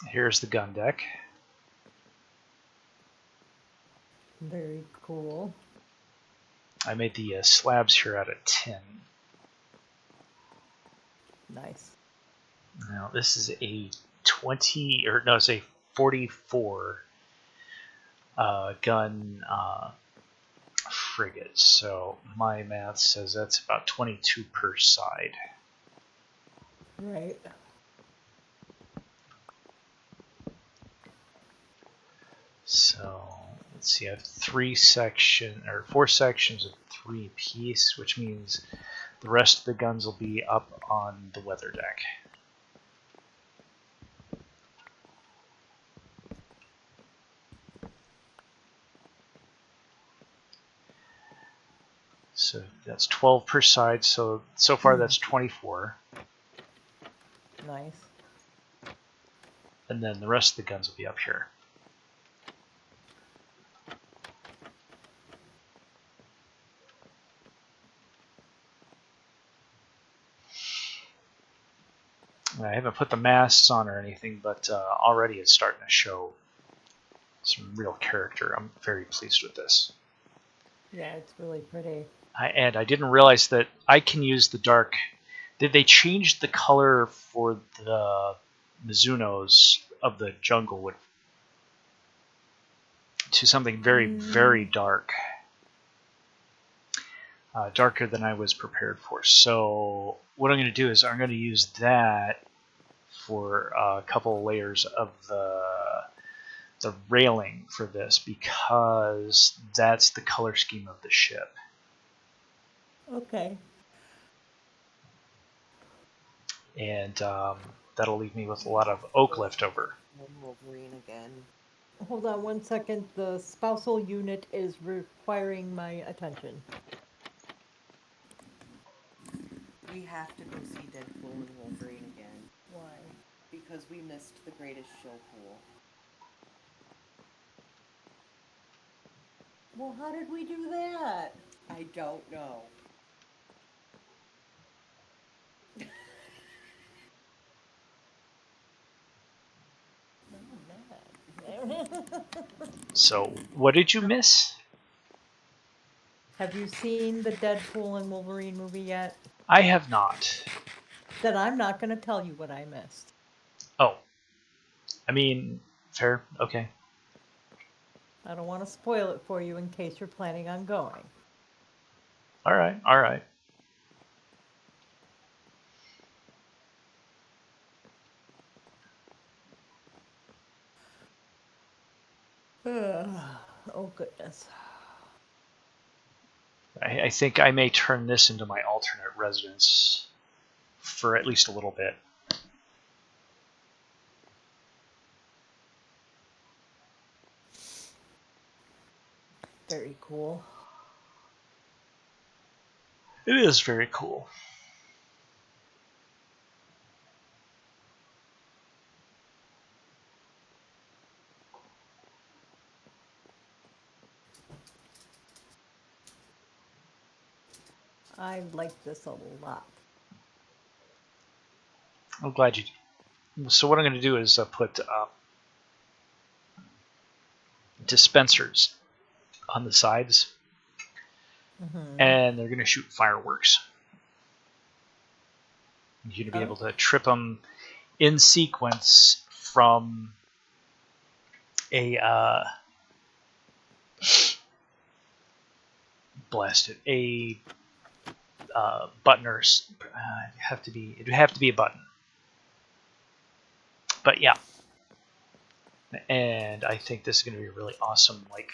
here's the gun deck. Very cool. I made the slabs here out of tin. Nice. Now this is a 20 or no, it's a 44 gun frigate. So my math says that's about 22 per side. Right. So let's see, I have 4 sections of 3 apiece, which means the rest of the guns will be up on the weather deck. So that's 12 per side, so far that's 24. Nice. And then the rest of the guns will be up here. I haven't put the masts on or anything, but already it's starting to show some real character. I'm very pleased with this. Yeah, it's really pretty. And I didn't realize that I can use the dark. Did they change the color for the Mizunos of the jungle wood to something very, very dark? Darker than I was prepared for. So what I'm going to do is I'm going to use that for a couple layers of the railing for this, because that's the color scheme of the ship. Okay. And that'll leave me with a lot of oak left over. Wolverine again. Hold on one second. The spousal unit is requiring my attention. We have to go see Deadpool and Wolverine again. Why? Because we missed the greatest show pool. Well, how did we do that? I don't know. So what did you miss? Have you seen the Deadpool and Wolverine movie yet? I have not. Then I'm not going to tell you what I missed. Oh. I mean, fair. Okay. I don't want to spoil it for you in case you're planning on going. All right. All right. Oh, goodness. I think I may turn this into my alternate residence for at least a little bit. Very cool. It is very cool. I like this a lot. I'm glad you do. So what I'm going to do is put dispensers on the sides, and they're going to shoot fireworks. You're going to be able to trip them in sequence from a button, or it'd have to be a button. But yeah, and I think this is going to be a really awesome, like,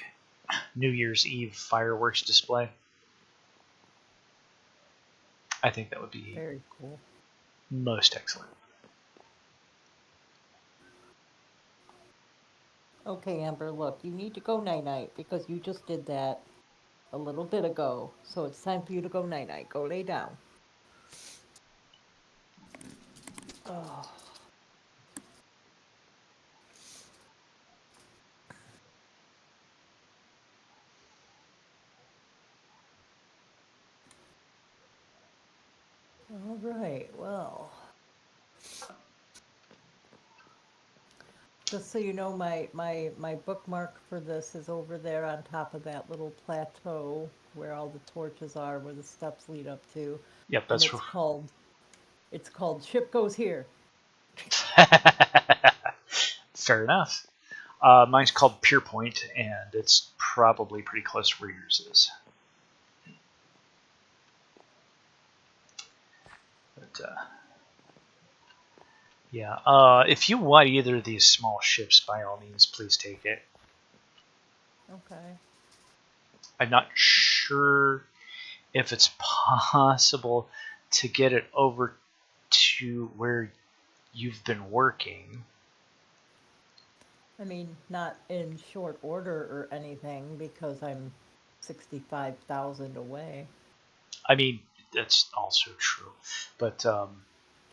New Year's Eve fireworks display. I think that would be Very cool. most excellent. Okay, Amber, look, you need to go night-night because you just did that a little bit ago. So it's time for you to go night-night. Go lay down. Oh. All right, well. Just so you know, my bookmark for this is over there on top of that little plateau where all the torches are, where the steps lead up to. Yep, And that's it's called Ship Goes Here. fair enough. Mine's called Pierpoint, and it's probably pretty close where yours is. But yeah, if you want either of these small ships, by all means, please take it. Okay. I'm not sure if it's possible to get it over to where you've been working. I mean, not in short order or anything because I'm 65,000 away. I mean, that's also true. But Let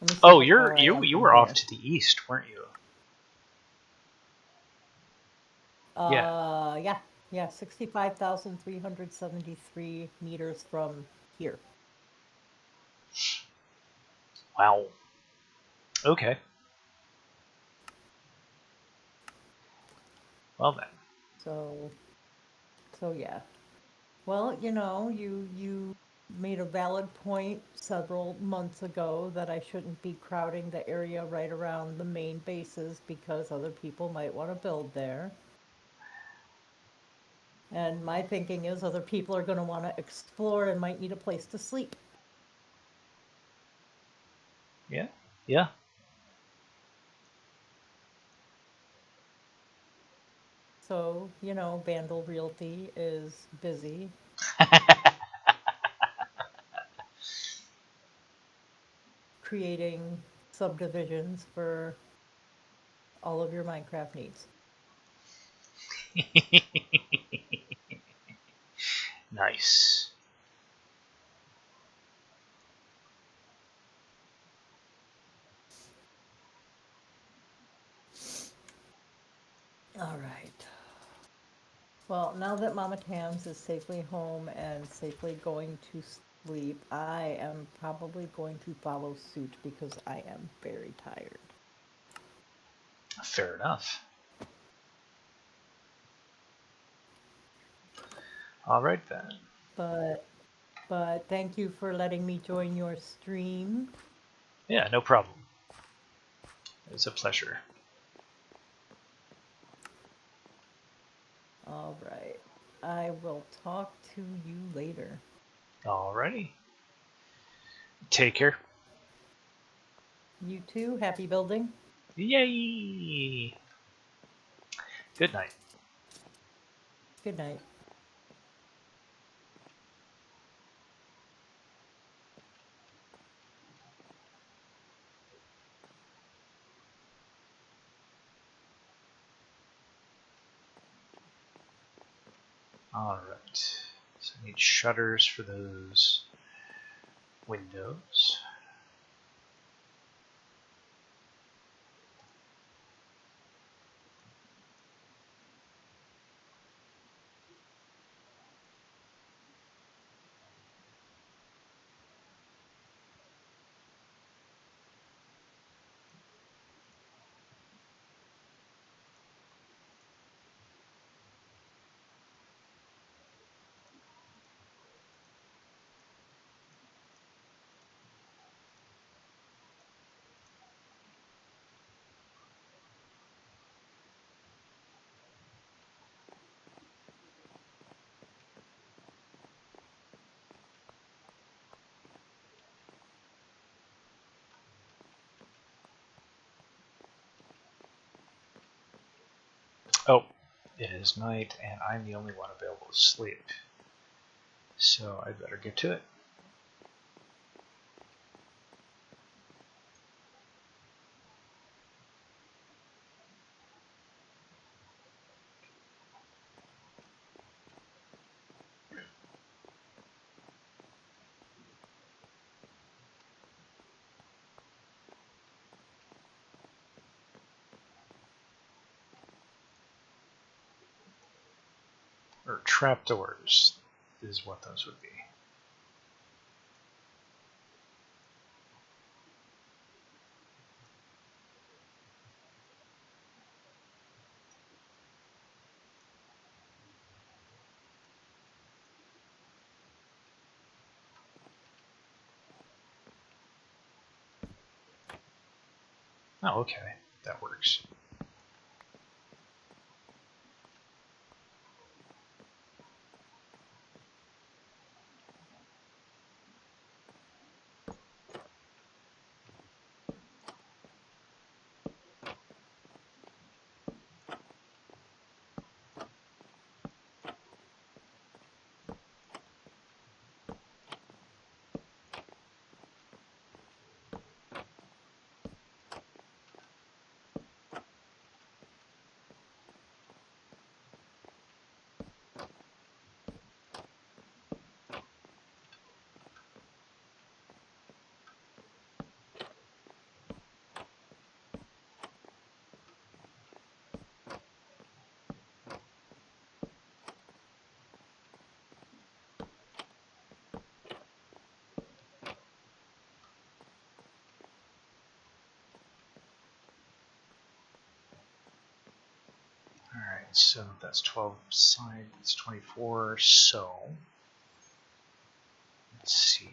me see oh, how far I am you from were off here. to the east, weren't you? Yeah, 65,373 meters from here. Wow. Okay. Well then. So yeah. Well, you made a valid point several months ago that I shouldn't be crowding the area right around the main bases because other people might want to build there. And my thinking is other people are going to want to explore and might need a place to sleep. Yeah. Yeah. So, Vandal Realty is busy creating subdivisions for all of your Minecraft needs. Nice. All right. Well, now that Mama Tams is safely home and safely going to sleep, I am probably going to follow suit because I am very tired. Fair enough. All right then. But thank you for letting me join your stream. Yeah, no problem. It's a pleasure. All right. I will talk to you later. Alrighty. Take care. You too. Happy building. Yay! Good night. Good night. Alright. So I need shutters for those windows. Oh, it is night, and I'm the only one available to sleep. So I better get to it. Or trapdoors is what those would be. Oh, okay. That works. Alright, so that's 12 side, that's 24, so let's see.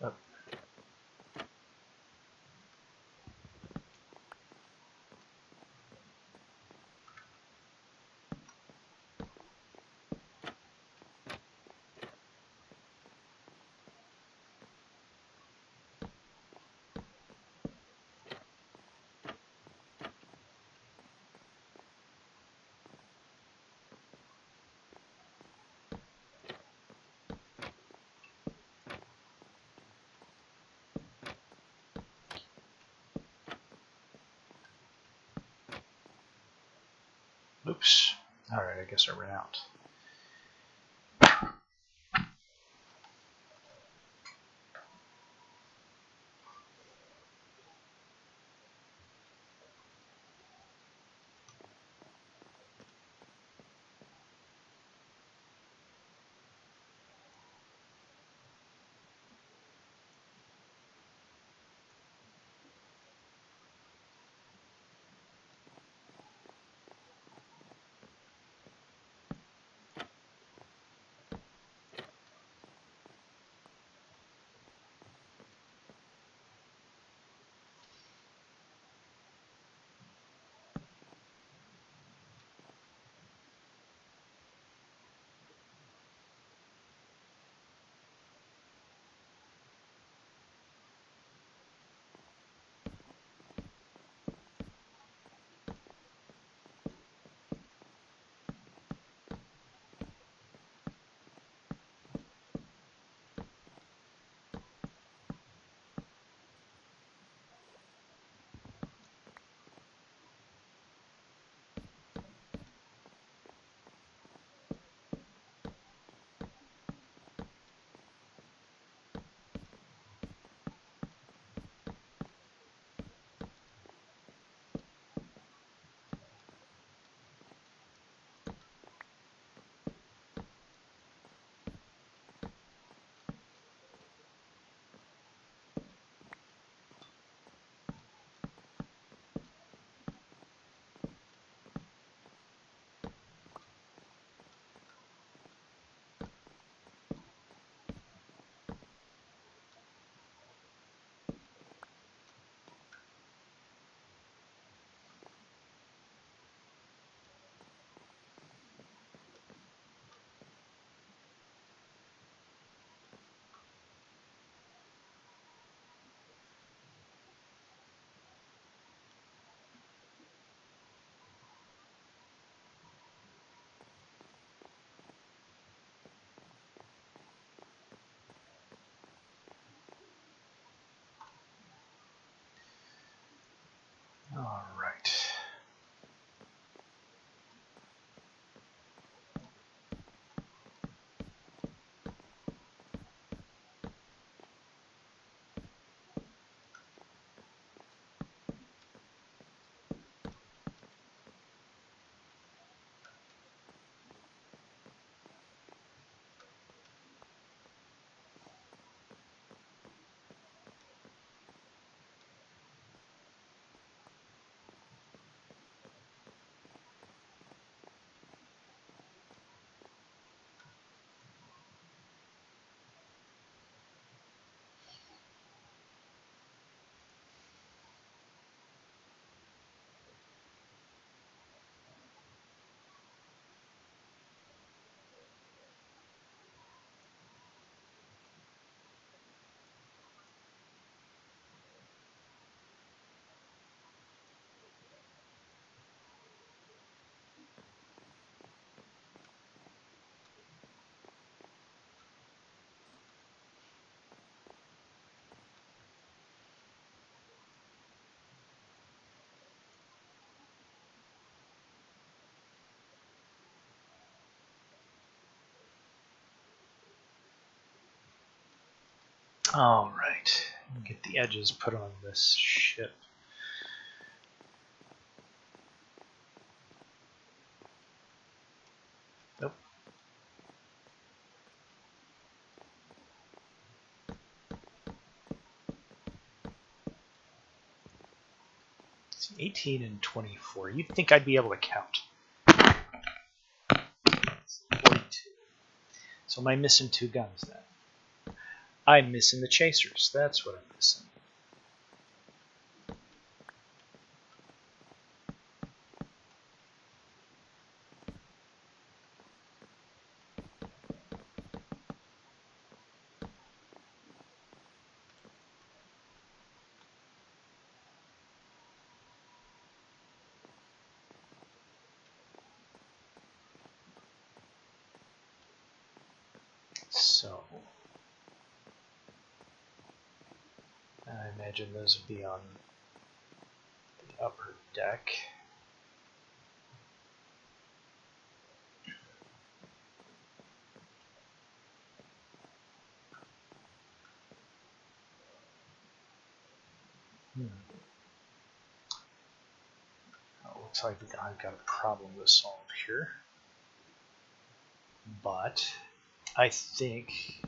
Oh, oops. Alright, I guess I ran out. All right. All right. Get the edges put on this ship. Nope. It's 18 and 24. You'd think I'd be able to count. 42. So am I missing 2 guns then? I'm missing the chasers. That's what I'm missing. So I imagine those would be on the upper deck. Oh, looks like I've got a problem to solve here. But I think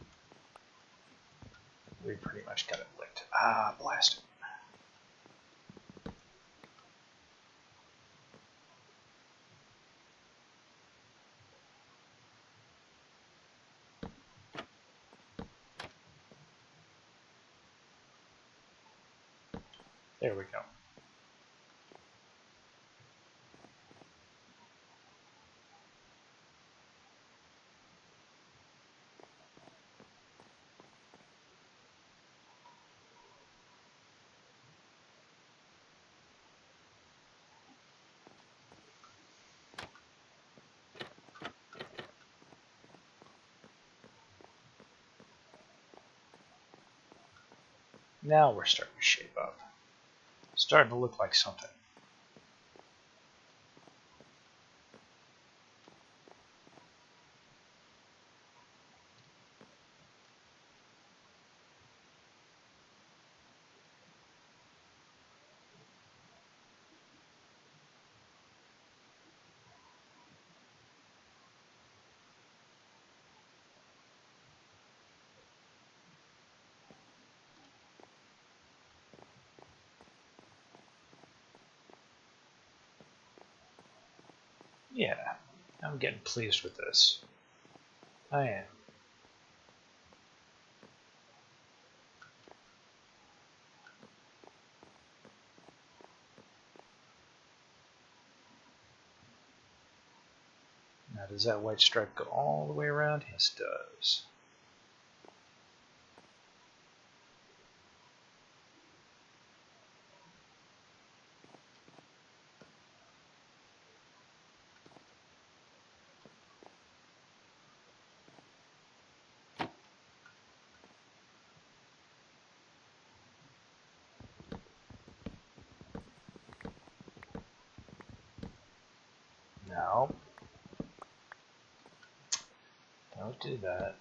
we pretty much got it licked. Ah, blast it. There we go. Now we're starting to shape up. Starting to look like something. Yeah, I'm getting pleased with this. I am. Now, does that white stripe go all the way around? Yes, it does. No. Don't do that.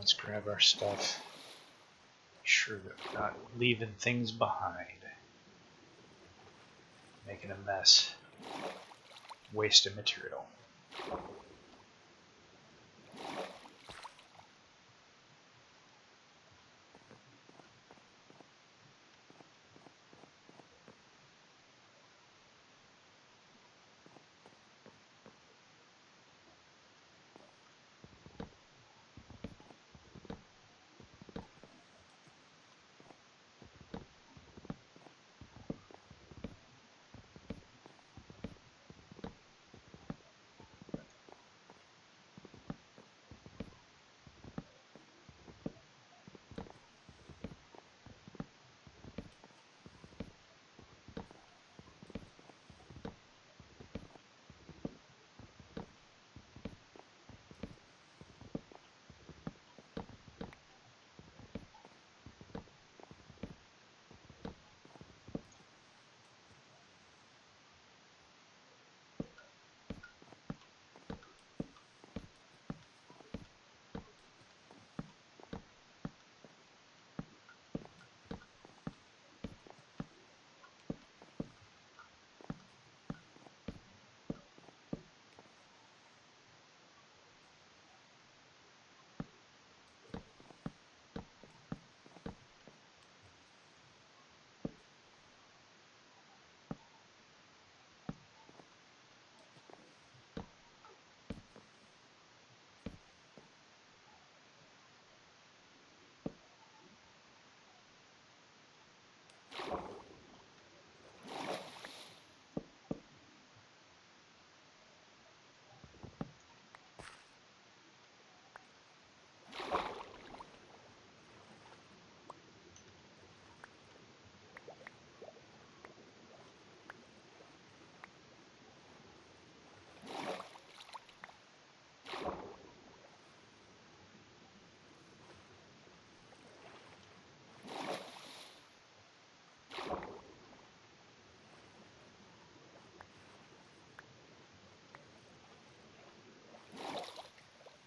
Let's grab our stuff. Make sure that we're not leaving things behind. Making a mess. Wasting material.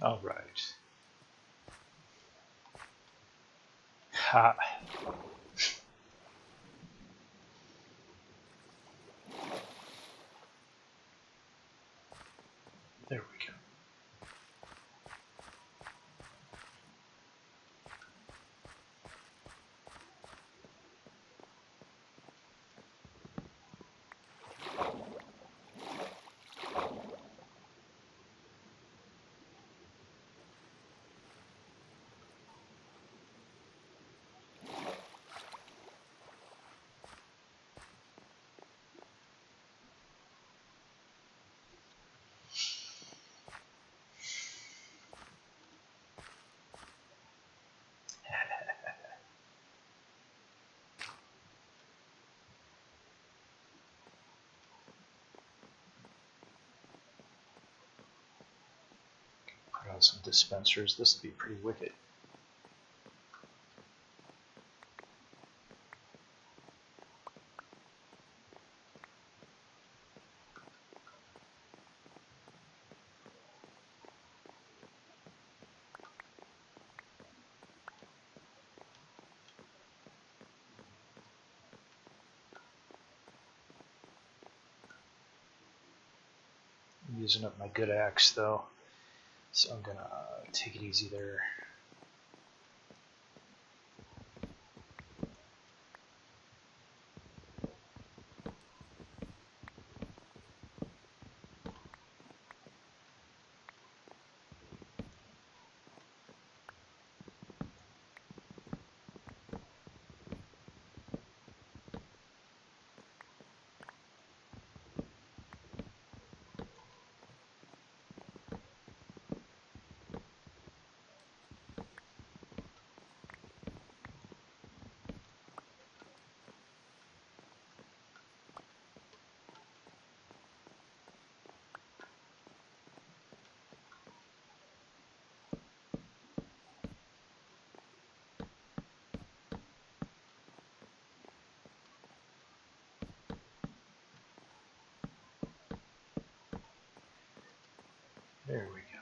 All right. Ha. There we go. some dispensers. This would be pretty wicked. I'm using up my good axe though, so I'm gonna take it easy there. There we go.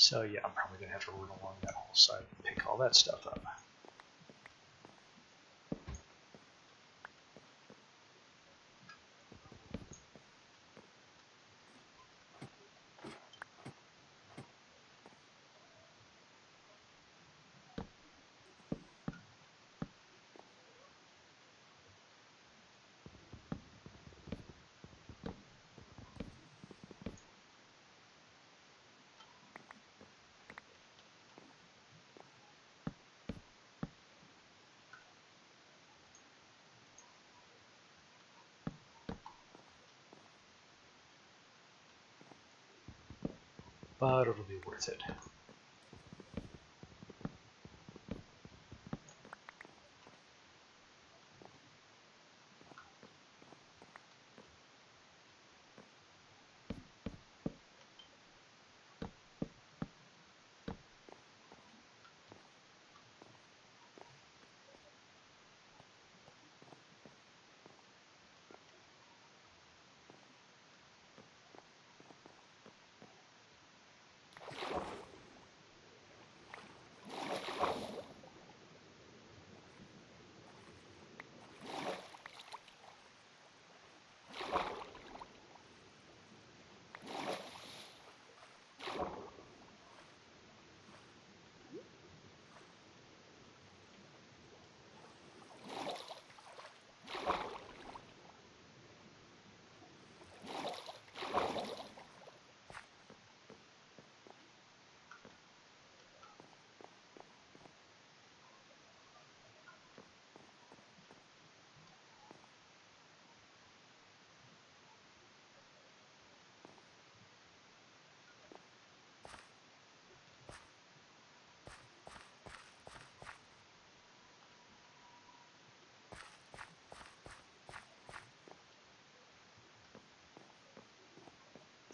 So yeah, I'm probably gonna have to run along that whole side and pick all that stuff up. But it'll be worth it.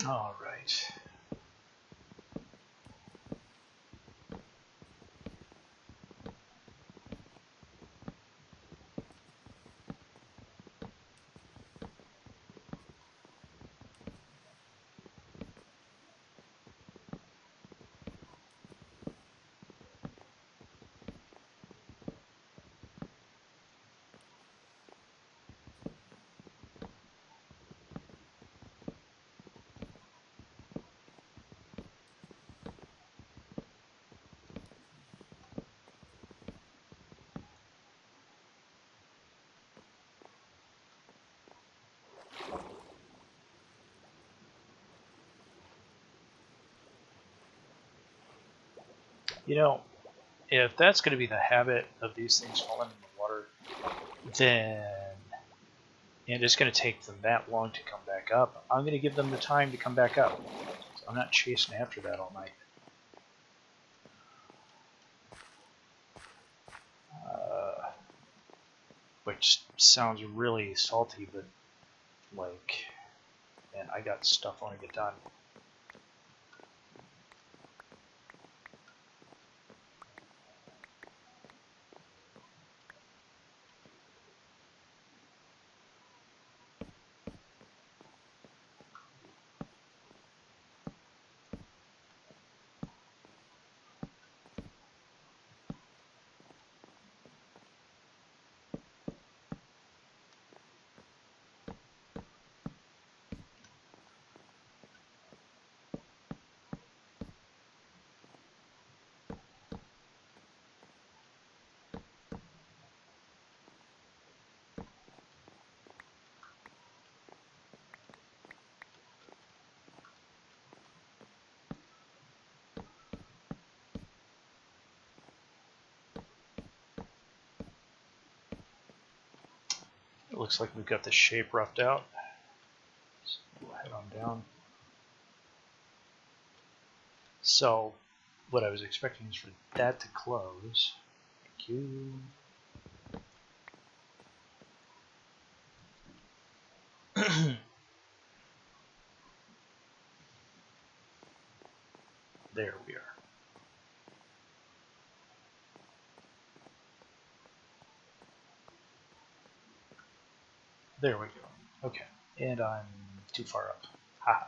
All right. You know, if that's going to be the habit of these things falling in the water, then and it's going to take them that long to come back up, I'm going to give them the time to come back up. So I'm not chasing after that all night. Which sounds really salty, but like, man, I got stuff I want to get done. It looks like we've got the shape roughed out. So we'll head on down. So what I was expecting is for that to close. Thank you. There we are. There we go. Okay. And I'm too far up. Haha.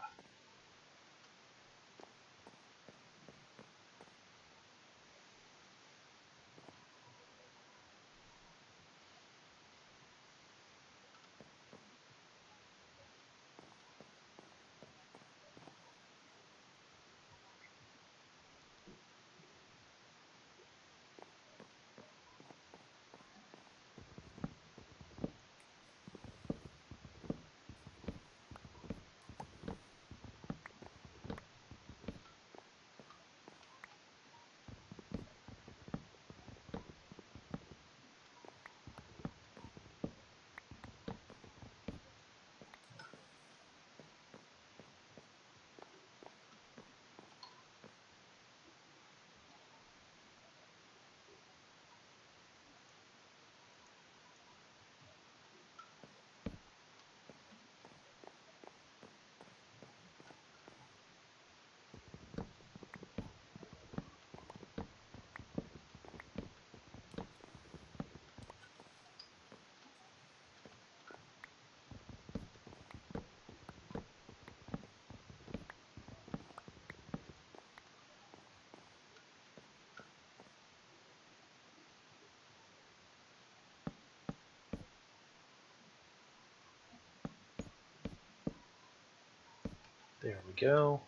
There we go.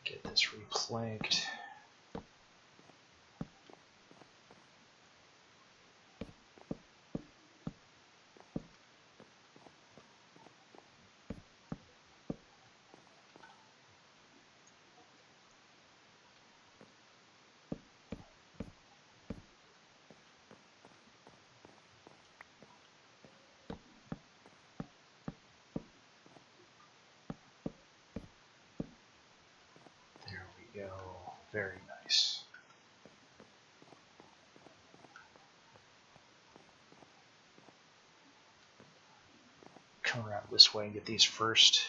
Get this replanked. There we go. Very nice. Come around this way and get these first.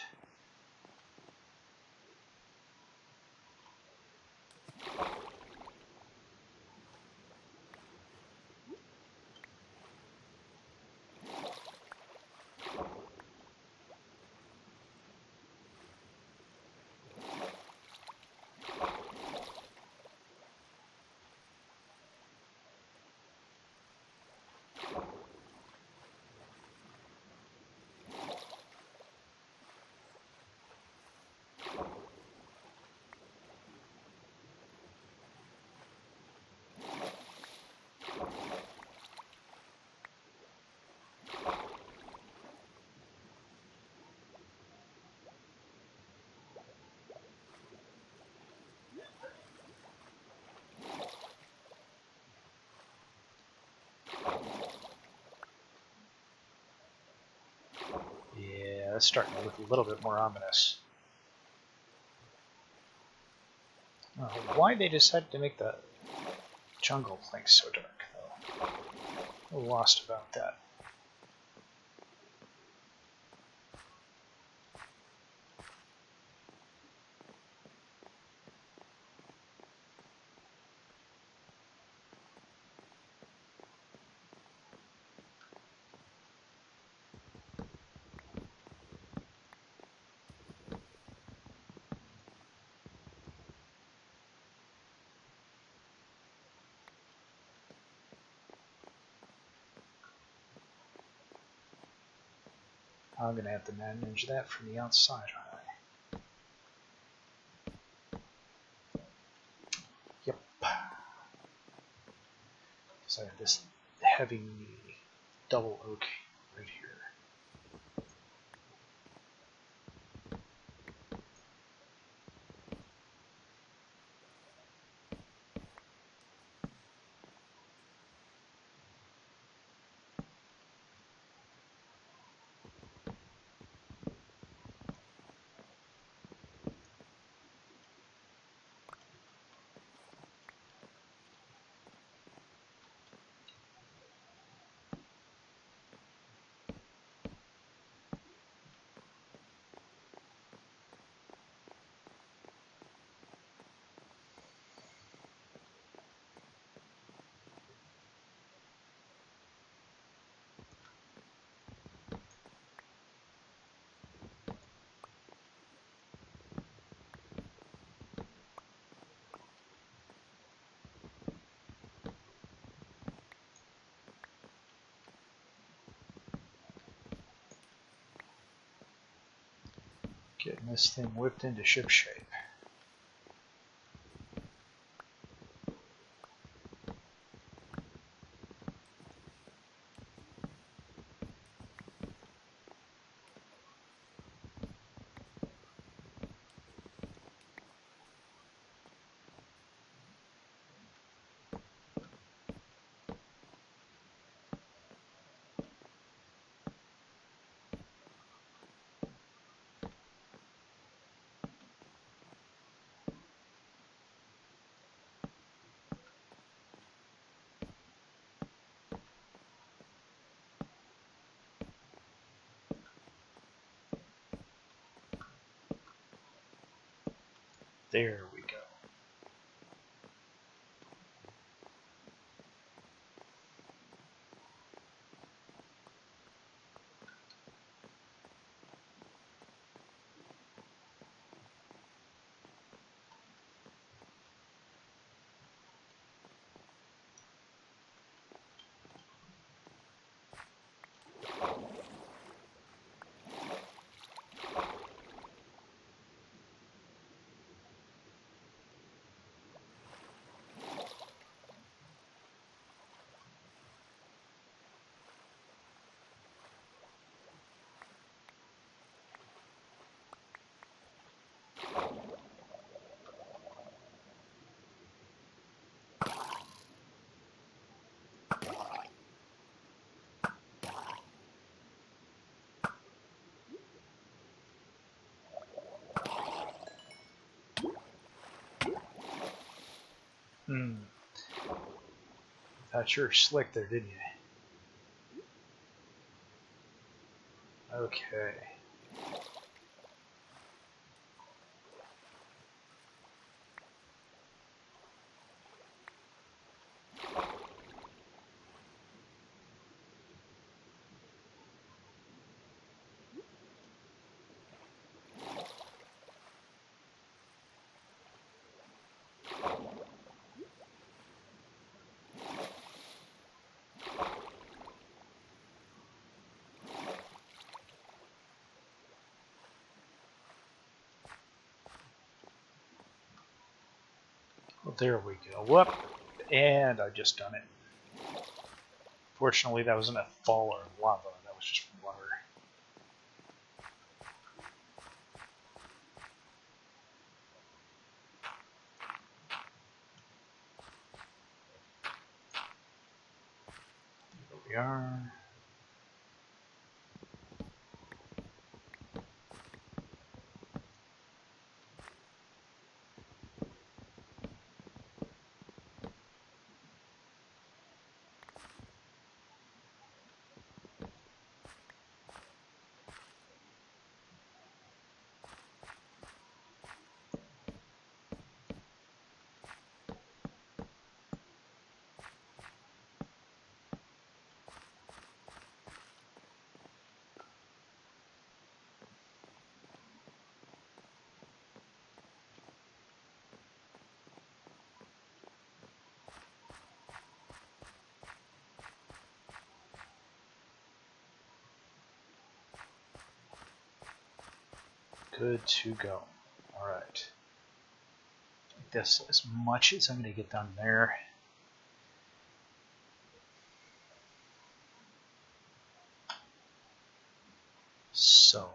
that's starting to look a little bit more ominous. Why they decided to make the jungle place so dark, though? I'm a little lost about that. I'm going to have to manage that from the outside, aren't I? Yep. Because I have this heavy double oak right here. Getting this thing whipped into ship shape. There we go. Thought you were slick there, didn't you? Okay. Well, there we go. Whoop! And I've just done it. Fortunately, that wasn't a fall or lava. That was just water. Here we are. Good to go. Alright. This as much as I'm going to get done there. So.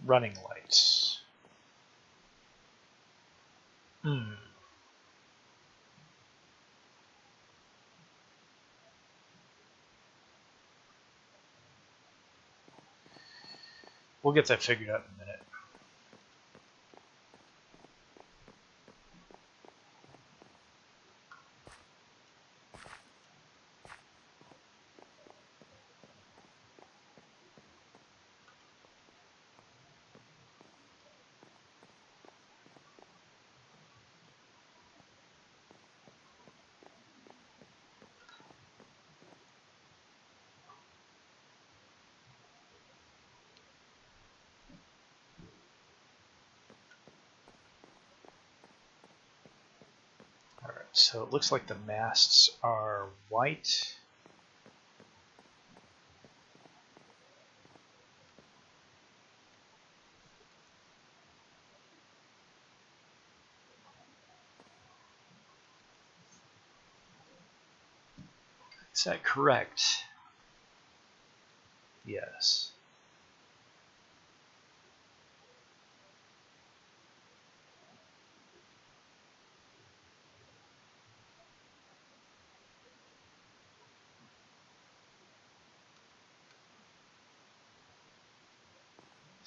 Running lights. We'll get that figured out in a minute. Alright, so it looks like the masts are white. Is that correct? Yes.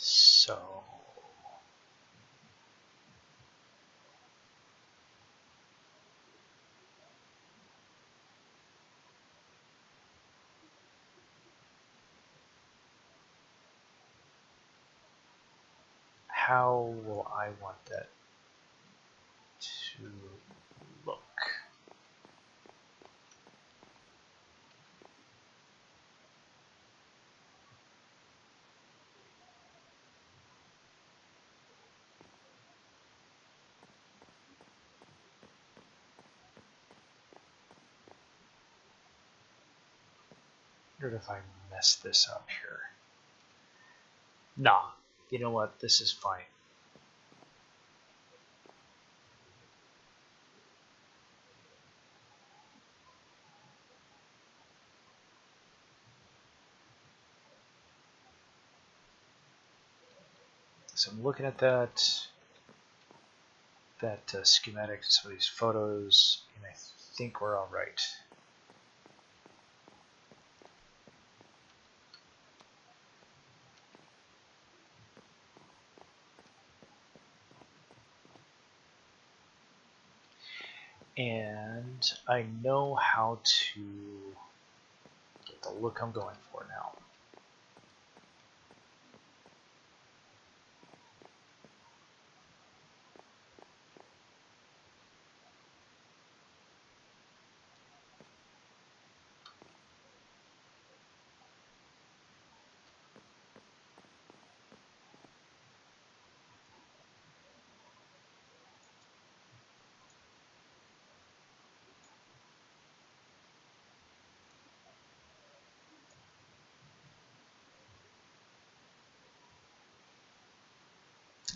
So how will I want that to look? I wonder if I mess this up here. Nah, you know what? This is fine. So I'm looking at that schematic, some of these photos, and I think we're all right. And I know how to get the look I'm going for now.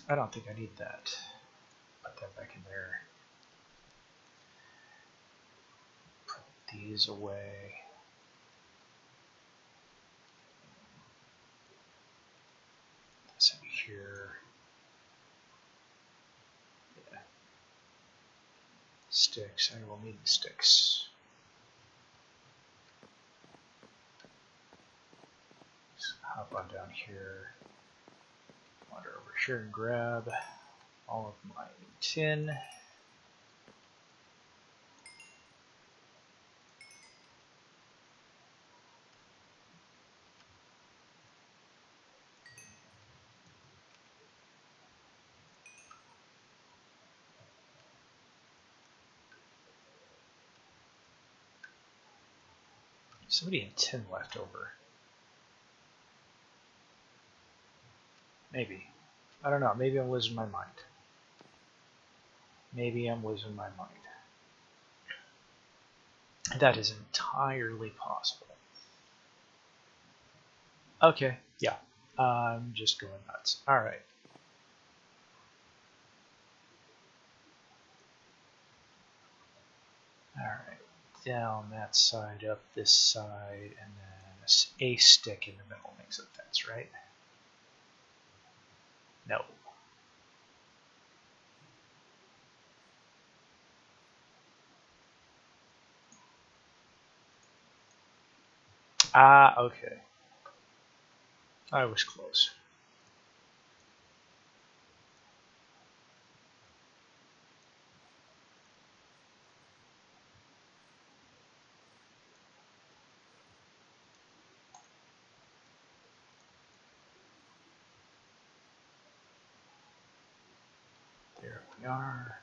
I don't think I need that. Put that back in there. Put these away. This in here. Yeah. Sticks. I will need the sticks. Just hop on down here. Wander over here and grab all of my tin. Somebody had tin left over. Maybe. I don't know. Maybe I'm losing my mind. Maybe I'm losing my mind. That is entirely possible. Okay, yeah. I'm just going nuts. Alright. Alright. Down that side, up this side, and then a stick in the middle makes a fence, right? No. Ah, okay. I was close. There we are.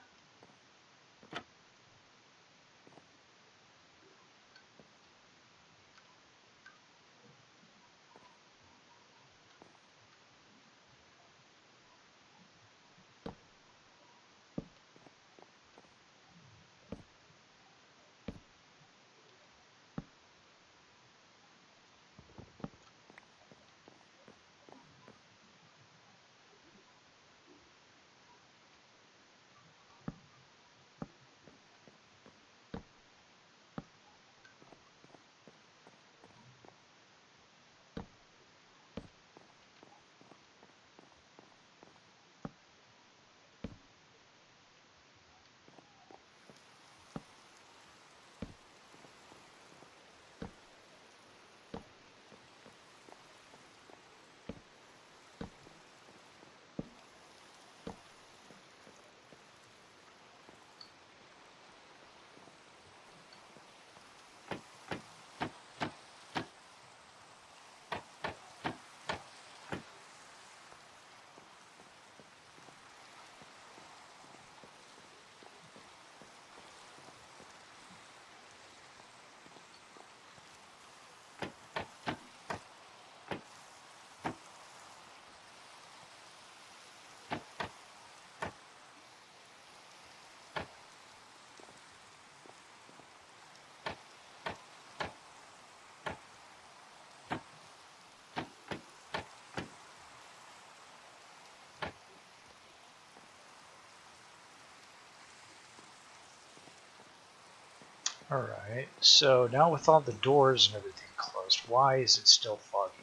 Alright, so now with all the doors and everything closed, why is it still foggy?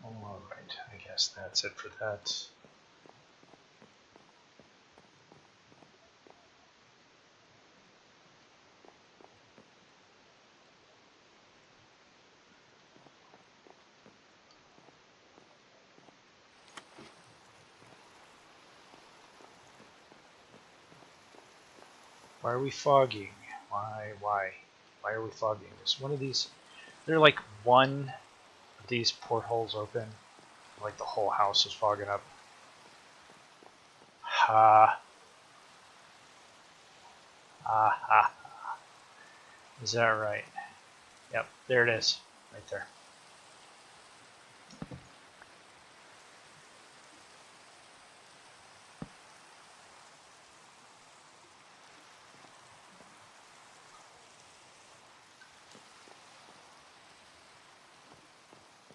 Alright, I guess that's it for that. Why are we fogging? Why are we fogging this? One of these, they're like one of these portholes open, like the whole house is fogging up. Ha. Ha. Is that right? Yep, there it is, right there.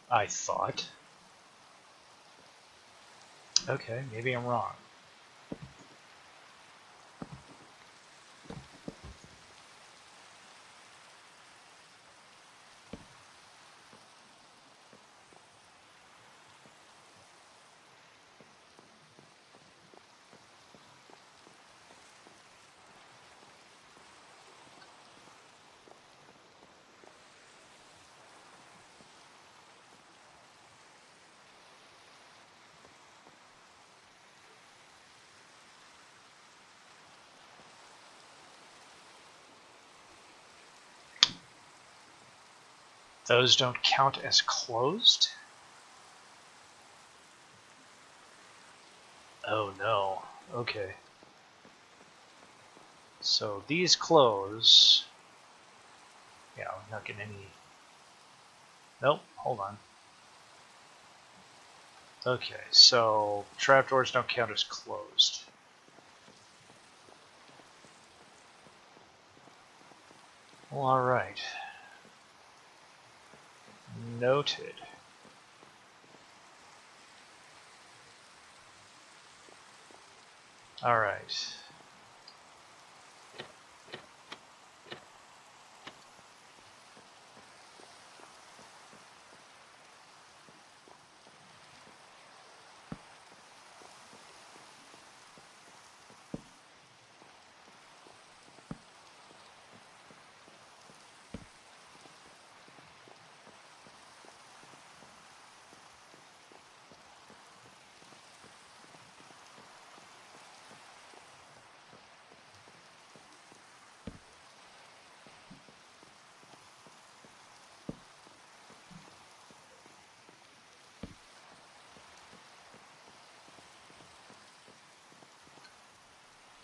I thought. Okay, maybe I'm wrong. Those don't count as closed? Oh no. Okay. So these close. Yeah, I'm not getting any. Nope, hold on. Okay, so trapdoors don't count as closed. Well, alright. Noted. Alright.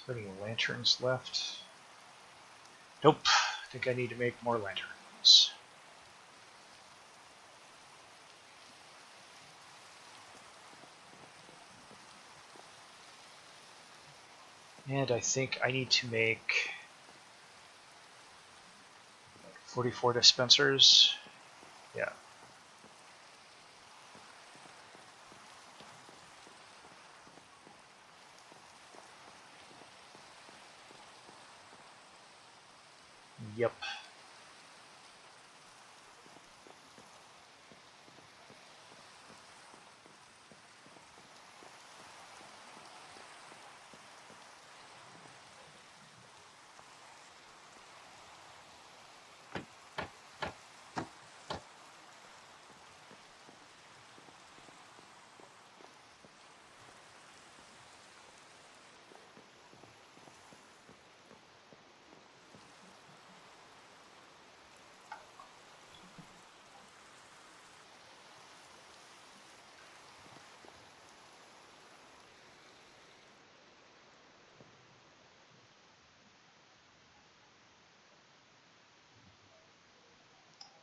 Is there any lanterns left? Nope. I think I need to make more lanterns. And I think I need to make 44 dispensers. Yeah. Yep.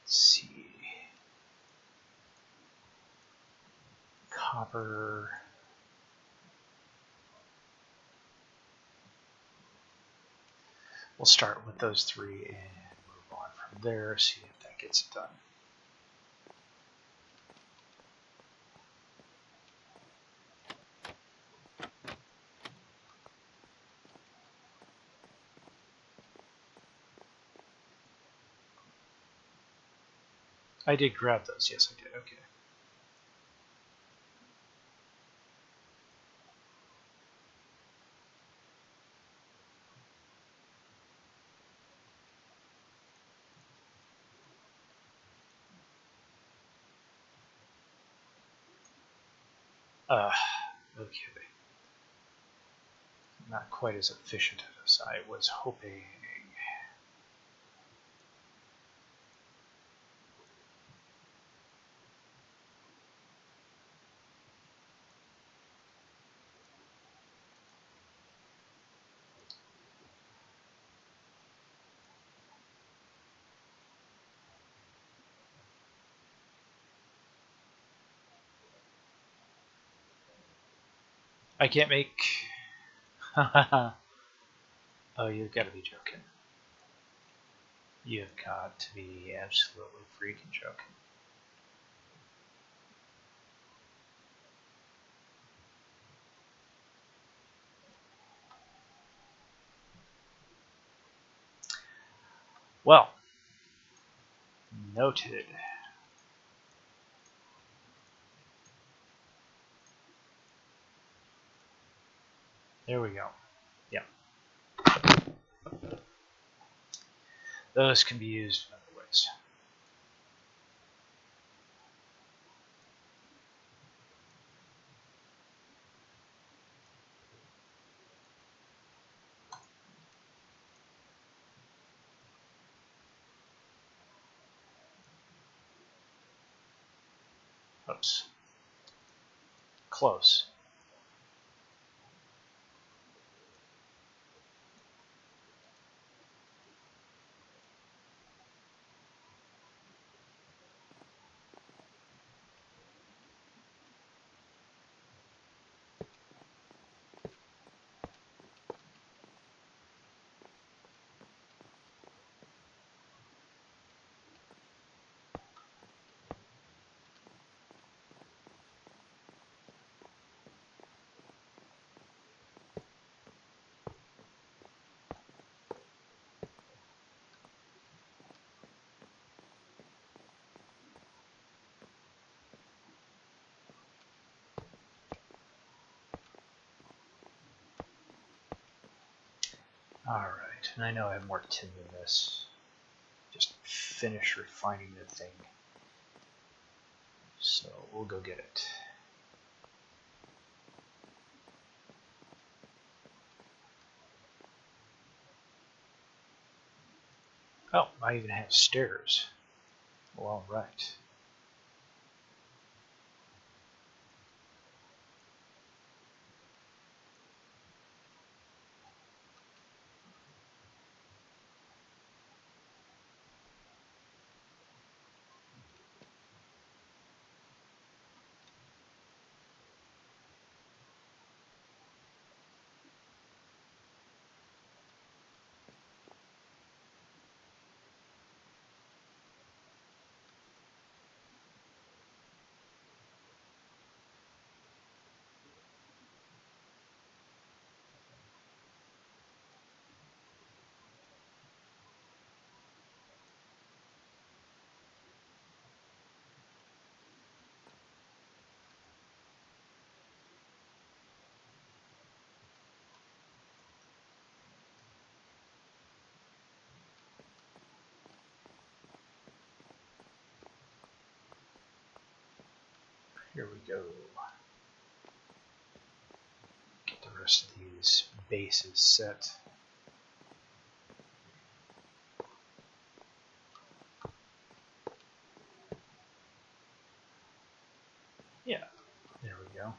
Let's see. Copper. We'll start with those three and move on from there, see if that gets it done. I did grab those, yes I did, okay. Okay. Not quite as efficient as I was hoping. I can't make... Oh, you've got to be joking. You've got to be absolutely freaking joking. Noted. There we go. Yeah. Those can be used in other ways. Oops. Close. Alright, and I know I have more tin than this. Just finish refining the thing. So we'll go get it. Oh, I even have stairs. Well, alright. Here we go. Get the rest of these bases set. Yeah, there we go.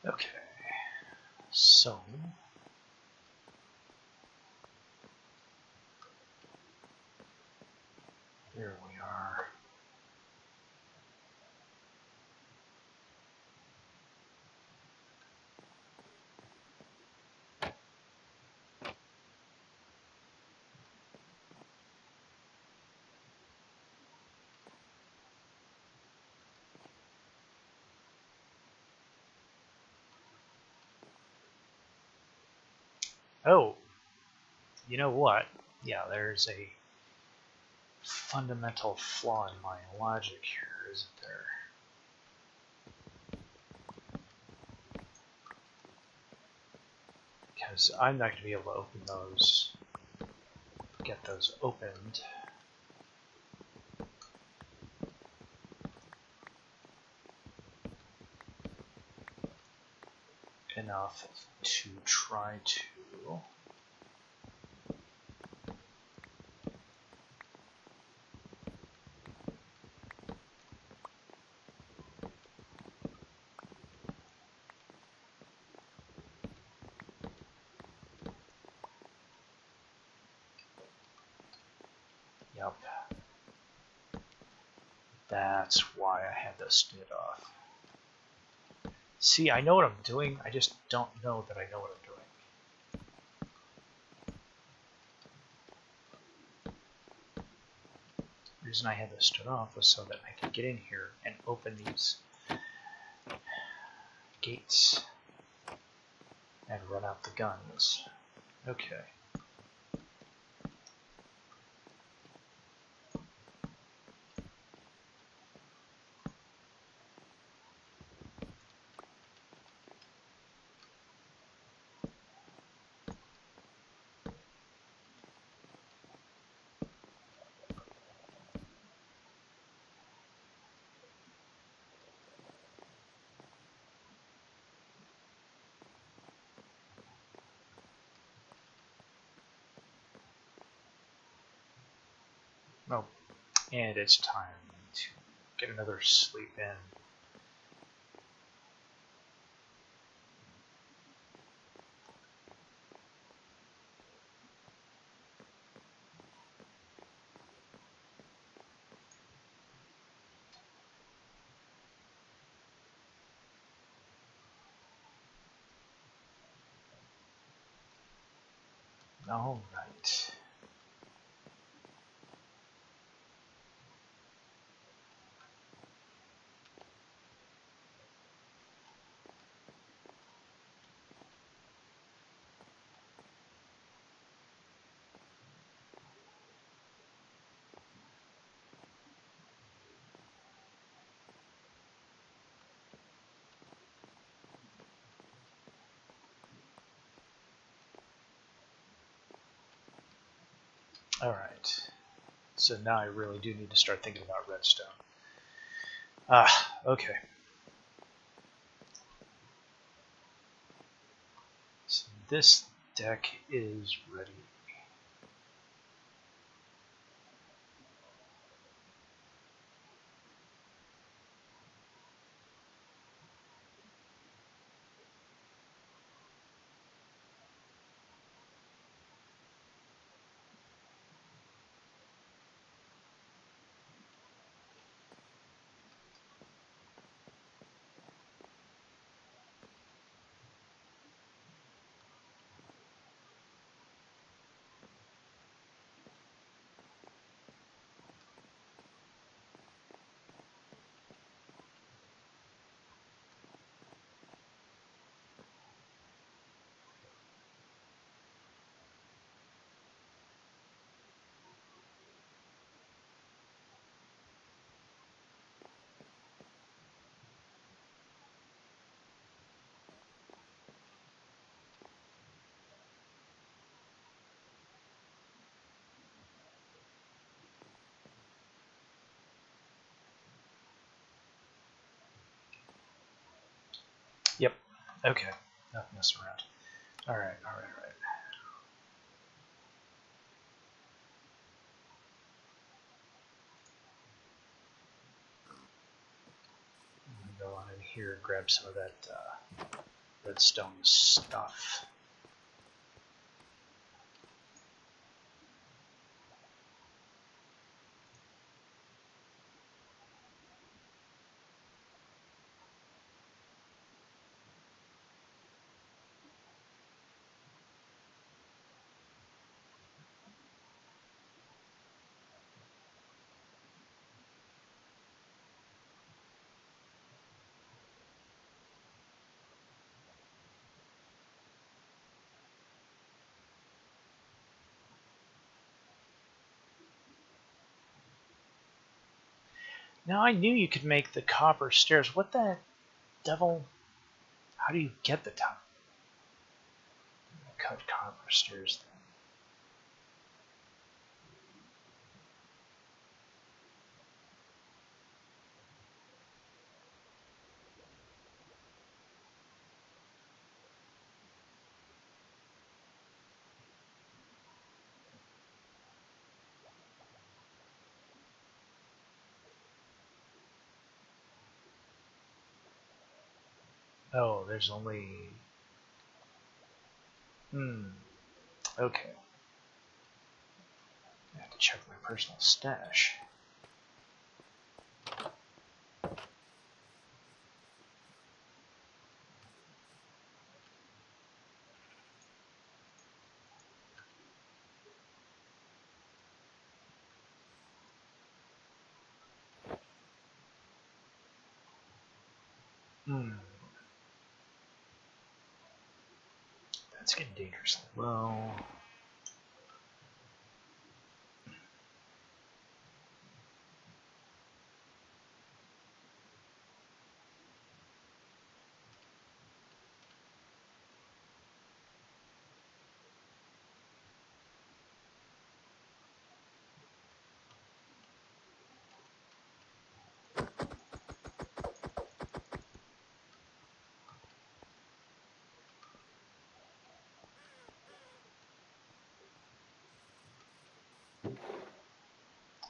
Okay, so here we are. Oh, you know what? Yeah, there's a fundamental flaw in my logic here, isn't there? Because I'm not going to be able to open those, get those opened. Enough to try to Yep. That's why I had those stood off. See, I know what I'm doing, I just don't know that I know what I'm doing. The reason I had those stood off was so that I could get in here and open these gates and run out the guns. Okay. Oh, and it's time to get another sleep in. All right. All right. So now I really do need to start thinking about redstone. Okay. So this deck is ready. Yep. Okay. Not messing around. All right. All right. All right. I'm gonna go on in here and grab some of that redstone stuff. Now I knew you could make the copper stairs. What the devil? How do you get the top? Cut copper stairs then. Oh, there's only... Okay. I have to check my personal stash. That's getting dangerously low.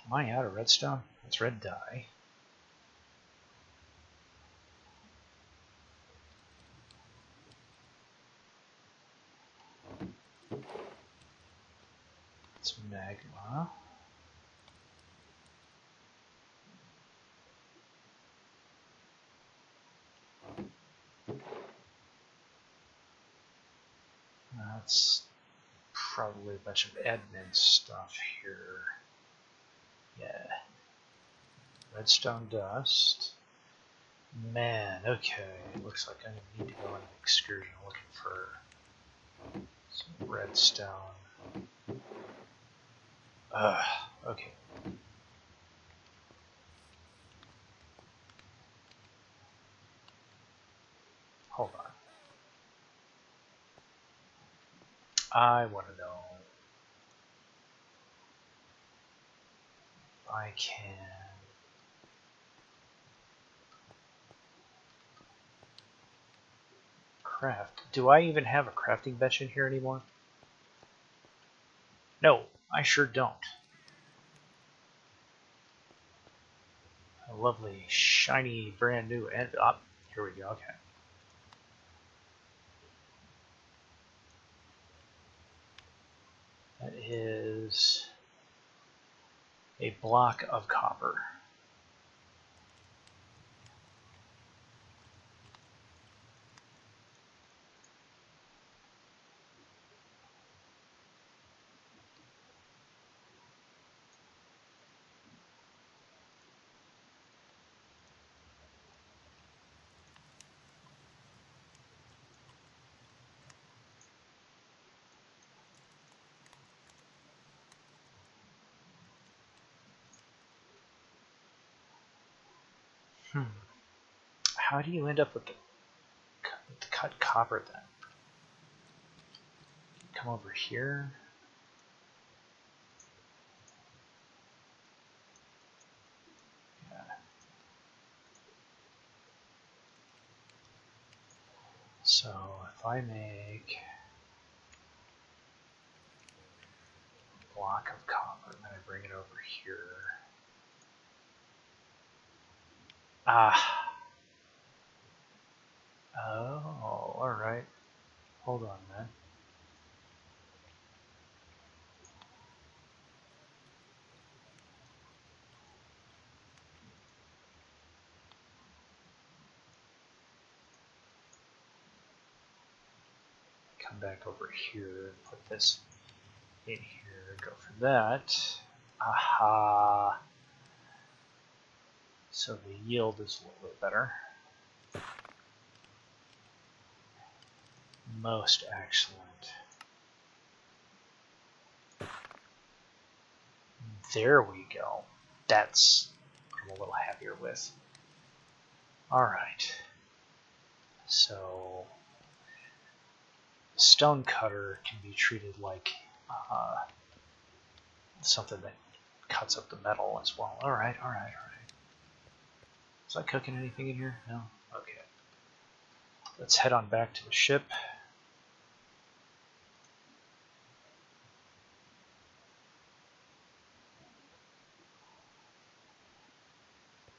Am I out of redstone? It's red dye. It's magma. That's probably a bunch of admin stuff here. Yeah. Redstone dust. Man, okay. Looks like I need to go on an excursion looking for some redstone. Okay. Hold on. I want to know if I can craft. Do I even have a crafting bench in here anymore? No, I sure don't. A lovely, shiny, brand new end. Here we go. Okay. That is a block of copper. How do you end up with the cut copper then? Come over here. Yeah. So if I make a block of copper, then I bring it over here. Oh, alright. Hold on, man. Come back over here and put this in here. Go for that. Aha. So the yield is a little bit better. Most excellent. There we go. That's what I'm a little happier with. Alright. So the stone cutter can be treated like something that cuts up the metal as well. Alright. Is I cooking anything in here? No? Okay. Let's head on back to the ship.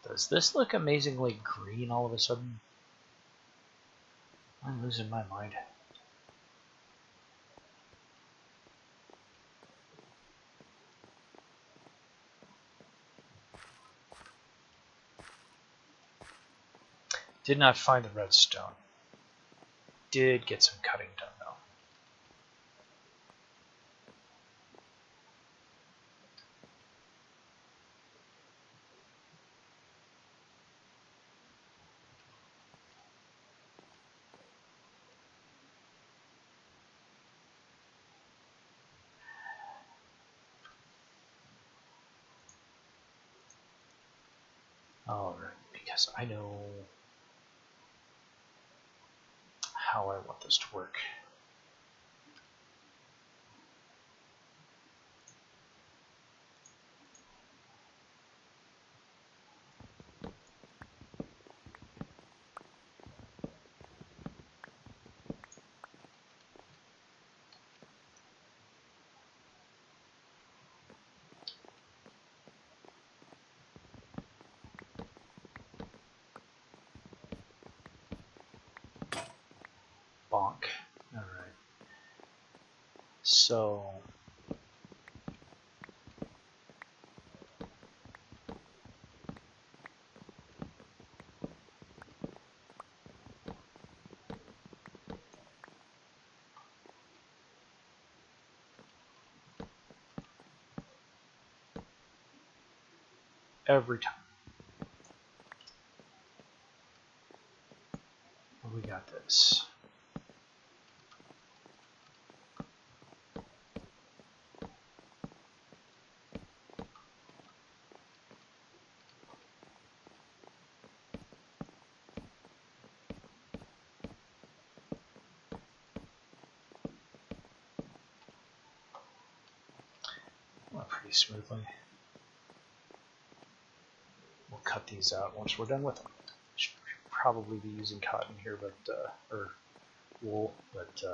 Does this look amazingly green all of a sudden? I'm losing my mind. Did not find the redstone. Did get some cutting done though. Alright, because I know how I want this to work. Bonk. Alright. So every time. We got this. Went pretty smoothly. We'll cut these out once we're done with them. Should probably be using cotton here, but or wool, but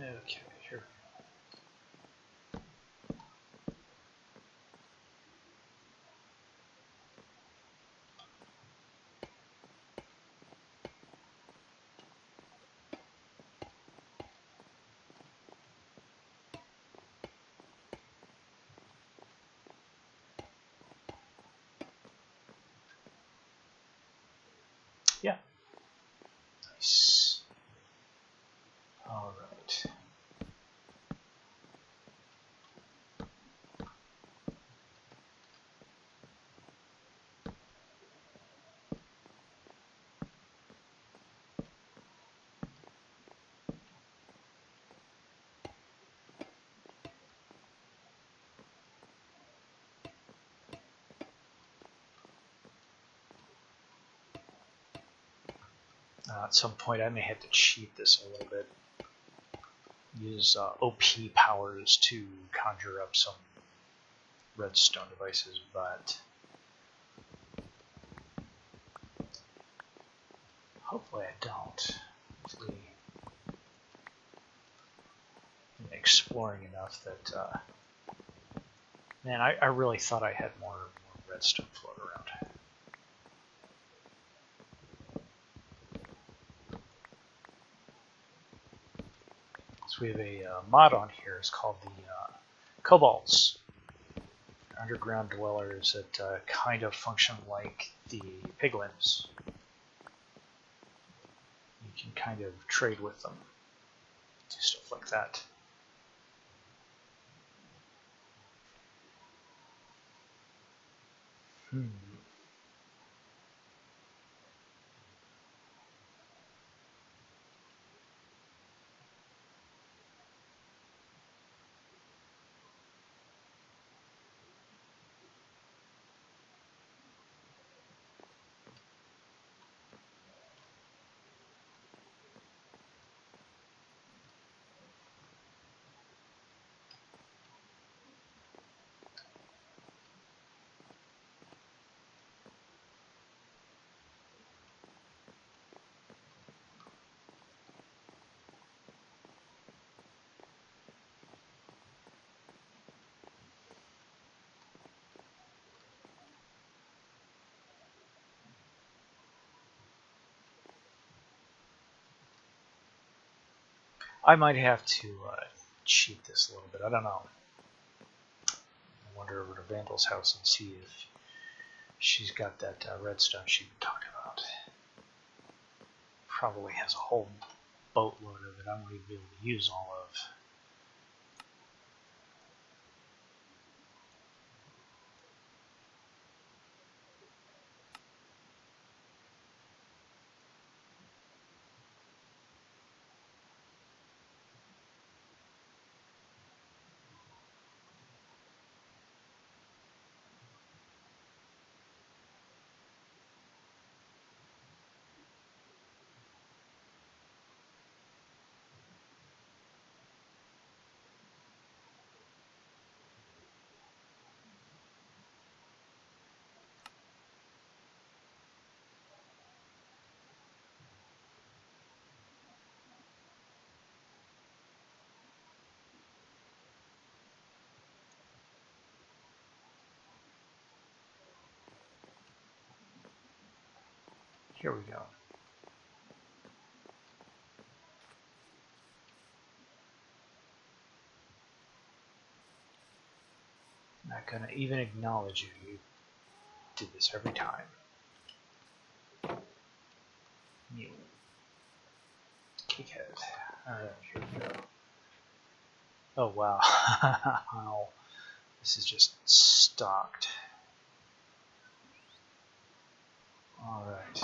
Okay, here. Yeah. Nice. All right. At some point, I may have to cheat this a little bit. Use OP powers to conjure up some redstone devices, but hopefully I don't. Hopefully I'm exploring enough that, man, I really thought I had more redstone float around. So we have a mod on here. It's called the Kobolds. Underground dwellers that kind of function like the piglins. You can kind of trade with them. Do stuff like that. I might have to cheat this a little bit. I don't know. I wander over to Vandal's house and see if she's got that redstone she's been talking about. Probably has a whole boatload of it I won't even be able to use all of. Here we go. I'm not gonna even acknowledge you. You did this every time. You kickhead. Alright, here we go. Oh wow. Wow. This is just stocked. Alright.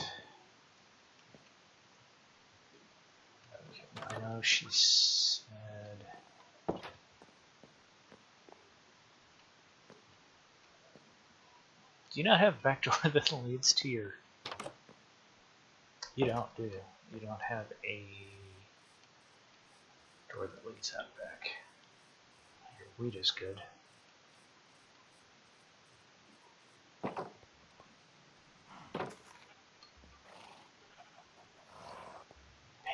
Okay, I know she said... Do you not have a back door that leads to your... You don't, do you? You don't have a door that leads out back. Your wheat is good.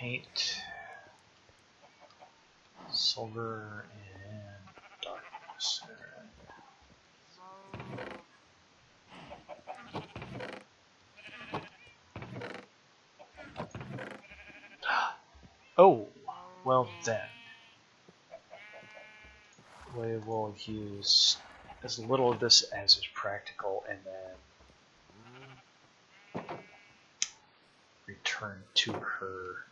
Paint. Silver and darkness. Oh, well then. We will use as little of this as is practical and then return to her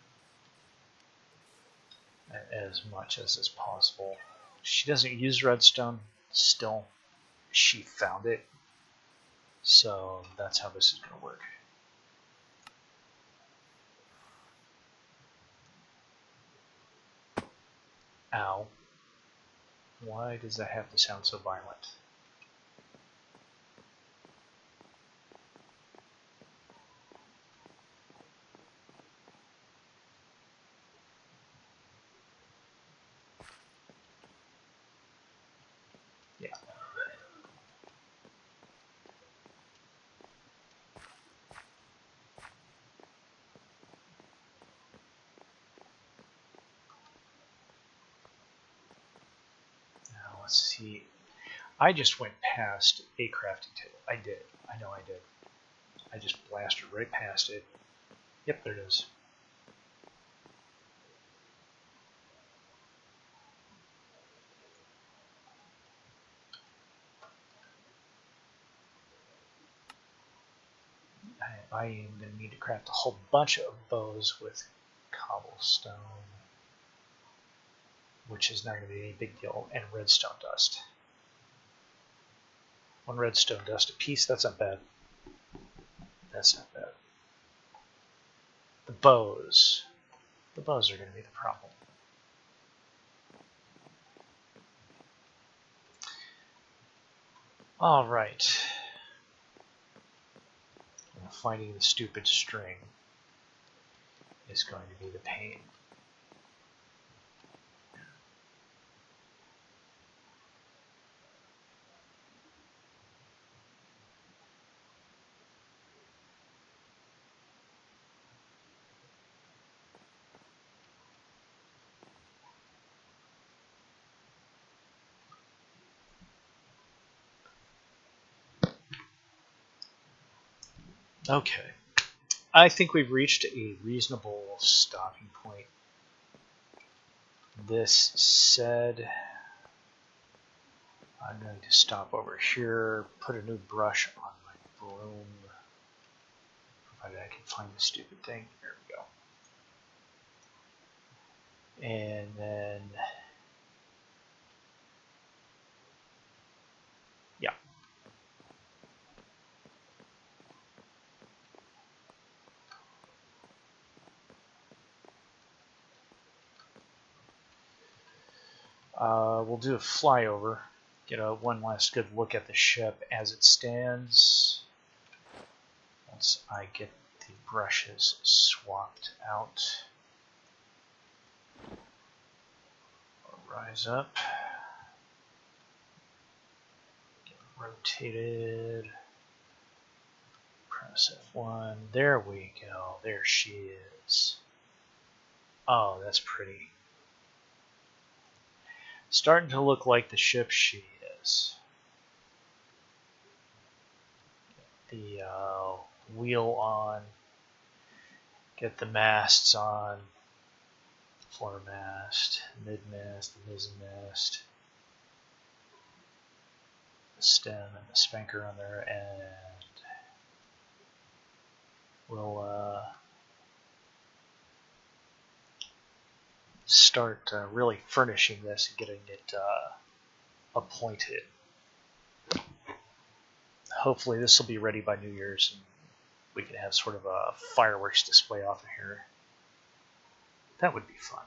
as much as is possible. She doesn't use redstone still. She found it. So that's how this is going to work. Ow. Why does that have to sound so violent? Yeah. Now let's see. I just went past a crafting table. I did. I know I did. I just blasted right past it. Yep, there it is. I am going to need to craft a whole bunch of bows with cobblestone, which is not going to be any big deal, and redstone dust. 1 redstone dust a piece, that's not bad. That's not bad. The bows. The bows are going to be the problem. Alright. Finding the stupid string is going to be the pain. Okay. I think we've reached a reasonable stopping point. This said, I'm going to stop over here, put a new brush on my broom, provided I can find the stupid thing. There we go. And then, yeah. We'll do a flyover, get one last good look at the ship as it stands. Once I get the brushes swapped out, I'll rise up, get rotated, press F1. There we go. There she is. Oh, that's pretty. Starting to look like the ship she is. The wheel on. Get the masts on. Floor mast, mid mast, mizzen mast. The stem and the spanker on there, and we'll start really furnishing this and getting it appointed. Hopefully this will be ready by New Year's and we can have sort of a fireworks display off of here. That would be fun.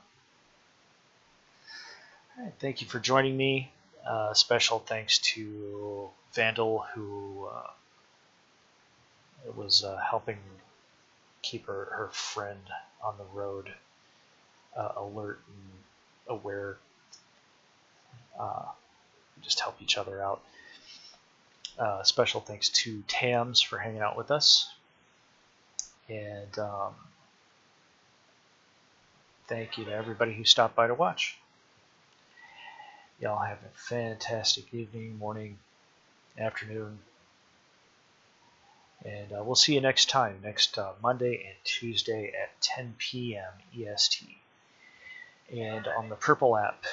All right, thank you for joining me. Special thanks to Vandal, who was helping keep her friend on the road alert and aware. Just help each other out. Special thanks to Tams for hanging out with us. And thank you to everybody who stopped by to watch. Y'all have a fantastic evening, morning, afternoon. And we'll see you next time, next Monday and Tuesday at 10 p.m. EST. And on the Purple app,